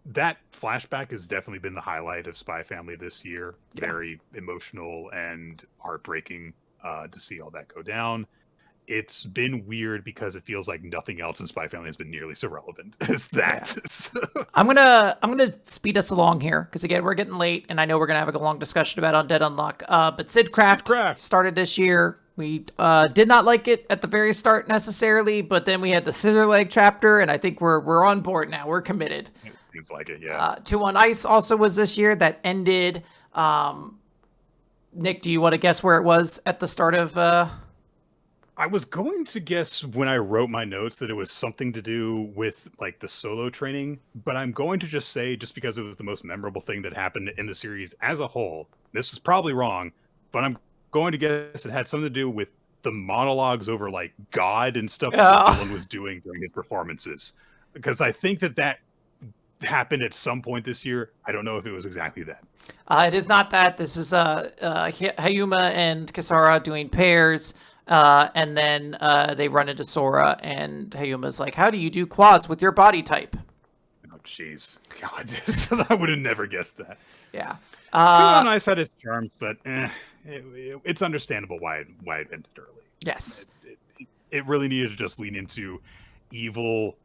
That flashback has definitely been the highlight of Spy Family this year. Yeah. Very emotional and heartbreaking to see all that go down. It's been weird because it feels like nothing else in Spy Family has been nearly so relevant as that. Yeah. I'm gonna speed us along here, because again, we're getting late, and I know we're gonna have a long discussion about Undead Unluck. But Sidcraft started this year. We did not like it at the very start necessarily, but then we had the Scissor Leg chapter, and I think we're on board now. We're committed. It seems like it, yeah. 2 on Ice also was this year. That ended. Nick, do you want to guess where it was at the start of? I was going to guess when I wrote my notes that it was something to do with like the solo training, but I'm going to just say, just because it was the most memorable thing that happened in the series as a whole, this is probably wrong, but I'm going to guess it had something to do with the monologues over like God and stuff that Dylan was doing during his performances, because I think that happened at some point this year. I don't know if it was exactly that. It is not that. This is Hayuma and Kisara doing pairs. And then they run into Sora, and Hayuma's like, how do you do quads with your body type? Oh, jeez. God, I would have never guessed that. Yeah. 209 had its charms, but it's understandable why it ended early. Yes. It really needed to just lean into evil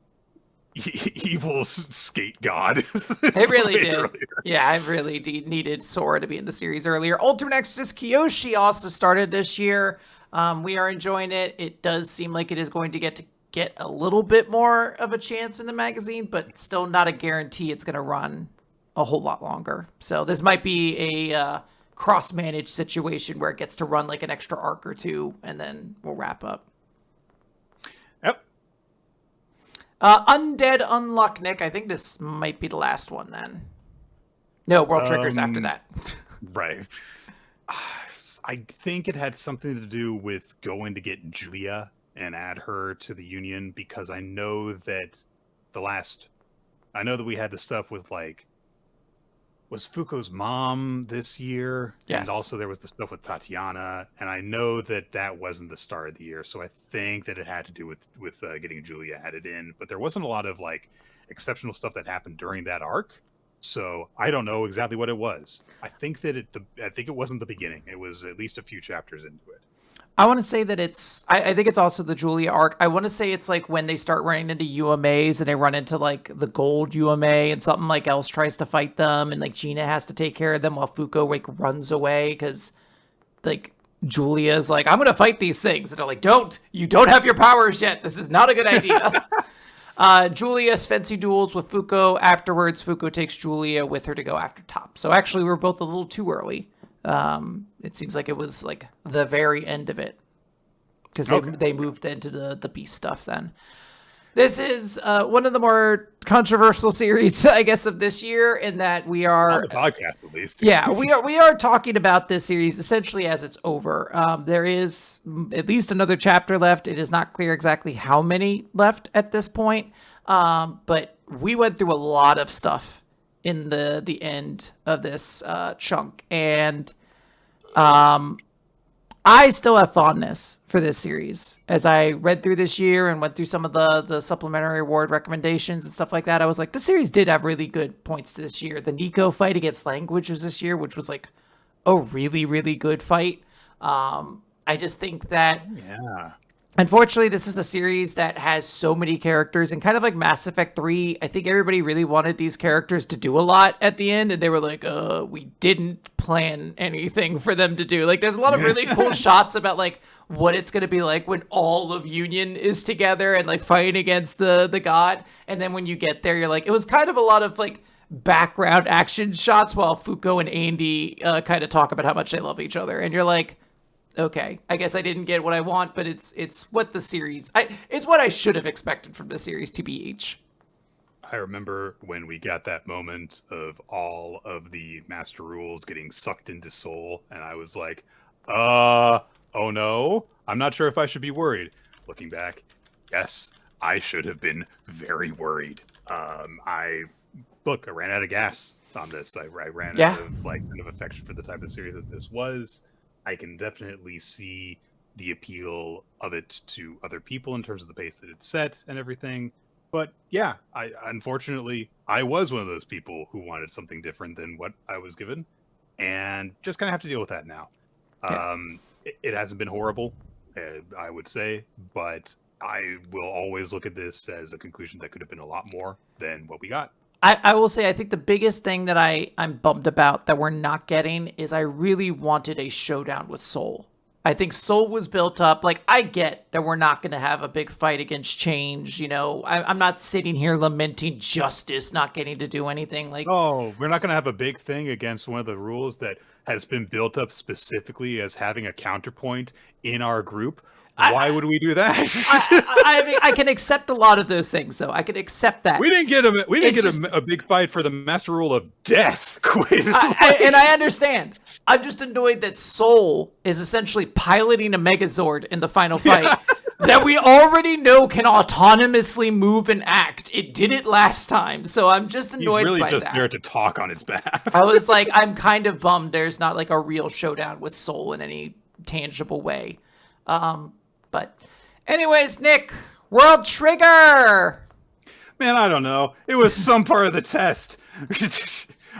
skate god. It really did. Earlier. Yeah, I really needed Sora to be in the series earlier. Ultimate Exorcist Kyoshi also started this year. We are enjoying it. It does seem like it is going to get a little bit more of a chance in the magazine, but still not a guarantee it's going to run a whole lot longer. So this might be a cross-managed situation where it gets to run like an extra arc or two, and then we'll wrap up. Yep. Undead Unluck, Nick. I think this might be the last one then. No, World Triggers after that. Right. I think it had something to do with going to get Julia and add her to the Union, because I know that we had the stuff with, like, was Fuko's mom this year? Yes. And also there was the stuff with Tatiana, and I know that wasn't the start of the year, so I think that it had to do with getting Julia added in, but there wasn't a lot of, like, exceptional stuff that happened during that arc, so I don't know exactly what it was. I think it wasn't the beginning. It was at least a few chapters into it. I want to say that I think it's also the Julia arc. I want to say it's like when they start running into UMAs and they run into like the gold UMA and something like else tries to fight them, and like Gina has to take care of them while Fuko like runs away because like Julia's like, I'm going to fight these things. And they're like, you don't have your powers yet. This is not a good idea. Julia's fancy duels with Fuko. Afterwards, Fuko takes Julia with her to go after Top. So actually we're both a little too early. It seems like it was like the very end of it because they moved into the beast stuff then. This is one of the more controversial series, I guess, of this year in that we are on the podcast at least. Yeah, we are talking about this series essentially as it's over. There is at least another chapter left. It is not clear exactly how many left at this point, but we went through a lot of stuff in the end of this chunk, and I still have fondness for this series. As I read through this year and went through some of the supplementary award recommendations and stuff like that, I was like, the series did have really good points this year. The Nico fight against Language was this year, which was like a really, really good fight. I just think that unfortunately, this is a series that has so many characters, and kind of like Mass Effect 3, I think everybody really wanted these characters to do a lot at the end, and they were like, we didn't plan anything for them to do. Like, there's a lot of really cool shots about, like, what it's going to be like when all of Union is together and, like, fighting against the god, and then when you get there, you're like, it was kind of a lot of, like, background action shots while Fuko and Andy kind of talk about how much they love each other, and you're like, okay, I guess I didn't get what I want, but it's what the series... it's what I should have expected from the series to be each. I remember when we got that moment of all of the Master Rules getting sucked into Soul, and I was like, oh no, I'm not sure if I should be worried. Looking back, yes, I should have been very worried. I ran out of gas on this. I ran out of kind of affection for the type of series that this was. I can definitely see the appeal of it to other people in terms of the pace that it's set and everything. But yeah, unfortunately, I was one of those people who wanted something different than what I was given, and just kind of have to deal with that now. Yeah. It hasn't been horrible, I would say, but I will always look at this as a conclusion that could have been a lot more than what we got. I will say, I think the biggest thing that I'm bummed about that we're not getting is I really wanted a showdown with Soul. I think Soul was built up. Like, I get that we're not going to have a big fight against change. You know, I'm not sitting here lamenting Justice not getting to do anything. Like, oh, we're not going to have a big thing against one of the rules that has been built up specifically as having a counterpoint in our group. Why would we do that? I mean, I can accept a lot of those things, though. I can accept that. We didn't get a big fight for the Master Rule of Death, Quinn. And I understand. I'm just annoyed that Soul is essentially piloting a Megazord in the final fight that we already know can autonomously move and act. It did it last time, so I'm just annoyed by that. He's really just there to talk on his behalf. I was like, I'm kind of bummed there's not like a real showdown with Soul in any tangible way. But anyways, Nick, World Trigger! Man, I don't know. It was some part of the test.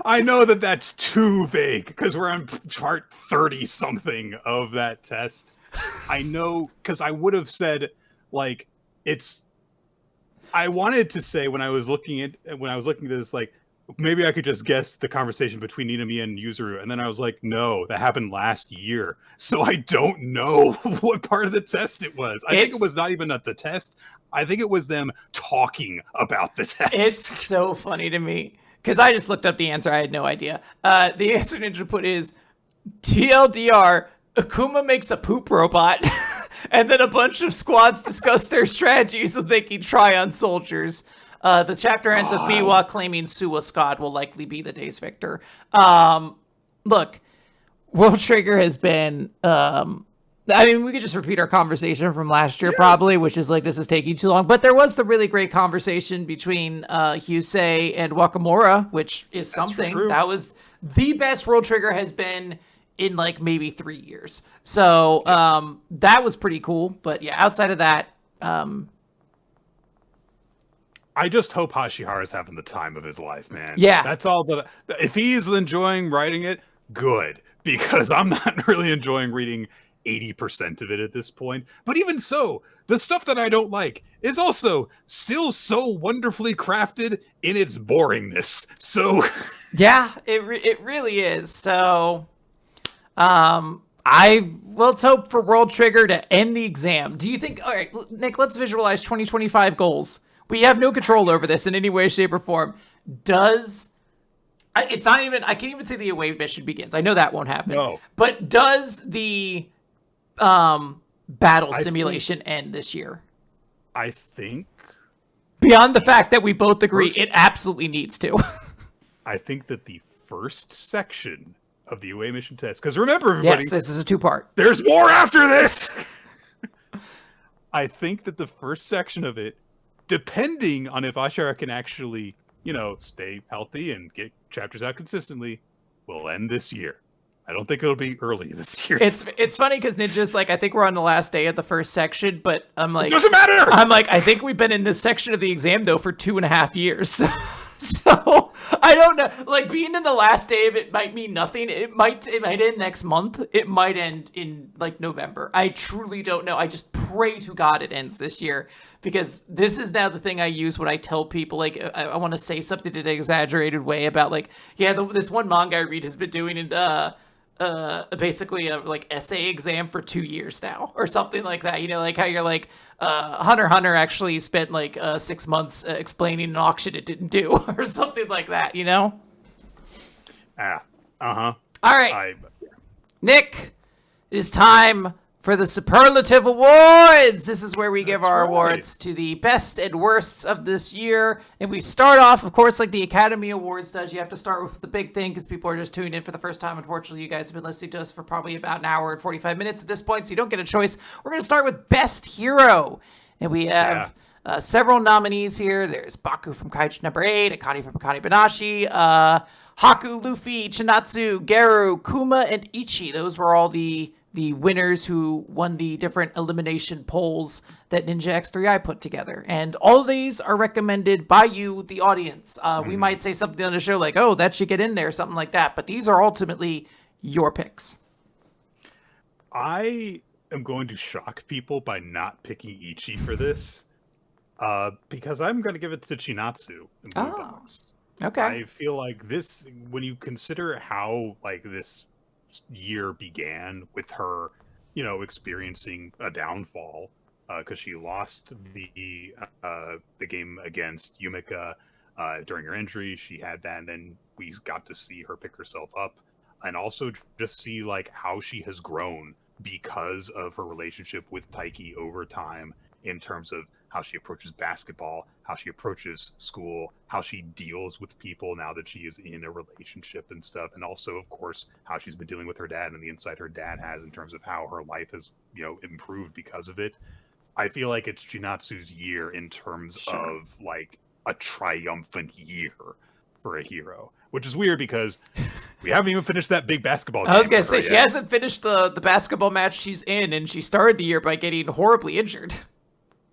I know that that's too vague because we're on part 30-something of that test. I know because I would have said, like, it's... I wanted to say when I was looking at this, like, maybe I could just guess the conversation between Ninami and Yuzuru, and then I was like, no, that happened last year. So I don't know what part of the test it was. I think it was not even at the test. I think it was them talking about the test. It's so funny to me, because I just looked up the answer. I had no idea. The answer Ninja put is, TLDR, Akuma makes a poop robot. And then a bunch of squads discuss their strategies so they can try on soldiers. The chapter ends with Miwa claiming Suwa Scott will likely be the day's victor. Look, World Trigger has been... I mean, we could just repeat our conversation from last year, probably, which is like, this is taking too long. But there was the really great conversation between Hyusei and Wakamura, which is something. True. That was the best World Trigger has been in like maybe 3 years. So that was pretty cool. But yeah, outside of that... I just hope Hashihara's having the time of his life, man. Yeah. That's all that... If he's enjoying writing it, good. Because I'm not really enjoying reading 80% of it at this point. But even so, the stuff that I don't like is also still so wonderfully crafted in its boringness. So... Yeah, it really is. So... I will hope for World Trigger to end the exam. Do you think... All right, Nick, let's visualize 2025 goals. We have no control over this in any way, shape, or form. It's not even... I can't even say the away mission begins. I know that won't happen. No. But does the battle simulation end this year? I think... Beyond the fact that we both agree it absolutely needs to. I think that the first section of the away mission test, because remember, everybody... Yes, this is a two-part. There's more after this! I think that the first section of it, depending on if Ashara can actually, stay healthy and get chapters out consistently, will end this year. I don't think it'll be early this year. It's funny because Ninja's like, I think we're on the last day of the first section, but I'm like... It doesn't matter! I'm like, I think we've been in this section of the exam, though, for 2.5 years. So, I don't know. Like, being in the last day of it might mean nothing. It might end next month. It might end in, like, November. I truly don't know. I just pray to God it ends this year. Because this is now the thing I use when I tell people, like, I want to say something in an exaggerated way about, like, this one manga I read has been doing it, basically a like essay exam for 2 years now or something like that. Like how you're like Hunter x Hunter actually spent like 6 months explaining an auction it didn't do or something like that, All right, Nick, it is time for the Superlative Awards. This is where we give our awards to the best and worsts of this year. And we start off, of course, like the Academy Awards does. You have to start with the big thing because people are just tuning in for the first time. Unfortunately, you guys have been listening to us for probably about an hour and 45 minutes at this point, so you don't get a choice. We're going to start with Best Hero. And we have several nominees here. There's Baku from Kaiju No. 8, Akane from Akane-banashi, Haku, Luffy, Chinatsu, Geru, Kuma, and Ichi. Those were all the winners who won the different elimination polls that Ninja X3i put together. And all of these are recommended by you, the audience. We might say something on the show like, oh, that should get in there, something like that. But these are ultimately your picks. I am going to shock people by not picking Ichi for this. Because I'm going to give it to Chinatsu in Blue Box. Okay. I feel like this, when you consider how like this year began with her, experiencing a downfall because she lost the game against Yumika during her injury. She had that, and then we got to see her pick herself up, and also just see like how she has grown because of her relationship with Taiki over time, in terms of how she approaches basketball, how she approaches school, how she deals with people now that she is in a relationship and stuff. And also, of course, how she's been dealing with her dad and the insight her dad has in terms of how her life has, improved because of it. I feel like it's Chinatsu's year in terms of like a triumphant year for a hero, which is weird because we haven't even finished that big basketball game. I was going to say, she hasn't finished the basketball match she's in, and she started the year by getting horribly injured.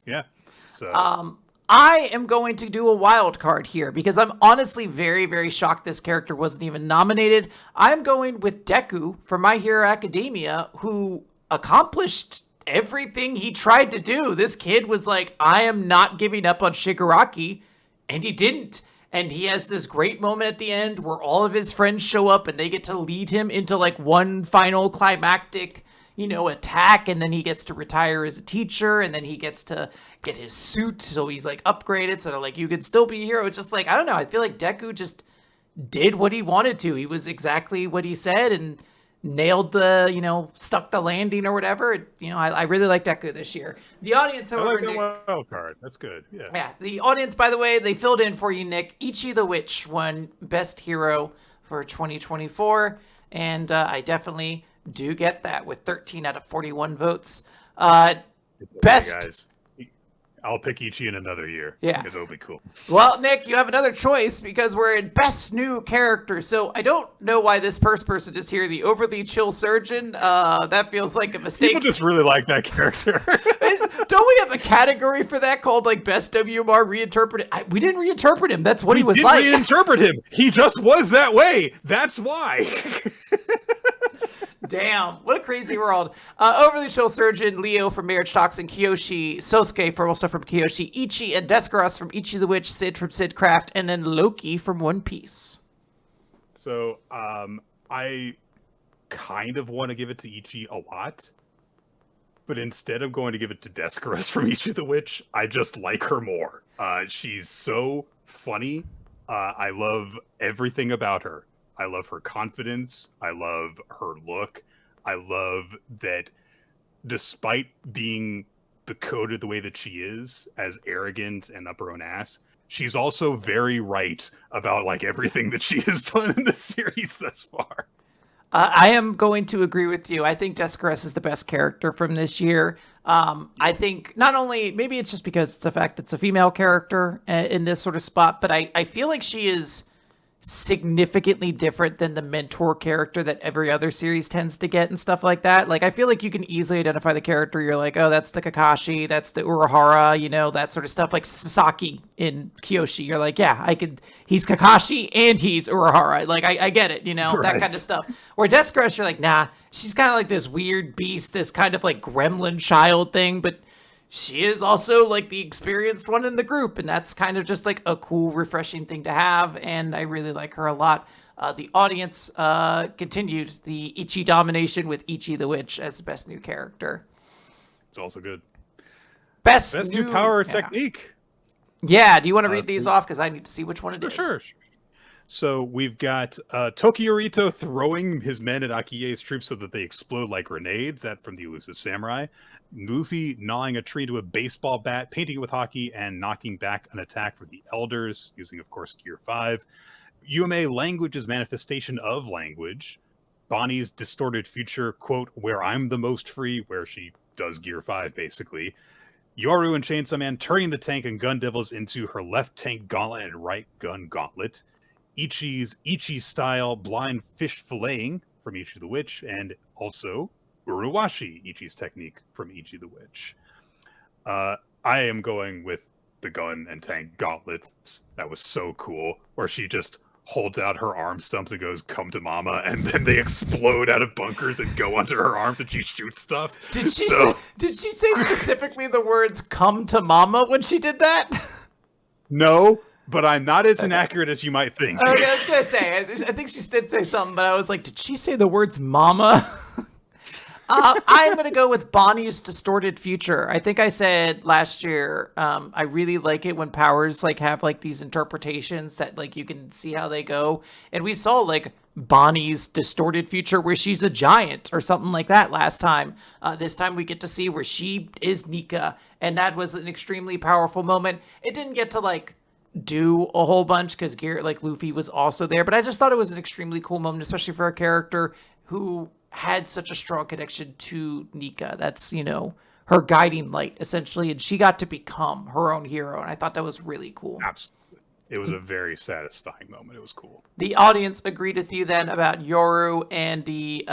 Yeah. So I am going to do a wild card here because I'm honestly very, very shocked this character wasn't even nominated. I'm going with Deku from My Hero Academia, who accomplished everything he tried to do. This kid was like, I am not giving up on Shigaraki, and he didn't. And he has this great moment at the end where all of his friends show up and they get to lead him into like one final climactic, attack, and then he gets to retire as a teacher, and then he gets to get his suit, so he's like upgraded, so they're like, you could still be a hero. It's just like, I don't know, I feel like Deku just did what he wanted to. He was exactly what he said and nailed the, stuck the landing or whatever. I really like Deku this year. The audience, however, I like the wild card. That's good. Yeah. The audience, by the way, they filled in for you, Nick. Ichi the Witch won Best Hero for 2024, and I definitely do get that with 13 out of 41 votes. Best. Guys, I'll pick Ichi in another year. Yeah. Because it'll be cool. Well, Nick, you have another choice because we're in Best New Character. So I don't know why this first person is here, the overly chill surgeon. That feels like a mistake. People just really like that character. Don't we have a category for that called like Best WMR Reinterpreted? We didn't reinterpret him. That's what he was like. We didn't reinterpret him. He just was that way. That's why. Damn, what a crazy world. Overly chill surgeon, Leo from Marriagetoxin, Kyoshi, Sosuke also from Kyoshi, Ichi and Descaros from Ichi the Witch, Sid from Sid Craft, and then Loki from One Piece. So, I kind of want to give it to Ichi a lot, but instead of going to give it to Descaros from Ichi the Witch, I just like her more. She's so funny. I love everything about her. I love her confidence. I love her look. I love that despite being coded the way that she is, as arrogant and up her own ass, she's also very right about like everything that she has done in the series thus far. I am going to agree with you. I think Descaros is the best character from this year. I think not only, maybe it's just because it's the fact it's a female character in this sort of spot, but I feel like she is significantly different than the mentor character that every other series tends to get and stuff like that. Like, I feel like you can easily identify the character. You're like, oh, that's the Kakashi, that's the Urahara, that sort of stuff. Like Sasaki in Kyoshi, you're like, yeah, he's Kakashi and he's Urahara. Like, I get it, Right. that kind of stuff. Where Descaros, you're like, nah, she's kind of like this weird beast, this kind of like gremlin child thing, but she is also like the experienced one in the group, and that's kind of just like a cool, refreshing thing to have, and I really like her a lot. The audience continued the Ichi domination with Ichi the Witch as the best new character. It's also good. Best new power technique. Yeah, do you want to read these off? Because I need to see which one it is. Sure. So we've got Tokyorito throwing his men at Akie's troops so that they explode like grenades. That from the Elusive Samurai. Luffy gnawing a tree into a baseball bat, painting it with hockey, and knocking back an attack for the Elders, using, of course, Gear 5. Yume language's manifestation of language. Bonnie's distorted future, quote, where I'm the most free, where she does Gear 5, basically. Yoru and Chainsaw Man turning the tank and gun devils into her left tank gauntlet and right gun gauntlet. Ichi's style blind fish filleting from Ichi the Witch, and also Uruwashi, Ichi's technique from Ichi the Witch. I am going with the gun and tank gauntlets. That was so cool. Where she just holds out her arm stumps and goes, "Come to mama," and then they explode out of bunkers and go onto her arms and she shoots stuff. Did she say specifically the words "come to mama" when she did that? No, but I'm not as inaccurate as you might think. Okay, I was gonna say, I think she did say something, but I was like, did she say the words "mama"? I'm going to go with Bonnie's distorted future. I think I said last year, I really like it when powers like have like these interpretations that like you can see how they go. And we saw like Bonnie's distorted future where she's a giant or something like that last time. This time we get to see where she is Nika. And that was an extremely powerful moment. It didn't get to like do a whole bunch because Garrett, like Luffy, was also there. But I just thought it was an extremely cool moment, especially for a character who had such a strong connection to Nika. That's, her guiding light, essentially. And she got to become her own hero. And I thought that was really cool. Absolutely. It was a very satisfying moment. It was cool. The audience agreed with you then about Yoru and the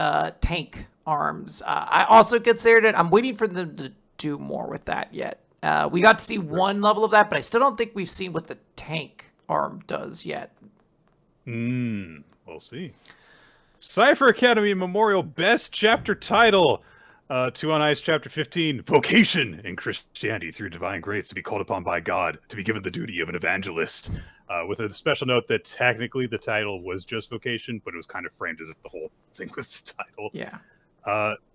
tank arms. I also considered it. I'm waiting for them to do more with that yet. We got to see one level of that, but I still don't think we've seen what the tank arm does yet. We'll see. Cipher Academy Memorial Best Chapter Title. 2 on Ice, Chapter 15. Vocation in Christianity through divine grace to be called upon by God, to be given the duty of an evangelist. With a special note that technically the title was just Vocation, but it was kind of framed as if the whole thing was the title. Yeah.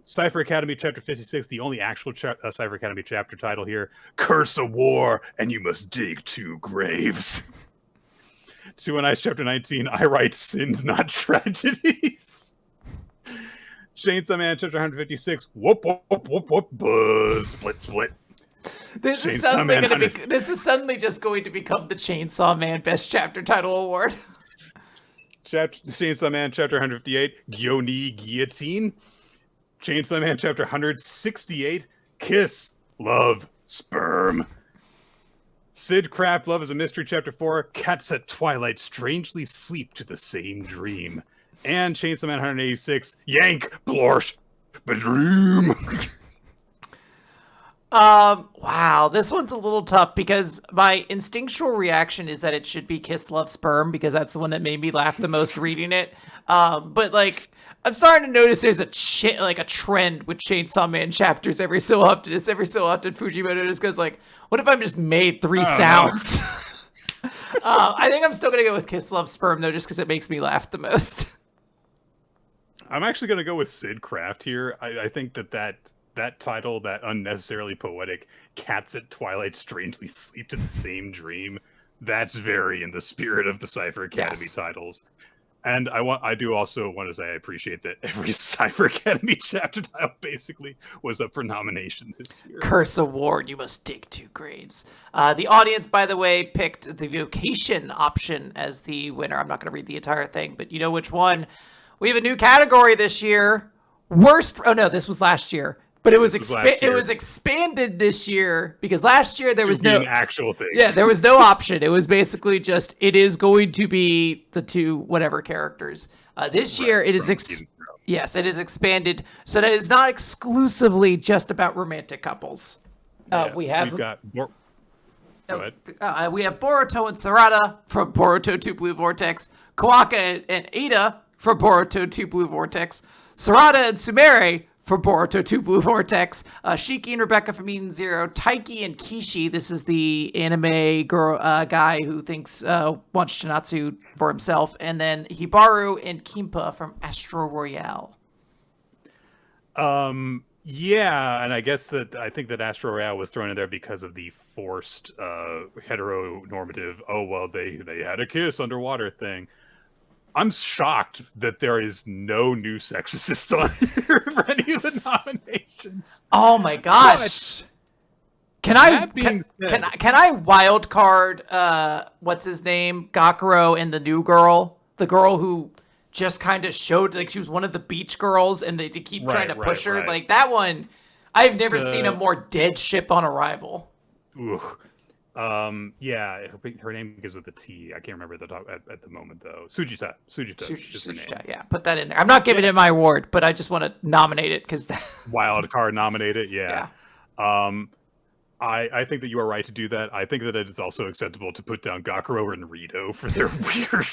Cipher Academy Chapter 56, the only actual Cipher Academy chapter title here. Curse of War, and you must dig 2 graves. 2 on Ice, Chapter 19. I write sins, not tragedies. Chainsaw Man, Chapter 156. Whoop, whoop, whoop, whoop, whoop, buzz. Split, split. This is suddenly just going to become the Chainsaw Man Best Chapter Title Award. Chainsaw Man, Chapter 158. Gyoni Guillotine. Chainsaw Man, Chapter 168. Kiss, Love, Sperm. Sid Craft, Love is a Mystery, Chapter 4. Cats at twilight strangely sleep to the same dream. And Chainsaw Man 186, Yank, Blorsh, Bedroom. Wow, this one's a little tough because my instinctual reaction is that it should be Kiss, Love, Sperm because that's the one that made me laugh the most reading it. But like, I'm starting to notice there's a trend with Chainsaw Man chapters every so often. Fujimoto just goes like, what if I just made 3 sounds? I think I'm still going to go with Kiss, Love, Sperm though, just because it makes me laugh the most. I'm actually going to go with Sid Craft here. I think that title, that unnecessarily poetic cats at twilight strangely sleep to the same dream, that's very in the spirit of the Cipher Academy titles. And I do also want to say I appreciate that every Cipher Academy chapter title basically was up for nomination this year. Curse Award, you must dig 2 graves. The audience, by the way, picked the Vocation option as the winner. I'm not going to read the entire thing, but you know which one. We have a new category this year. Worst. Oh no, this was last year. But it was expanded this year because last year there was no actual thing. Yeah, there was no option. It was basically just it is going to be the 2 whatever characters. This year it is it is expanded so that it's not exclusively just about romantic couples. We have Boruto and Sarada from Boruto 2 Blue Vortex, Kawaka and Ada from Boruto 2 Blue Vortex, Sarada and Sumire for Boruto 2 Blue Vortex, Shiki and Rebecca from Eden Zero, Taiki and Kishi, this is the anime girl guy who thinks wants Shinatsu for himself, and then Hibaru and Kimpa from Astro Royale. Yeah, and I think that Astro Royale was thrown in there because of the forced heteronormative, oh well, they had a kiss underwater thing. I'm shocked that there is no new sexist on here for any of the nominations. Oh my gosh! Can I wild card? What's his name? Gakuro and the new girl, the girl who just kind of showed like she was one of the beach girls, and they keep trying to push her. Right. Like that one, I've never seen a more dead ship on arrival. Ooh. Yeah, her name begins with a T. I can't remember at the moment though. Sujita is her name. Yeah, put that in there. I'm not giving it my award, but I just want to nominate it because wild card nominate it. Yeah. I think that you are right to do that. I think that it is also acceptable to put down Gakuro and Rito for their weird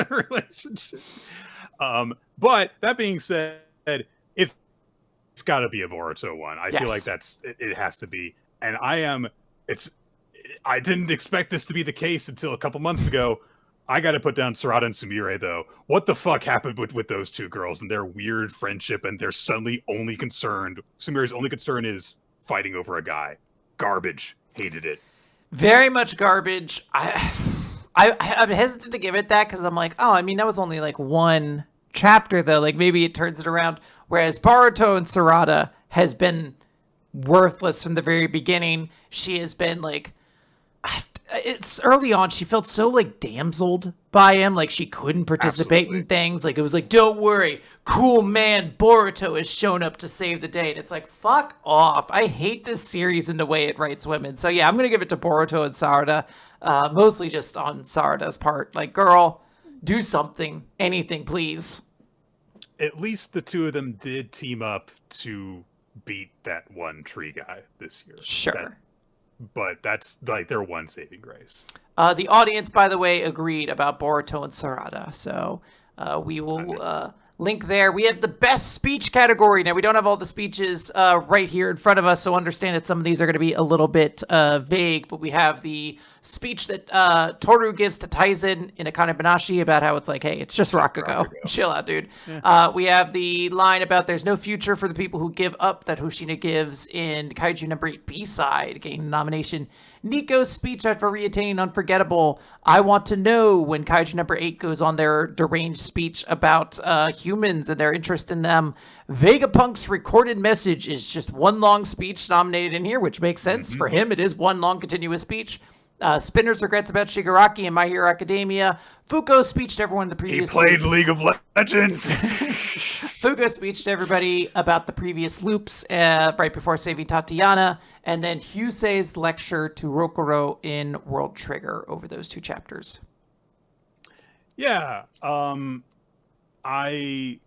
relationship. But that being said, if it's got to be a Boruto one, I feel like it has to be. And I didn't expect this to be the case until a couple months ago. I got to put down Sarada and Sumire, though. What the fuck happened with those 2 girls and their weird friendship and they're suddenly only concerned? Sumire's only concern is fighting over a guy. Garbage. Hated it. Very much garbage. I'm hesitant to give it that because I'm like, oh, I mean, that was only like 1 chapter, though. Like, maybe it turns it around. Whereas Boruto and Sarada has been worthless from the very beginning. She has been like... It's early on. She felt so like damseled by him, like she couldn't participate in things. Like it was like, don't worry, cool man Boruto has shown up to save the day, and it's like, fuck off. I hate this series and the way it writes women. So yeah, I'm gonna give it to Boruto and Sarada, mostly just on Sarada's part. Like, girl, do something, anything, please. At least the 2 of them did team up to beat that one tree guy this year. Sure. but that's like their one saving grace. The audience, by the way, agreed about Boruto and Sarada, so we will link there. We have the best speech category. Now, we don't have all the speeches right here in front of us, so understand that some of these are going to be a little bit vague, but we have the speech that Toru gives to Taizen in Akane-banashi about how it's like, hey, it's just Rakugo. Chill out, dude. Yeah. We have the line about there's no future for the people who give up that Hoshina gives in Kaiju No. 8 B-side, getting the nomination. Nico's speech after re-attaining Unforgettable. I want to know when Kaiju No. 8 goes on their deranged speech about humans and their interest in them. Vegapunk's recorded message is just one long speech nominated in here, which makes sense. For him, it is one long continuous speech. Spinner's regrets about Shigaraki and My Hero Academia. Fuko's speech to everyone in the previous... He played League of Legends! Fuko's speech to everybody about the previous loops right before saving Tatiana. And then Hyusei's lecture to Rokuro in World Trigger over those two chapters. Yeah. I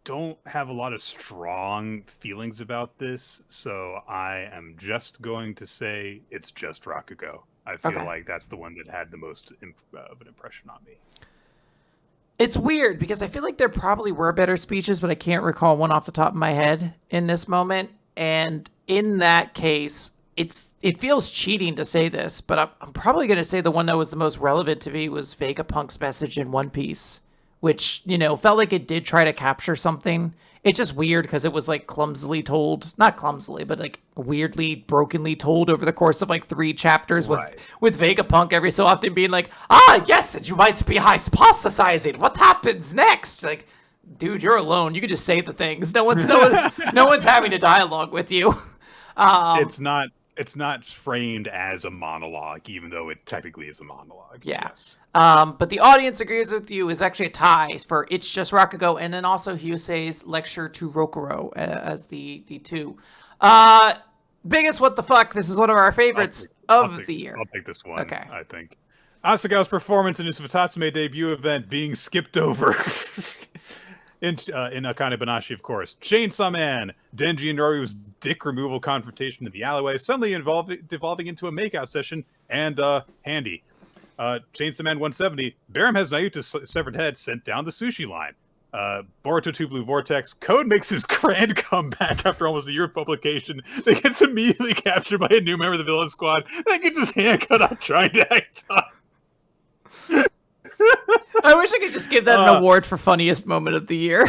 don't have a lot of strong feelings about this, so I am just going to say it's just Rakugo. I feel like that's the one that had the most of an impression on me. It's weird because I feel like there probably were better speeches, but I can't recall one off the top of my head in this moment. And in that case, it feels cheating to say this, but I'm probably going to say the one that was the most relevant to me was Vegapunk's message in One Piece, which, felt like it did try to capture something. It's just weird because it was like clumsily told, not clumsily, but like weirdly, brokenly told over the course of like 3 chapters with Vegapunk every so often being like, yes, and you might be hypothesizing. What happens next? Like, dude, you're alone. You can just say the things. No one's having a dialogue with you. It's not framed as a monologue, even though it technically is a monologue. Yeah. Yes. But the audience agrees with you. Is actually a tie for It's Just Rakugo, and then also Hyusei's lecture to Rokuro as the two. Biggest what the fuck. This is one of our favorites of the year. I'll take this one. Okay. I think Asagawa's performance in his Futatsume debut event being skipped over. In Akane-banashi, of course. Chainsaw Man, Denji and Noru's dick removal confrontation in the alleyway, suddenly devolving into a makeout session, and Handy. Chainsaw Man 170, Barum has Nayuta's severed head sent down the sushi line. Boruto 2 Blue Vortex, Code makes his grand comeback after almost a year of publication, that gets immediately captured by a new member of the villain squad, that gets his hand cut off trying to act tough. I wish I could just give that an award for funniest moment of the year.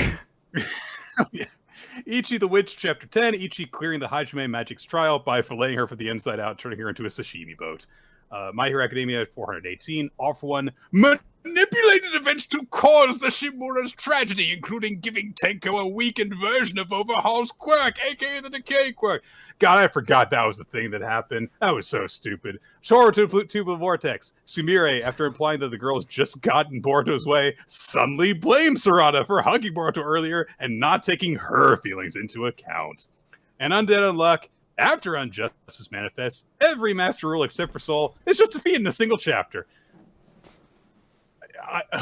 Yeah. Ichi the Witch, Chapter 10, Ichi clearing the Hajime Magic's trial by filleting her from the inside out, turning her into a sashimi boat. My Hero Academia at 418, All for One, manipulated events to cause the Shimura's tragedy, including giving Tenko a weakened version of Overhaul's quirk, aka the Decay quirk. God, I forgot that was the thing that happened. That was so stupid. Shore to Blue Vortex. Sumire, after implying that the girl's just gotten Boruto's way, suddenly blames Sarada for hugging Boruto earlier and not taking her feelings into account. And Undead Unluck, after Injustice manifests, every master rule except for Soul is just defeated in a single chapter.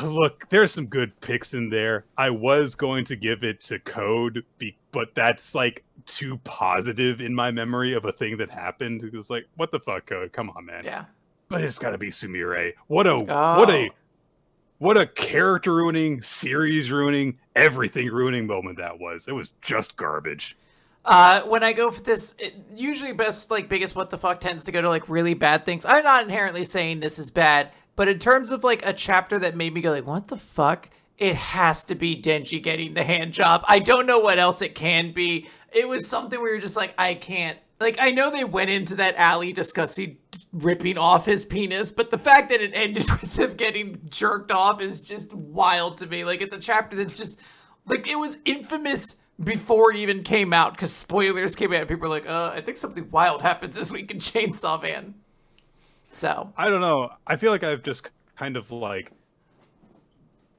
Look, there's some good picks in there. I was going to give it to Code, but that's like too positive in my memory of a thing that happened. It was like, what the fuck, Code? Come on, man. Yeah. But it's got to be Sumire. What a character ruining, series ruining, everything ruining moment that was. It was just garbage. When I go for this, usually biggest what the fuck tends to go to like really bad things. I'm not inherently saying this is bad, but in terms of like a chapter that made me go like, what the fuck? It has to be Denji getting the hand job. I don't know what else it can be. It was something where you're just like, I can't. Like, I know they went into that alley discussing ripping off his penis, but the fact that it ended with him getting jerked off is just wild to me. Like, it's a chapter that's just, like, it was infamous before it even came out, because spoilers came out and people were like, I think something wild happens this week in Chainsaw Man. So. I don't know. I feel like I've just kind of, like,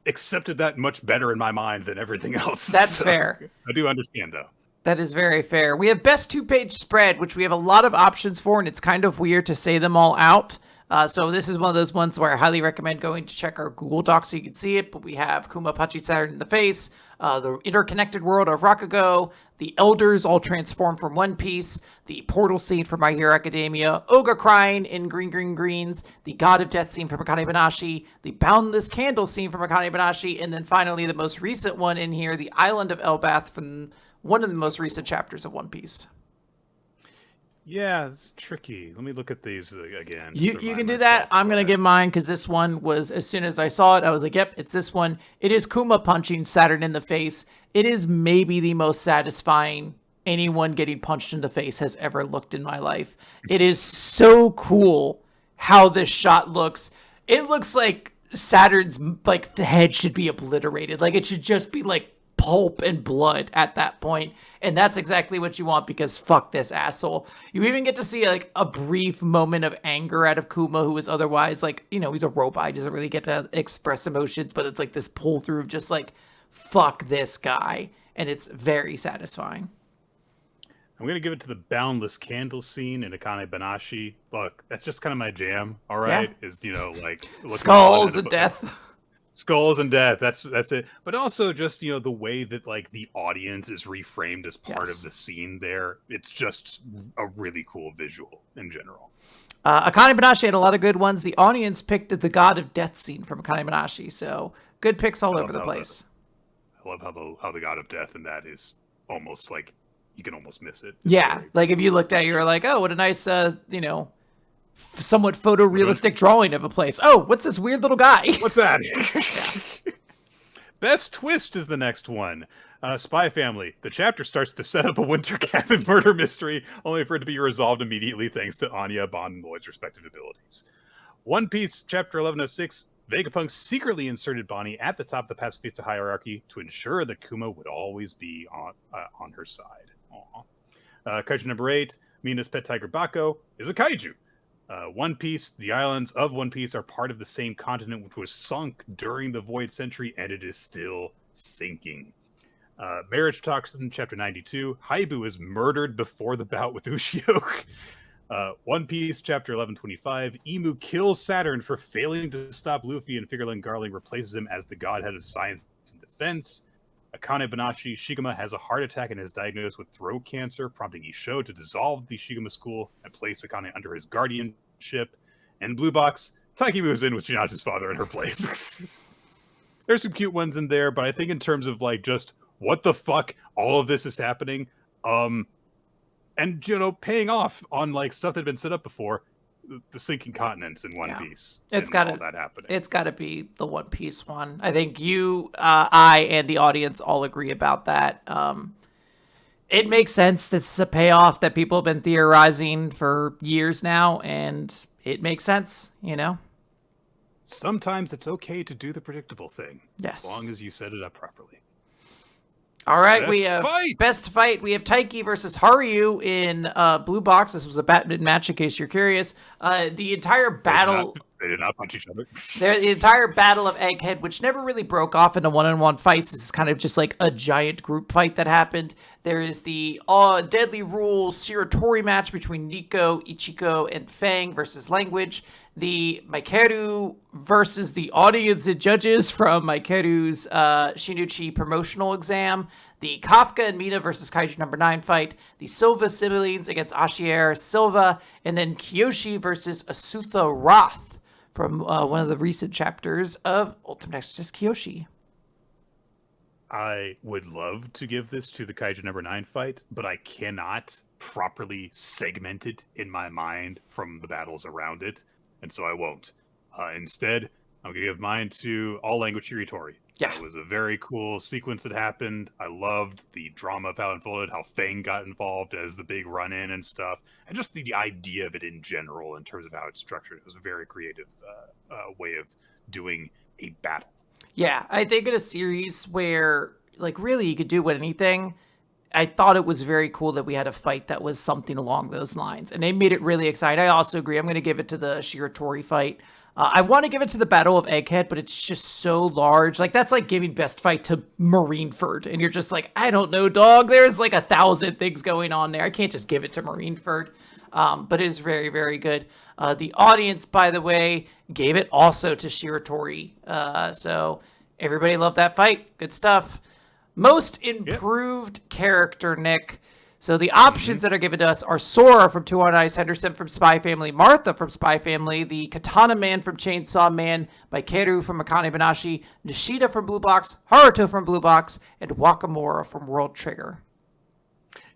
accepted that much better in my mind than everything else. That's fair. I do understand, though. That is very fair. We have best 2-page spread, which we have a lot of options for, and it's kind of weird to say them all out. So this is one of those ones where I highly recommend going to check our Google Docs so you can see it. But we have Kuma punching Saturn in the face, the interconnected world of Rakugo, the elders all transformed from One Piece, the portal scene from My Hero Academia, Oga crying in Green Greens, the God of Death scene from Akane-banashi, the Boundless Candle scene from Akane-banashi, and then finally the most recent one in here, the Island of Elbath from one of the most recent chapters of One Piece. Yeah, it's tricky. Let me look at these again. You can do that. I'm going to give mine because this one was, as soon as I saw it, I was like, yep, it's this one. It is Kuma punching Saturn in the face. It is maybe the most satisfying anyone getting punched in the face has ever looked in my life. It is so cool how this shot looks. It looks like Saturn's, like, the head should be obliterated. Like, it should just be, like, pulp and blood at that point, and that's exactly what you want because fuck this asshole. You even get to see like a brief moment of anger out of Kuma, who is otherwise like, you know, he's a robot, he doesn't really get to express emotions, but it's like this pull through of just like fuck this guy, and it's very satisfying. I'm gonna give it to the Boundless Candle scene in Akane-banashi. Look, that's just kind of my jam. All right, yeah. Is, you know, like skulls and death. Skulls and death. That's it. But also just, you know, the way that like the audience is reframed as part of the scene there. It's just a really cool visual in general. Akane-banashi had a lot of good ones. The audience picked the God of Death scene from Akane-banashi, so good picks all over the place. I love how the God of Death in that is almost like you can almost miss it. Yeah, like if you looked at it, you're like, oh, what a nice, you know, somewhat photorealistic drawing of a place. Oh, what's this weird little guy? What's that? Best twist is the next one. Spy Family. The chapter starts to set up a winter cabin murder mystery, only for it to be resolved immediately thanks to Anya, Bond, and Lloyd's respective abilities. One Piece, Chapter 1106. Vegapunk secretly inserted Bonnie at the top of the pacifista hierarchy to ensure that Kuma would always be on her side. Kaiju number 8. Mina's pet tiger Bako is a kaiju. One Piece, the islands of One Piece are part of the same continent which was sunk during the Void Century, and it is still sinking. Marriagetoxin, Chapter 92. Haibu is murdered before the bout with Ushio. One Piece, Chapter 1125. Emu kills Saturn for failing to stop Luffy, and Figureland Garling replaces him as the godhead of science and defense. Akane-banashi, Shigema has a heart attack and is diagnosed with throat cancer, prompting Isho to dissolve the Shigema school and place Akane under his guardianship. And Blue Box, Taiki moves in with Shinachi's father in her place. There's some cute ones in there, but I think in terms of like just what the fuck all of this is happening, and you know, paying off on like stuff that had been set up before, the sinking continents in One Piece. It's got all that happening. It's got to be the One Piece one. I think you, I, and the audience all agree about that. It makes sense. This is a payoff that people have been theorizing for years now, and it makes sense, you know? Sometimes it's okay to do the predictable thing. Yes. As long as you set it up properly. All right, we have best fight. We have Taiki versus Haryu in Blue Box. This was a Batman match, in case you're curious. The entire battle... They did not punch each other. The entire battle of Egghead, which never really broke off into one-on-one fights. This is kind of just like a giant group fight that happened. There is the Deadly Rule Shiratori match between Nico, Ichiko, and Fang versus Language. The Maikeru versus the audience and judges from Maikeru's Shinichi promotional exam. The Kafka and Mina versus Kaiju number 9 fight. The Silva siblings against Ashier Silva. And then Kyoshi versus Asutha Roth from one of the recent chapters of Ultimate Exorcist Kyoshi. I would love to give this to the Kaiju number 9 fight, but I cannot properly segment it in my mind from the battles around it, and so I won't. Instead, I'm going to give mine to All Language Shiratori. Yeah. It was a very cool sequence that happened. I loved the drama of how it unfolded, how Fang got involved as the big run-in and stuff, and just the idea of it in general in terms of how it's structured. It was a very creative way of doing a battle. Yeah, I think in a series where, like, really you could do with anything, I thought it was very cool that we had a fight that was something along those lines. And they made it really exciting. I also agree. I'm going to give it to the Shiratori fight. I want to give it to the Battle of Egghead, but it's just so large. Like, that's like giving best fight to Marineford. And you're just like, I don't know, dog. There's like 1,000 things going on there. I can't just give it to Marineford. but it is very, very good. The audience, by the way, gave it also to Shiratori. So everybody loved that fight. Good stuff. Most improved character, Nick. So the options that are given to us are Sora from Two on Ice, Henderson from Spy Family, Martha from Spy Family, the Katana Man from Chainsaw Man, Baikeru from Akane-banashi, Nishida from Blue Box, Haruto from Blue Box, and Wakamura from World Trigger.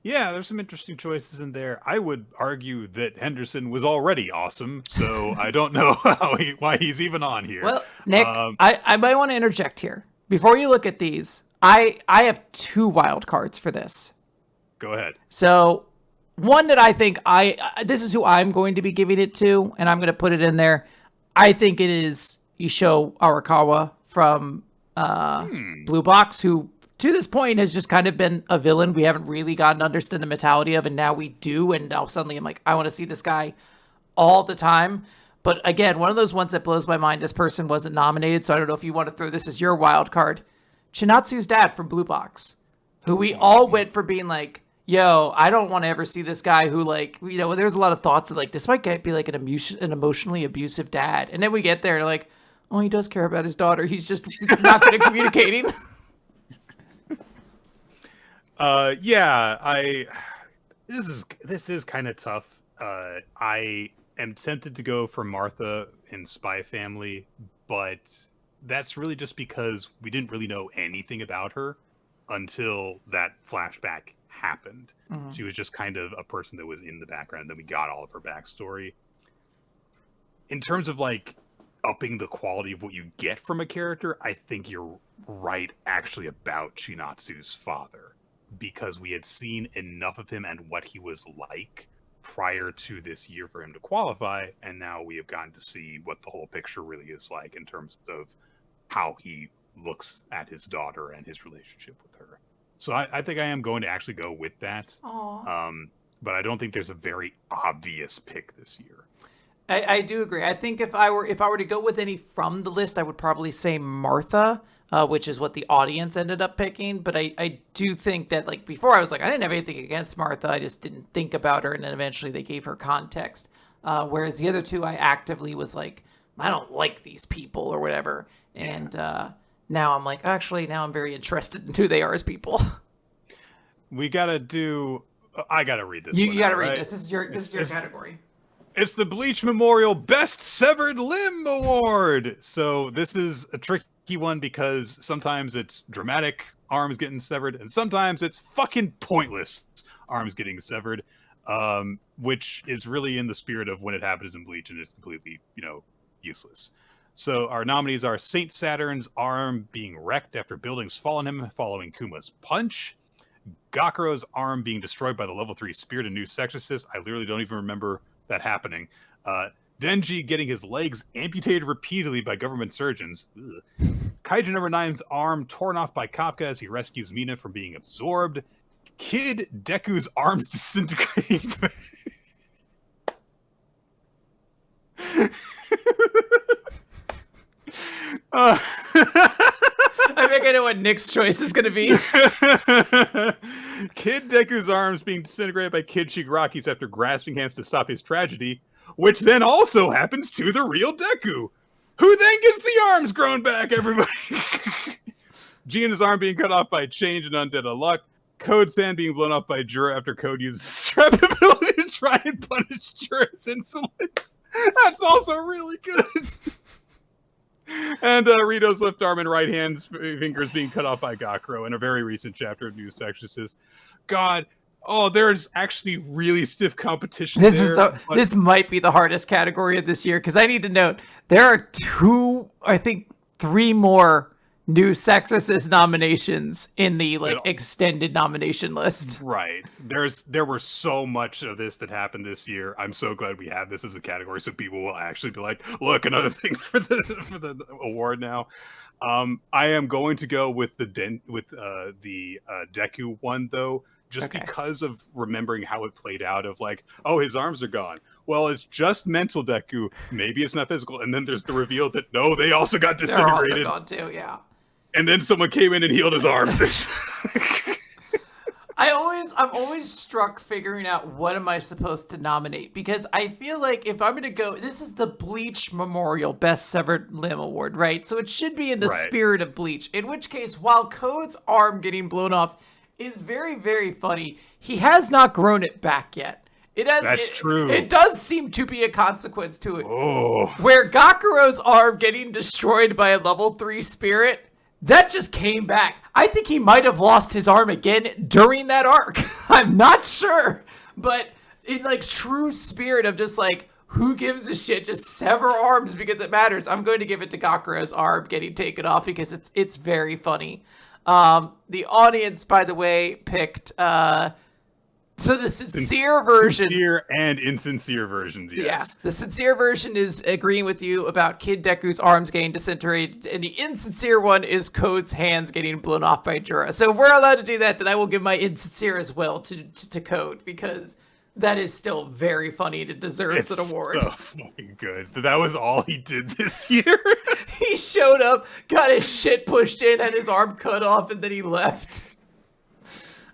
Yeah, there's some interesting choices in there. I would argue that Henderson was already awesome, so I don't know why he's even on here. Well, Nick, I might want to interject here. Before you look at these, I have 2 wild cards for this. Go ahead. So, one that I think this is who I'm going to be giving it to, and I'm going to put it in there. I think it is Isho Arakawa from Blue Box, who to this point has just kind of been a villain we haven't really gotten to understand the mentality of, and now we do, and now suddenly I'm like, I want to see this guy all the time. But again, one of those ones that blows my mind, this person wasn't nominated, so I don't know if you want to throw this as your wild card. Chinatsu's dad from Blue Box, who we all went for being like, yo, I don't want to ever see this guy who, like, you know, there's a lot of thoughts that, like, this might be like an emotionally abusive dad. And then we get there and like, oh, he does care about his daughter. He's just not good at communicating. This is kind of tough. I am tempted to go for Martha in Spy Family, but that's really just because we didn't really know anything about her until that flashback happened. She was just kind of a person that was in the background. Then we got all of her backstory. In terms of like upping the quality of what you get from a character, I think you're right actually about Chinatsu's father, because we had seen enough of him and what he was like prior to this year for him to qualify, and now we have gotten to see what the whole picture really is like in terms of how he looks at his daughter and his relationship with her. So I think I am going to actually go with that. But I don't think there's a very obvious pick this year. I do agree. I think if I were to go with any from the list, I would probably say Martha, which is what the audience ended up picking. But I do think that, like, before I was like, I didn't have anything against Martha. I just didn't think about her. And then eventually they gave her context. Whereas the other two, I actively was like, I don't like these people or whatever. And now I'm like, actually, now I'm very interested in who they are as people. We got to do... I got to read this. You got to read this. This is your category. It's the Bleach Memorial Best Severed Limb Award. So this is a tricky one because sometimes it's dramatic arms getting severed, and sometimes it's fucking pointless arms getting severed, which is really in the spirit of when it happens in Bleach, and it's completely, useless. So our nominees are Saint Saturn's arm being wrecked after buildings fall on him following Kuma's punch, Gakuro's arm being destroyed by the level 3 Spirit and New Sexorcist. I literally don't even remember that happening. Denji getting his legs amputated repeatedly by government surgeons. Ugh. Kaiju number 9's arm torn off by Kafka as he rescues Mina from being absorbed. Kid Deku's arms disintegrating. I think I know what Nick's choice is going to be. Kid Deku's arms being disintegrated by Kid Shigaraki's after grasping hands to stop his tragedy, which then also happens to the real Deku, who then gets the arms grown back, everybody. Gina's arm being cut off by Change and Undead Unluck. Code Sand being blown off by Jura after Code uses strap ability to try and punish Jura's insolence. That's also really good. And Rito's left arm and right hand's fingers being cut off by Gakuro in a very recent chapter of New Sexorcist. God, there's actually really stiff competition. This might be the hardest category of this year, because I need to note there are 3 more New Sexorcist nominations in the extended nomination list. Right. There were so much of this that happened this year. I'm so glad we have this as a category, so people will actually be like, look, another thing for the award now. I am going to go with the Deku one though, because of remembering how it played out of like, oh, his arms are gone. Well, it's just mental Deku. Maybe it's not physical. And then there's the reveal that no, they also got disintegrated. They're also gone too, yeah. And then someone came in and healed his arms. I'm always struck figuring out what am I supposed to nominate, because I feel like if I'm going to go, this is the Bleach Memorial Best Severed Limb Award, right? So it should be in the spirit of Bleach, in which case, while Code's arm getting blown off is very, very funny, he has not grown it back yet. That's true. It does seem to be a consequence to it. Oh. Where Gakuro's arm getting destroyed by a level 3 spirit, that just came back. I think he might have lost his arm again during that arc. I'm not sure. But in like true spirit of just like, who gives a shit? Just sever arms because it matters. I'm going to give it to Gakuro's arm getting taken off because it's very funny. The audience, by the way, picked so the sincere version. Sincere and insincere versions, yes. Yeah, the sincere version is agreeing with you about Kid Deku's arms getting disintegrated, and the insincere one is Code's hands getting blown off by Jura. So if we're allowed to do that, then I will give my insincere as well to Code, because that is still very funny and it deserves an award. It's so fucking good. So that was all he did this year? He showed up, got his shit pushed in, had his arm cut off, and then he left.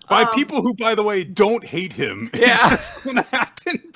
By people who, by the way, don't hate him. Yeah. It's just gonna happen.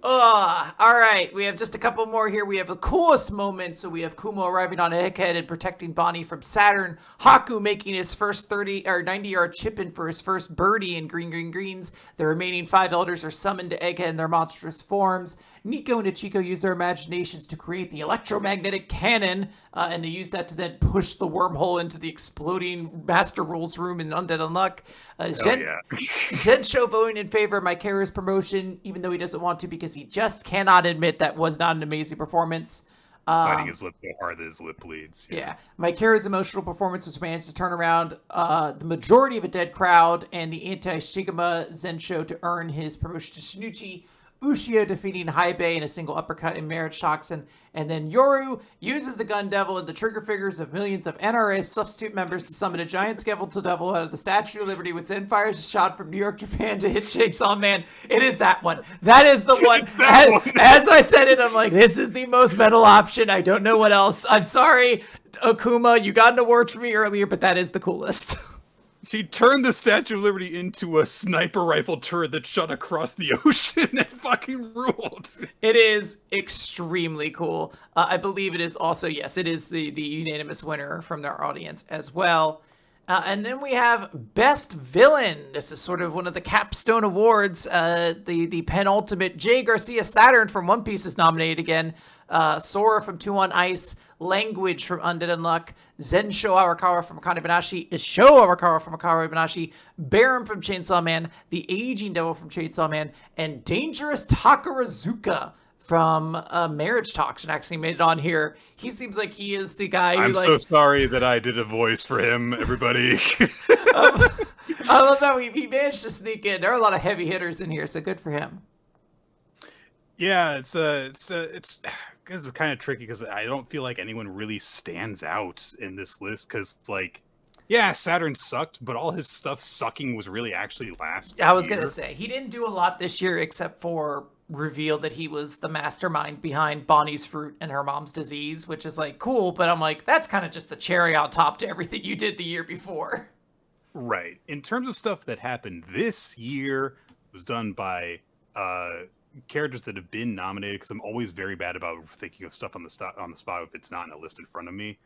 All right. We have just a couple more here. We have the coolest moment. So we have Kumo arriving on Egghead and protecting Bonnie from Saturn. Haku making his first 90-yard chip in for his first birdie in Greens. The remaining 5 elders are summoned to Egghead in their monstrous forms. Nico and Ichiko use their imaginations to create the electromagnetic cannon, and they use that to then push the wormhole into the exploding Master Rules room in Undead Unluck. Zensho voting in favor of Maikaru's promotion, even though he doesn't want to because he just cannot admit that was not an amazing performance. Biting his lip so hard that his lip bleeds. Yeah. Maikaru's emotional performance was managed to turn around the majority of a dead crowd and the anti-Shigema Zensho to earn his promotion to Shinichi. Ushio defeating Haibei in a single uppercut in Marriagetoxin, and then Yoru uses the Gun Devil and the trigger figures of millions of NRA substitute members to summon a giant skeletal devil out of the Statue of Liberty, which then fires a shot from New York, Japan to hit Chainsaw Man. It is that one. That is the one. As I said it, I'm like, this is the most metal option. I don't know what else. I'm sorry, Okuma, you got an award for me earlier, but that is the coolest. She turned the Statue of Liberty into a sniper rifle turret that shot across the ocean. It fucking ruled. It is extremely cool. I believe it is also, yes, it is the unanimous winner from their audience as well. And then we have Best Villain. This is sort of one of the capstone awards. The penultimate. Jay Garcia Saturn from One Piece is nominated again. Sora from Two on Ice. Language from Undead Unluck, Zensho Arakawa from Akane-banashi, Isho Arakawa from Akane-banashi, Baron from Chainsaw Man, the Aging Devil from Chainsaw Man, and Dangerous Takarazuka from Marriagetoxin actually made it on here. He seems like he is the guy who, I'm so sorry that I did a voice for him, everybody. I love that he managed to sneak in. There are a lot of heavy hitters in here, so good for him. Yeah, it's because it's kind of tricky because I don't feel like anyone really stands out in this list because, like, yeah, Saturn sucked, but all his stuff sucking was really actually last year. I was going to say, he didn't do a lot this year except for reveal that he was the mastermind behind Bonnie's Fruit and Her Mom's Disease, which is, like, cool, but I'm like, that's kind of just the cherry on top to everything you did the year before. Right. In terms of stuff that happened this year, was done by characters that have been nominated, because I'm always very bad about thinking of stuff on the spot if it's not in a list in front of me.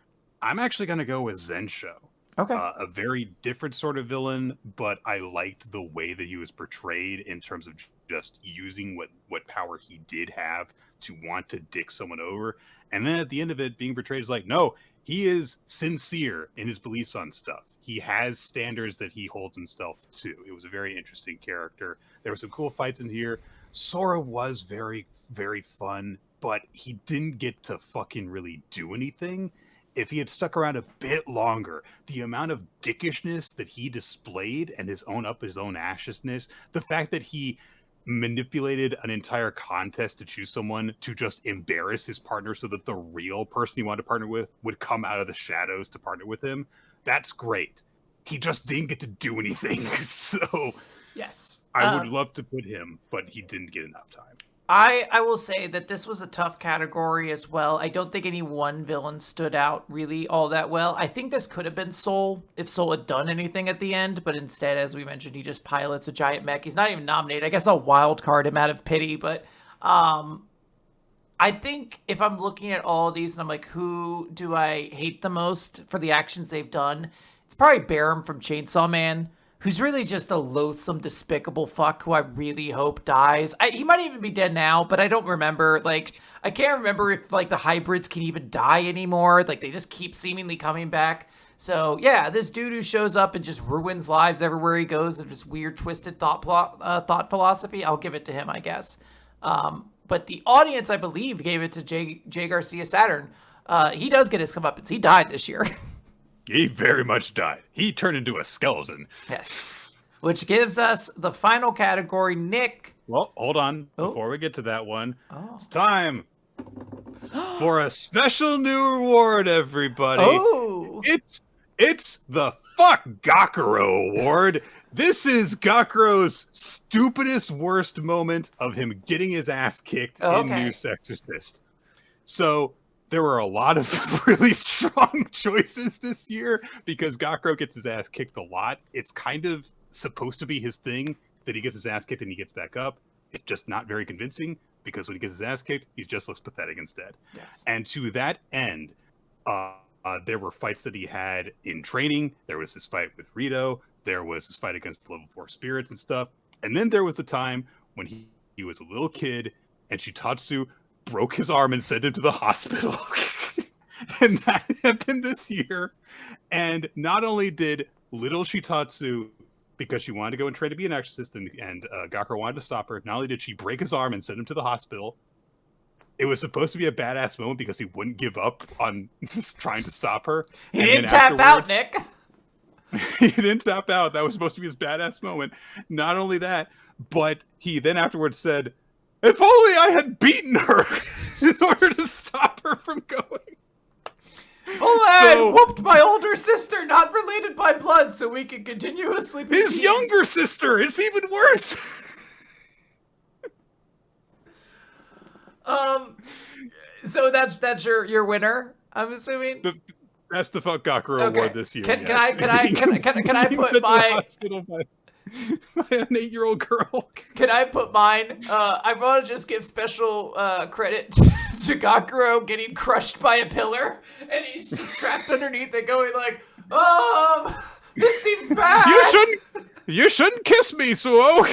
I'm actually going to go with Zensho. Okay. A very different sort of villain, but I liked the way that he was portrayed in terms of just using what power he did have to want to dick someone over. And then at the end of it, being portrayed as like, no, he is sincere in his beliefs on stuff. He has standards that he holds himself to. It was a very interesting character. There were some cool fights in here. Sora was very, very fun, but he didn't get to fucking really do anything. If he had stuck around a bit longer, the amount of dickishness that he displayed and his own ashishness, the fact that he manipulated an entire contest to choose someone to just embarrass his partner so that the real person he wanted to partner with would come out of the shadows to partner with him, that's great. He just didn't get to do anything, so... Yes. I would love to put him, but he didn't get enough time. I will say that this was a tough category as well. I don't think any one villain stood out really all that well. I think this could have been Soul if Soul had done anything at the end, but instead, as we mentioned, he just pilots a giant mech. He's not even nominated. I guess I'll wild card him out of pity, but I think if I'm looking at all of these and I'm like, who do I hate the most for the actions they've done? It's probably Barham from Chainsaw Man, who's really just a loathsome, despicable fuck who I really hope dies. He might even be dead now, but I don't remember. Like, I can't remember if, like, the hybrids can even die anymore. Like, they just keep seemingly coming back. So, yeah, this dude who shows up and just ruins lives everywhere he goes of this weird, twisted thought philosophy, I'll give it to him, I guess. But the audience, I believe, gave it to Jay Garcia Saturn. He does get his comeuppance. He died this year. He very much died. He turned into a skeleton. Yes. Which gives us the final category, Nick. Well, hold on. Before we get to that one, it's time for a special new award, everybody. Oh. It's the Fuck Gakuro Award. This is Gakuro's stupidest, worst moment of him getting his ass kicked in New Sexorcist. So there were a lot of really strong choices this year because Gakuro gets his ass kicked a lot. It's kind of supposed to be his thing that he gets his ass kicked and he gets back up. It's just not very convincing because when he gets his ass kicked, he just looks pathetic instead. Yes. And to that end, there were fights that he had in training. There was his fight with Rito. There was his fight against the level 4 spirits and stuff. And then there was the time when he was a little kid and Shitatsu broke his arm and sent him to the hospital. And that happened this year. And not only did little Shitatsu, because she wanted to go and train to be an exorcist, and Gakuro wanted to stop her, not only did she break his arm and send him to the hospital, it was supposed to be a badass moment because he wouldn't give up on just trying to stop her. He didn't tap out, Nick. He didn't tap out. That was supposed to be his badass moment. Not only that, but he then afterwards said, if only I had beaten her in order to stop her from going. I had whooped my older sister, not related by blood, so we could continuously be his younger sister. It's even worse. So that's your winner, I'm assuming. That's the Fuck Gakuro Award this year. Can I put my by an 8-year-old girl? Can I put mine? I want to just give special credit to Gakuro getting crushed by a pillar, and he's just trapped underneath it, going like, this seems bad. You shouldn't kiss me, Suo.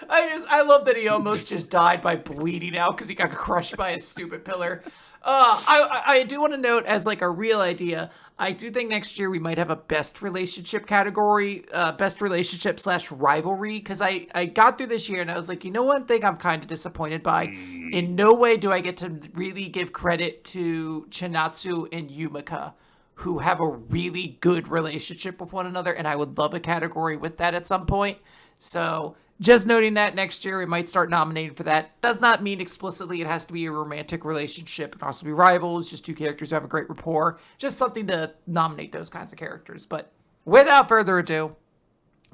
I love that he almost just died by bleeding out because he got crushed by a stupid pillar. I do want to note, as like a real idea, I do think next year we might have a best relationship category, best relationship / rivalry, because I got through this year and I was like, you know, one thing I'm kind of disappointed by, in no way do I get to really give credit to Chinatsu and Yumika, who have a really good relationship with one another, and I would love a category with that at some point. So just noting that next year we might start nominating for that. Does not mean explicitly it has to be a romantic relationship. It can also be rivals, just two characters who have a great rapport. Just something to nominate those kinds of characters. But without further ado,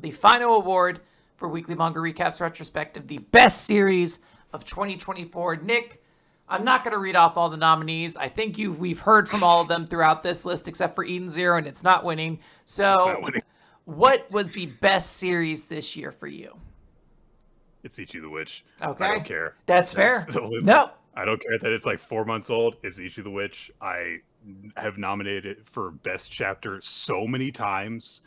the final award for Weekly Manga Recaps Retrospective, the best series of 2024. Nick, I'm not going to read off all the nominees. I think we've heard from all of them throughout this list, except for Eden Zero, and it's not winning. So what was the best series this year for you? It's Ichi the Witch. Okay. I don't care. That's fair. No. I don't care that it's like 4 months old. It's Ichi the Witch. I have nominated it for best chapter so many times.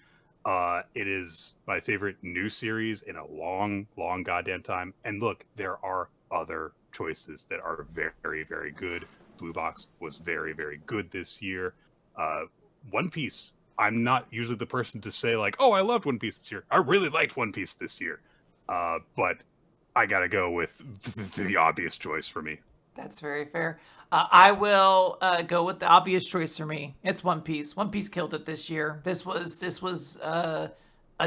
It is my favorite new series in a long, long goddamn time. And look, there are other choices that are very, very good. Blue Box was very, very good this year. One Piece. I'm not usually the person to say like, oh, I loved One Piece this year. I really liked One Piece this year. But I gotta go with the obvious choice for me. That's very fair. I will go with the obvious choice for me. It's One Piece. One Piece killed it this year. This was a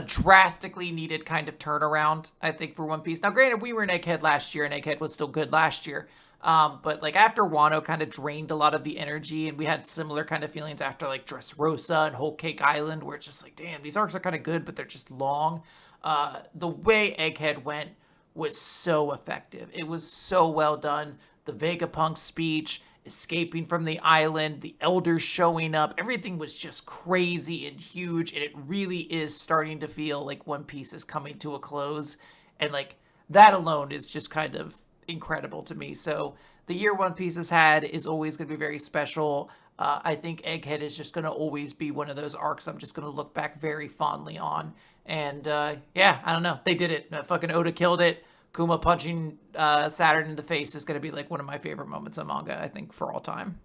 drastically needed kind of turnaround, I think, for One Piece. Now, granted, we were in Egghead last year, and Egghead was still good last year. But like after Wano kind of drained a lot of the energy, and we had similar kind of feelings after like Dressrosa and Whole Cake Island, where it's just like, damn, these arcs are kind of good, but they're just long. The way Egghead went was so effective. It was so well done. The Vegapunk speech, escaping from the island, the elders showing up, everything was just crazy and huge, and it really is starting to feel like One Piece is coming to a close, and like that alone is just kind of incredible to me. So the year One Piece has had is always going to be very special. I think Egghead is just going to always be one of those arcs I'm just going to look back very fondly on. And yeah, I don't know. They did it. Fucking Oda killed it. Kuma punching Saturn in the face is going to be like one of my favorite moments of manga, I think, for all time.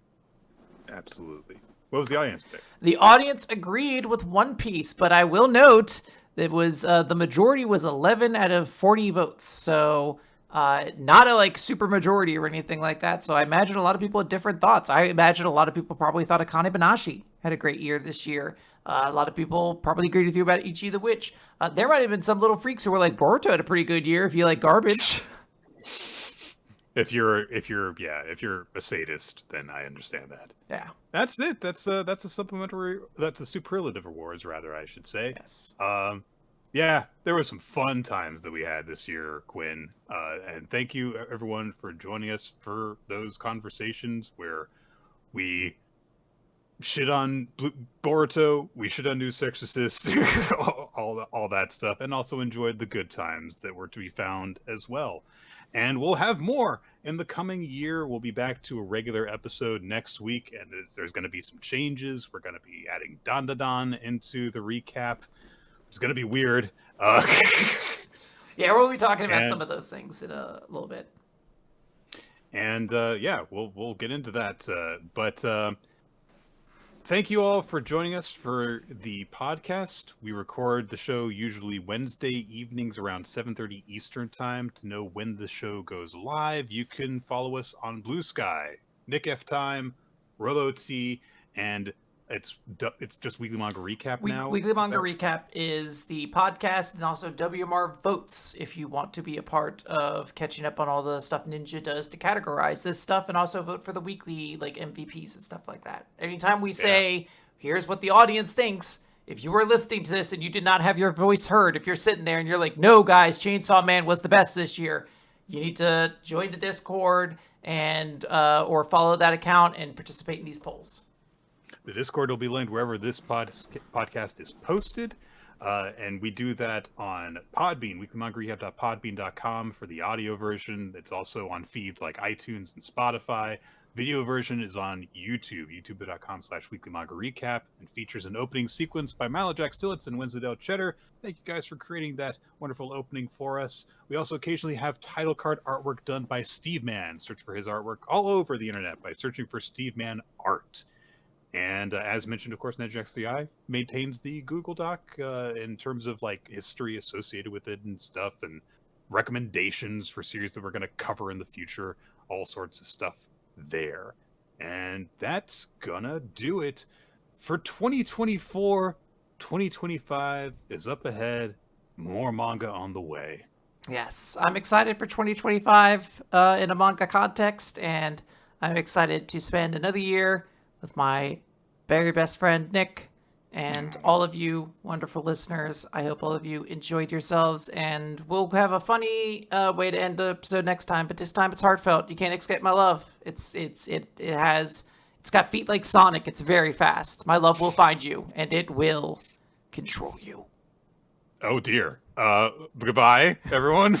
Absolutely. What was the audience pick? The audience agreed with One Piece, but I will note that was the majority was 11 out of 40 votes. So not a like super majority or anything like that. So I imagine a lot of people had different thoughts. I imagine a lot of people probably thought Akane-banashi had a great year this year. A lot of people probably agreed with you about Ichi the Witch. There might have been some little freaks who were like, Boruto had a pretty good year if you like garbage. If you're a sadist, then I understand that. Yeah. That's it. That's the superlative awards, rather, I should say. Yes. Yeah, there were some fun times that we had this year, Quinn. And thank you everyone for joining us for those conversations where we shit on Boruto, we shit on New Sexorcist, all that stuff, and also enjoyed the good times that were to be found as well. And we'll have more in the coming year. We'll be back to a regular episode next week, and there's going to be some changes. We're going to be adding Dandadan into the recap. It's going to be weird. Yeah, we'll be talking about some of those things in a little bit. And yeah, we'll get into that. But thank you all for joining us for the podcast. We record the show usually Wednesday evenings around 7:30 Eastern time. To know when the show goes live, you can follow us on Blue Sky, Nick F Time, Rolo T, and it's just Weekly Manga Recap now. Weekly Manga Recap is the podcast, and also WMR votes if you want to be a part of catching up on all the stuff Ninja does to categorize this stuff, and also vote for the weekly like MVPs and stuff like that. Anytime we say, here's what the audience thinks, if you were listening to this and you did not have your voice heard, if you're sitting there and you're like, no guys, Chainsaw Man was the best this year, you need to join the Discord and or follow that account and participate in these polls. The Discord will be linked wherever this podcast is posted. And we do that on Podbean, weeklymangarecap.podbean.com for the audio version. It's also on feeds like iTunes and Spotify. Video version is on YouTube, youtube.com/weeklymangarecap, and features an opening sequence by Malajack Stillitz and Winslow Cheddar. Thank you guys for creating that wonderful opening for us. We also occasionally have title card artwork done by Steve Man. Search for his artwork all over the internet by searching for Steve Man Art. And as mentioned, of course, NedgeX3i maintains the Google Doc in terms of like history associated with it and stuff, and recommendations for series that we're going to cover in the future, all sorts of stuff there. And that's gonna do it for 2024. 2025 is up ahead. More manga on the way. Yes, I'm excited for 2025 in a manga context, and I'm excited to spend another year with my very best friend, Nick, and all of you wonderful listeners. I hope all of you enjoyed yourselves, and we'll have a funny way to end the episode next time, but this time it's heartfelt. You can't escape my love. It's got feet like Sonic. It's very fast. My love will find you, and it will control you. Oh dear. Goodbye, everyone.